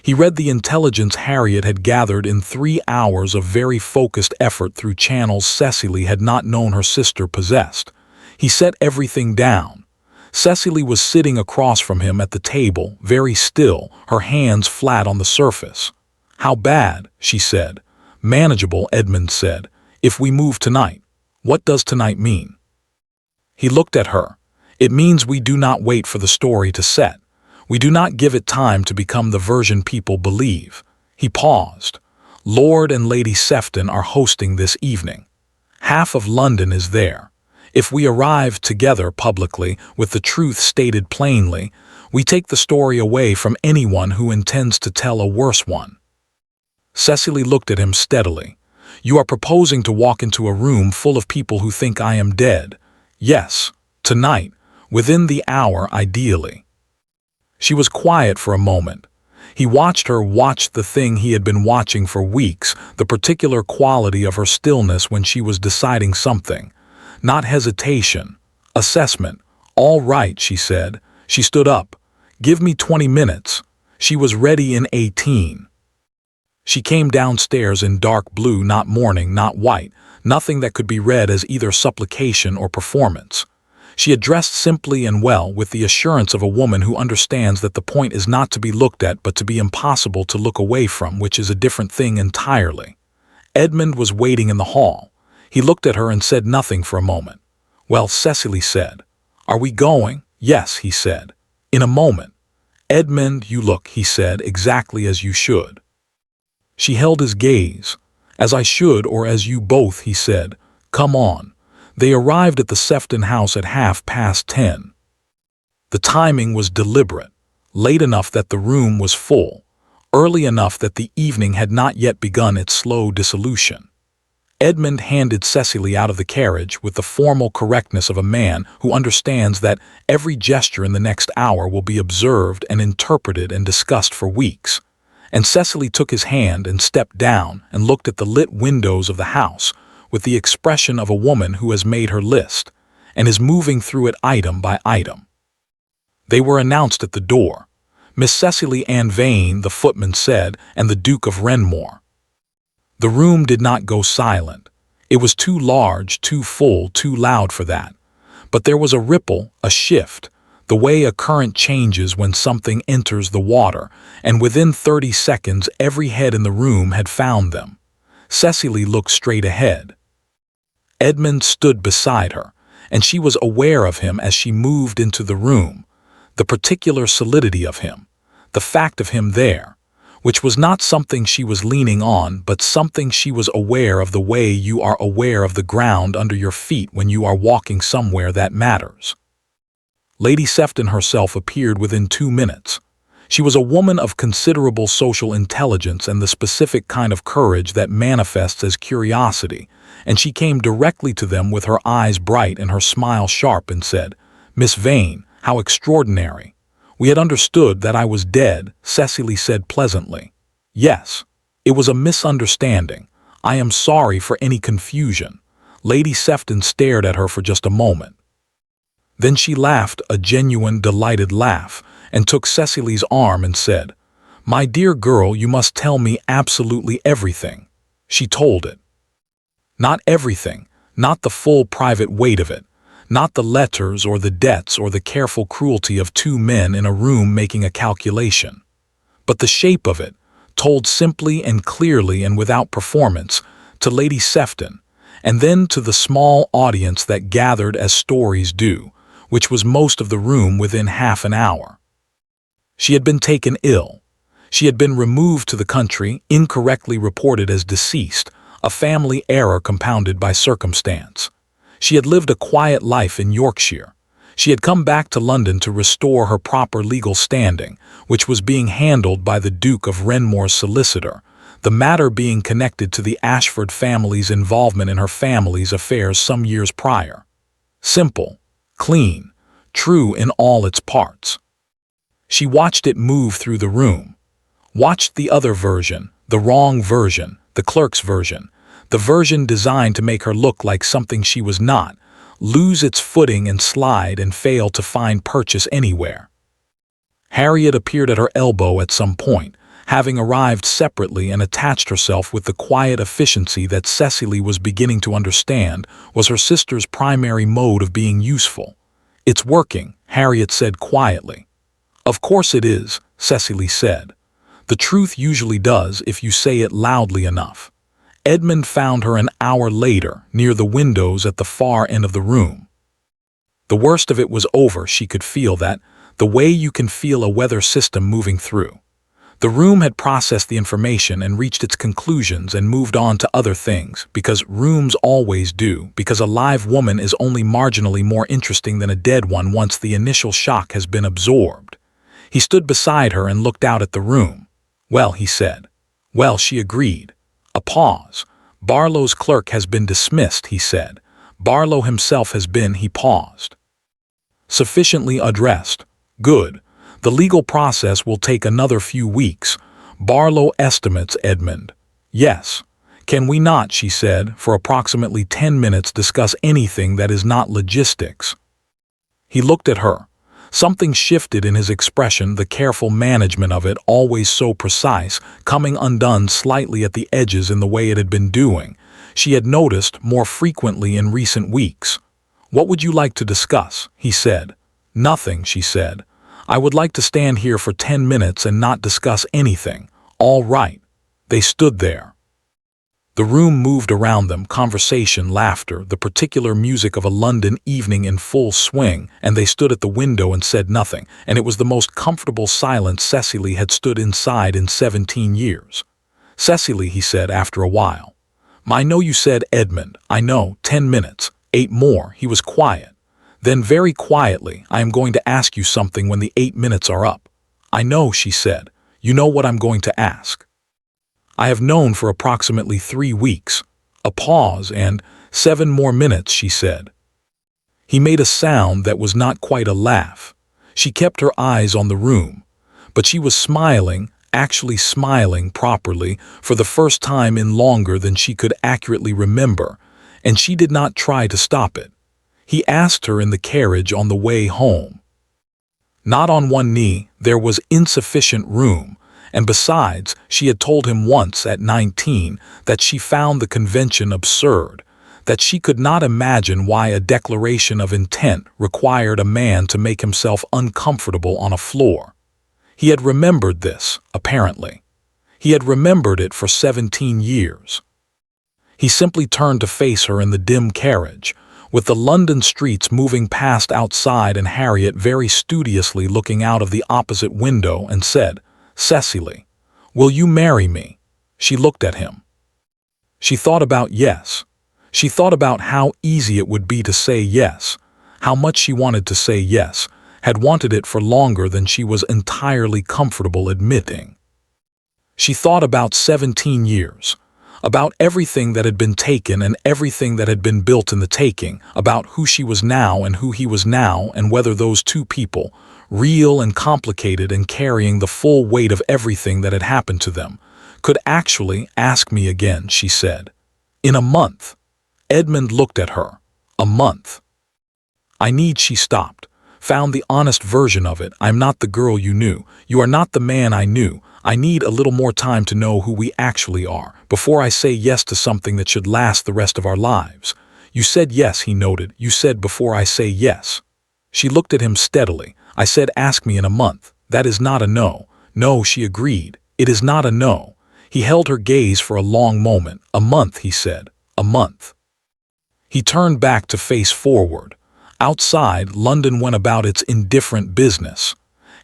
He read the intelligence Harriet had gathered in 3 hours of very focused effort through channels Cecily had not known her sister possessed. He set everything down. Cecily was sitting across from him at the table, very still, her hands flat on the surface. "How bad?" she said. "Manageable," Edmund said. "If we move tonight." "What does tonight mean?" He looked at her. "It means we do not wait for the story to set. We do not give it time to become the version people believe." He paused. "Lord and Lady Sefton are hosting this evening. Half of London is there. If we arrive together publicly, with the truth stated plainly, we take the story away from anyone who intends to tell a worse one." Cecily looked at him steadily. "You are proposing to walk into a room full of people who think I am dead?" "Yes, tonight, within the hour ideally." She was quiet for a moment. He watched her watch the thing he had been watching for weeks, the particular quality of her stillness when she was deciding something. Not hesitation. Assessment. "All right," she said. She stood up. "Give me 20 minutes. She was ready in 18. She came downstairs in dark blue, not mourning, not white, nothing that could be read as either supplication or performance. She had dressed simply and well, with the assurance of a woman who understands that the point is not to be looked at but to be impossible to look away from, which is a different thing entirely. Edmund was waiting in the hall. He looked at her and said nothing for a moment. "Well," Cecily said. "Are we going?" "Yes," he said. "In a moment." "Edmund, you look," he said, "exactly as you should." She held his gaze. "As I should, or as you both," he said. "Come on." They arrived at the Sefton house at 10:30. The timing was deliberate, late enough that the room was full, early enough that the evening had not yet begun its slow dissolution. Edmund handed Cecily out of the carriage with the formal correctness of a man who understands that every gesture in the next hour will be observed and interpreted and discussed for weeks. And Cecily took his hand and stepped down and looked at the lit windows of the house, with the expression of a woman who has made her list, and is moving through it item by item. They were announced at the door. "Miss Cecily Ann Vane," the footman said, "and the Duke of Renmore." The room did not go silent. It was too large, too full, too loud for that. But there was a ripple, a shift, the way a current changes when something enters the water, and within 30 seconds every head in the room had found them. Cecily looked straight ahead. Edmund stood beside her, and she was aware of him as she moved into the room, the particular solidity of him, the fact of him there, which was not something she was leaning on, but something she was aware of, the way you are aware of the ground under your feet when you are walking somewhere that matters. Lady Sefton herself appeared within 2 minutes. She was a woman of considerable social intelligence and the specific kind of courage that manifests as curiosity, and she came directly to them with her eyes bright and her smile sharp and said, "Miss Vane, how extraordinary. We had understood that I was dead," Cecily said pleasantly. "Yes. It was a misunderstanding. I am sorry for any confusion." Lady Sefton stared at her for just a moment. Then she laughed, a genuine, delighted laugh, and took Cecily's arm and said, "My dear girl, you must tell me absolutely everything." She told it. Not everything, not the full private weight of it, not the letters or the debts or the careful cruelty of 2 men in a room making a calculation, but the shape of it, told simply and clearly and without performance, to Lady Sefton, and then to the small audience that gathered as stories do, which was most of the room within half an hour. She had been taken ill. She had been removed to the country, incorrectly reported as deceased, a family error compounded by circumstance. She had lived a quiet life in Yorkshire. She had come back to London to restore her proper legal standing, which was being handled by the Duke of Renmore's solicitor, the matter being connected to the Ashford family's involvement in her family's affairs some years prior. Simple, clean, true in all its parts. She watched it move through the room. Watched the other version, the wrong version, the clerk's version, the version designed to make her look like something she was not, lose its footing and slide and fail to find purchase anywhere. Harriet appeared at her elbow at some point, having arrived separately, and attached herself with the quiet efficiency that Cecily was beginning to understand was her sister's primary mode of being useful. "It's working," Harriet said quietly. "Of course it is," Cecily said. "The truth usually does if you say it loudly enough." Edmund found her an hour later, near the windows at the far end of the room. The worst of it was over. She could feel that, the way you can feel a weather system moving through. The room had processed the information and reached its conclusions and moved on to other things, because rooms always do, because a live woman is only marginally more interesting than a dead one once the initial shock has been absorbed. He stood beside her and looked out at the room. "Well," he said. "Well," she agreed. A pause. "Barlow's clerk has been dismissed," he said. "Barlow himself has been," he paused. "Sufficiently addressed. Good. The legal process will take another few weeks. Barlow estimates, Edmund." "Yes. Can we not," she said, "for approximately 10 minutes discuss anything that is not logistics?" He looked at her. Something shifted in his expression, the careful management of it, always so precise, coming undone slightly at the edges in the way it had been doing. She had noticed more frequently in recent weeks. "What would you like to discuss?" he said. "Nothing," she said. "I would like to stand here for 10 minutes and not discuss anything." "All right." They stood there. The room moved around them, conversation, laughter, the particular music of a London evening in full swing, and they stood at the window and said nothing, and it was the most comfortable silence Cecily had stood inside in 17 years. "Cecily," he said after a while. "I know you said, Edmund, I know, 10 minutes, 8 more." He was quiet. Then very quietly, "I am going to ask you something when the 8 minutes are up." "I know," she said. "You know what I'm going to ask." "I have known for approximately 3 weeks. A pause and 7 more minutes," she said. He made a sound that was not quite a laugh. She kept her eyes on the room, but she was smiling, actually smiling properly, for the first time in longer than she could accurately remember, and she did not try to stop it. He asked her in the carriage on the way home. Not on one knee, there was insufficient room, and besides, she had told him once at 19 that she found the convention absurd, that she could not imagine why a declaration of intent required a man to make himself uncomfortable on a floor. He had remembered this, apparently. He had remembered it for 17 years. He simply turned to face her in the dim carriage, with the London streets moving past outside and Harriet very studiously looking out of the opposite window, and said, "Cecily, will you marry me?" She looked at him. She thought about yes. She thought about how easy it would be to say yes, how much she wanted to say yes, had wanted it for longer than she was entirely comfortable admitting. She thought about 17 years, about everything that had been taken and everything that had been built in the taking, about who she was now and who he was now, and whether those two people, real and complicated and carrying the full weight of everything that had happened to them, could actually ask me again, she said. "In a month." Edmund looked at her. "A month." She stopped, found the honest version of it. "I'm not the girl you knew. You are not the man I knew. I need a little more time to know who we actually are, before I say yes to something that should last the rest of our lives." "You said yes," he noted. "You said before I say yes." She looked at him steadily. "I said ask me in a month. That is not a no." "No," she agreed. "It is not a no." He held her gaze for a long moment. "A month," he said. "A month." He turned back to face forward. Outside, London went about its indifferent business.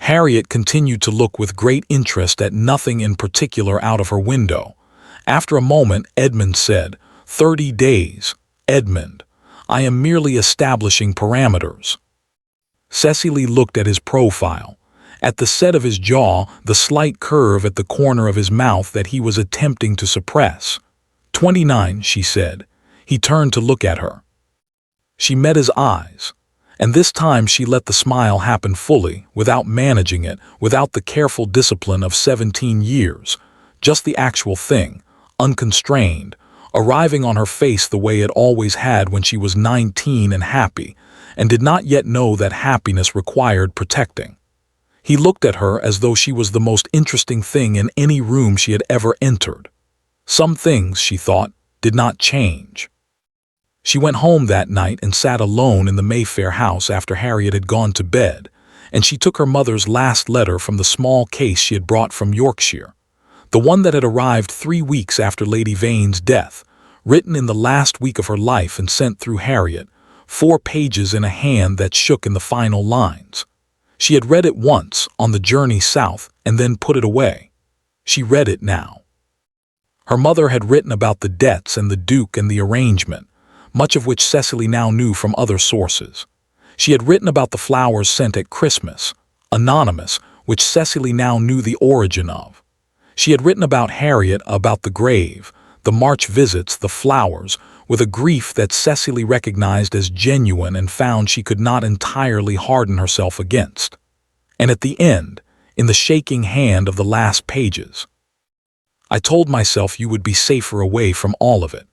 Harriet continued to look with great interest at nothing in particular out of her window. After a moment, Edmund said, 30 days. Edmund, I am merely establishing parameters." Cecily looked at his profile, at the set of his jaw, the slight curve at the corner of his mouth that he was attempting to suppress. 29, she said. He turned to look at her. She met his eyes. And this time she let the smile happen fully, without managing it, without the careful discipline of 17 years. Just the actual thing, unconstrained, arriving on her face the way it always had when she was 19 and happy, and did not yet know that happiness required protecting. He looked at her as though she was the most interesting thing in any room she had ever entered. Some things, she thought, did not change. She went home that night and sat alone in the Mayfair house after Harriet had gone to bed, and she took her mother's last letter from the small case she had brought from Yorkshire, the one that had arrived 3 weeks after Lady Vane's death, written in the last week of her life and sent through Harriet, 4 pages in a hand that shook in the final lines. She had read it once, on the journey south, and then put it away. She read it now. Her mother had written about the debts and the Duke and the arrangement, much of which Cecily now knew from other sources. She had written about the flowers sent at Christmas, anonymous, which Cecily now knew the origin of. She had written about Harriet, about the grave, the March visits, the flowers, with a grief that Cecily recognized as genuine and found she could not entirely harden herself against. And at the end, in the shaking hand of the last pages, I told myself you would be safer away from all of it.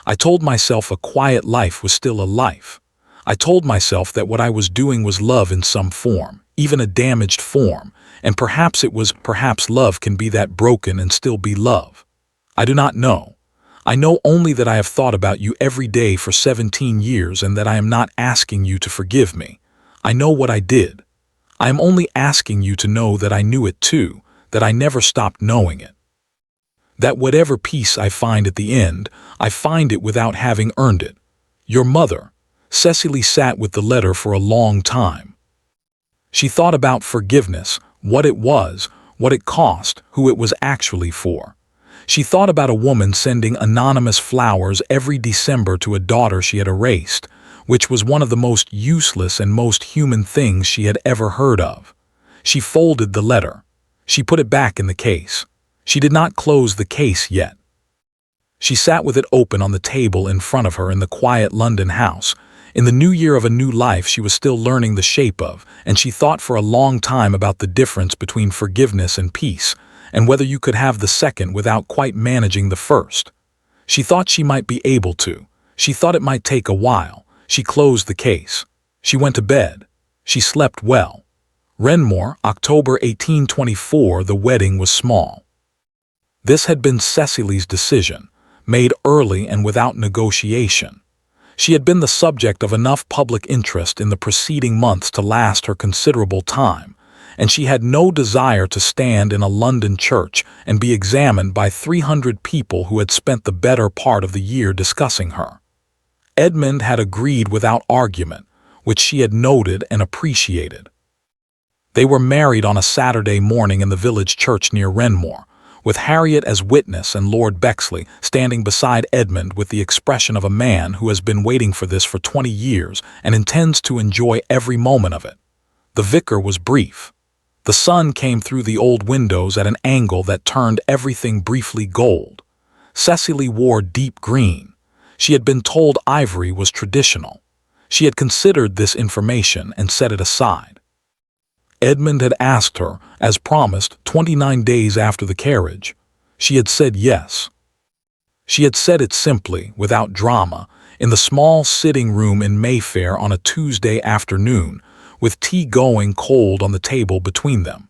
I told myself a quiet life was still a life. I told myself that what I was doing was love in some form, even a damaged form, and perhaps love can be that broken and still be love. I do not know. I know only that I have thought about you every day for 17 years and that I am not asking you to forgive me. I know what I did. I am only asking you to know that I knew it too, that I never stopped knowing it. That whatever peace I find at the end, I find it without having earned it. Your mother. Cecily sat with the letter for a long time. She thought about forgiveness, what it was, what it cost, who it was actually for. She thought about a woman sending anonymous flowers every December to a daughter she had erased, which was one of the most useless and most human things she had ever heard of. She folded the letter. She put it back in the case. She did not close the case yet. She sat with it open on the table in front of her in the quiet London house. In the new year of a new life she was still learning the shape of, and she thought for a long time about the difference between forgiveness and peace, and whether you could have the second without quite managing the first. She thought she might be able to. She thought it might take a while. She closed the case. She went to bed. She slept well. Renmore, October 1824. The wedding was small. This had been Cecily's decision, made early and without negotiation. She had been the subject of enough public interest in the preceding months to last her considerable time, and she had no desire to stand in a London church and be examined by 300 people who had spent the better part of the year discussing her. Edmund had agreed without argument, which she had noted and appreciated. They were married on a Saturday morning in the village church near Renmore, with Harriet as witness and Lord Bexley standing beside Edmund with the expression of a man who has been waiting for this for 20 years and intends to enjoy every moment of it. The vicar was brief. The sun came through the old windows at an angle that turned everything briefly gold. Cecily wore deep green. She had been told ivory was traditional. She had considered this information and set it aside. Edmund had asked her, as promised, 29 days after the carriage. She had said yes. She had said it simply, without drama, in the small sitting room in Mayfair on a Tuesday afternoon, with tea going cold on the table between them.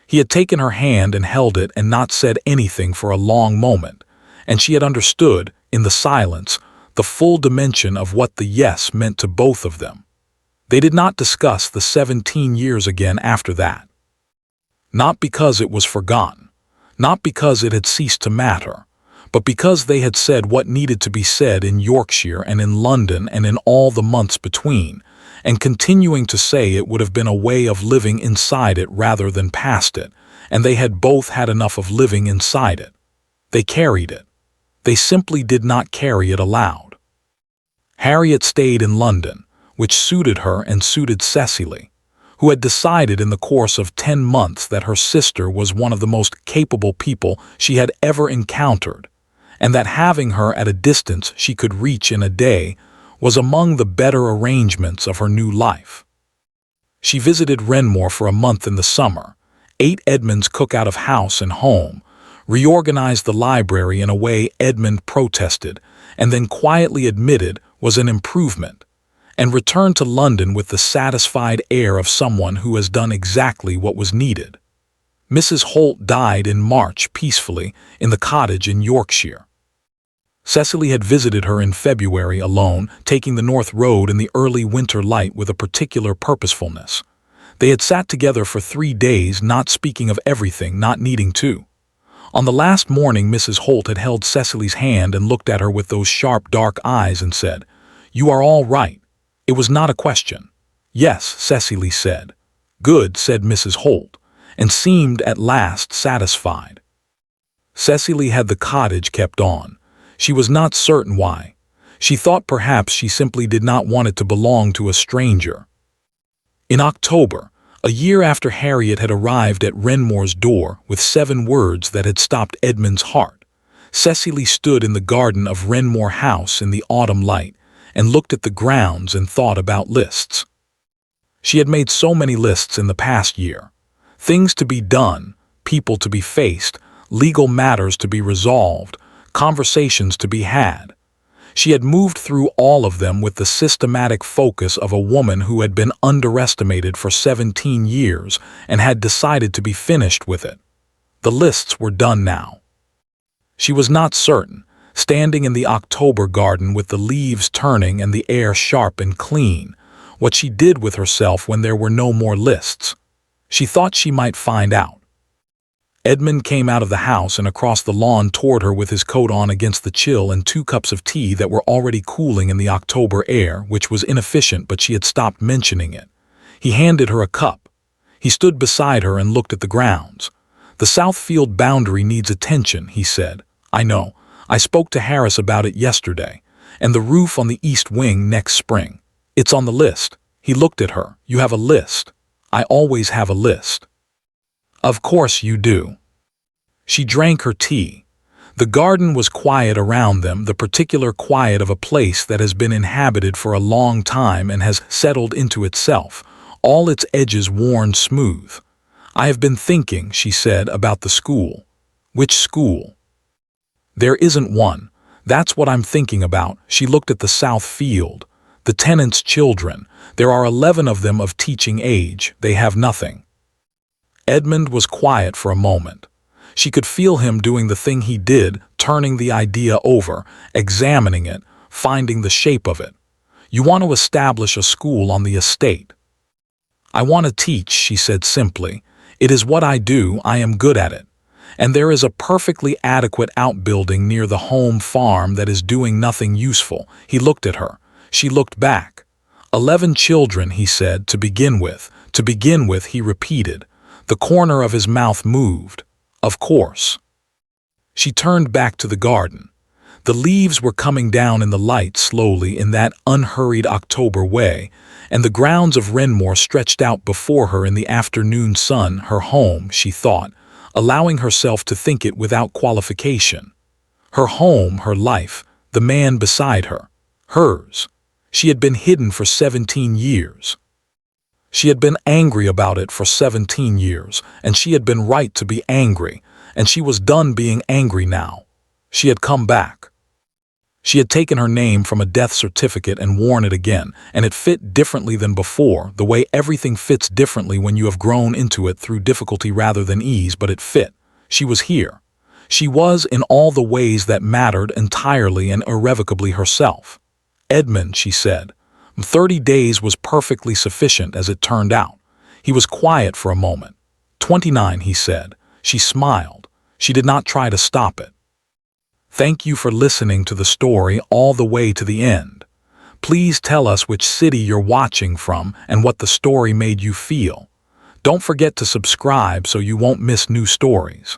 He had taken her hand and held it and not said anything for a long moment, and she had understood, in the silence, the full dimension of what the yes meant to both of them. They did not discuss the 17 years again after that. Not because it was forgotten, not because it had ceased to matter, but because they had said what needed to be said in Yorkshire and in London and in all the months between, and continuing to say it would have been a way of living inside it rather than past it, and they had both had enough of living inside it. They carried it. They simply did not carry it aloud. Harriet stayed in London, which suited her and suited Cecily, who had decided in the course of 10 months that her sister was one of the most capable people she had ever encountered, and that having her at a distance she could reach in a day was among the better arrangements of her new life. She visited Renmore for a month in the summer, ate Edmund's cook out of house and home, reorganized the library in a way Edmund protested, and then quietly admitted was an improvement, and returned to London with the satisfied air of someone who has done exactly what was needed. Mrs. Holt died in March peacefully in the cottage in Yorkshire. Cecily had visited her in February alone, taking the North Road in the early winter light with a particular purposefulness. They had sat together for 3 days, not speaking of everything, not needing to. On the last morning, Mrs. Holt had held Cecily's hand and looked at her with those sharp, dark eyes and said, "You are all right." It was not a question. "Yes," Cecily said. "Good," said Mrs. Holt, and seemed at last satisfied. Cecily had the cottage kept on. She was not certain why. She thought perhaps she simply did not want it to belong to a stranger. In October, a year after Harriet had arrived at Renmore's door with 7 words that had stopped Edmund's heart, Cecily stood in the garden of Renmore House in the autumn light and looked at the grounds and thought about lists. She had made so many lists in the past year. Things to be done, people to be faced, legal matters to be resolved, conversations to be had. She had moved through all of them with the systematic focus of a woman who had been underestimated for 17 years and had decided to be finished with it. The lists were done now. She was not certain, standing in the October garden with the leaves turning and the air sharp and clean, what she did with herself when there were no more lists. She thought she might find out. Edmund came out of the house and across the lawn toward her with his coat on against the chill and 2 cups of tea that were already cooling in the October air, which was inefficient, but she had stopped mentioning it. He handed her a cup. He stood beside her and looked at the grounds. "The south field boundary needs attention," he said. "I know. I spoke to Harris about it yesterday. And the roof on the east wing next spring. It's on the list." He looked at her. "You have a list." "I always have a list." "Of course you do." She drank her tea. The garden was quiet around them, the particular quiet of a place that has been inhabited for a long time and has settled into itself, all its edges worn smooth. "I have been thinking," she said, "about the school." "Which school?" "There isn't one. That's what I'm thinking about." She looked at the south field. "The tenants' children. There are 11 of them of teaching age. They have nothing." Edmund was quiet for a moment. She could feel him doing the thing he did, turning the idea over, examining it, finding the shape of it. "You want to establish a school on the estate." "I want to teach," she said simply. "It is what I do. I am good at it. And there is a perfectly adequate outbuilding near the home farm that is doing nothing useful." He looked at her. She looked back. 11 children, he said, "to begin with." "To begin with," he repeated. The corner of his mouth moved. "Of course." She turned back to the garden. The leaves were coming down in the light slowly in that unhurried October way, and the grounds of Renmore stretched out before her in the afternoon sun, her home, she thought, allowing herself to think it without qualification. Her home, her life, the man beside her, hers. She had been hidden for 17 years. She had been angry about it for 17 years, and she had been right to be angry, and she was done being angry now. She had come back. She had taken her name from a death certificate and worn it again, and it fit differently than before, the way everything fits differently when you have grown into it through difficulty rather than ease, but it fit. She was here. She was, in all the ways that mattered, entirely and irrevocably herself. "Edmund," she said. 30 days was perfectly sufficient as it turned out. He was quiet for a moment. 29, he said. She smiled. She did not try to stop it. Thank you for listening to the story all the way to the end. Please tell us which city you're watching from and what the story made you feel. Don't forget to subscribe so you won't miss new stories.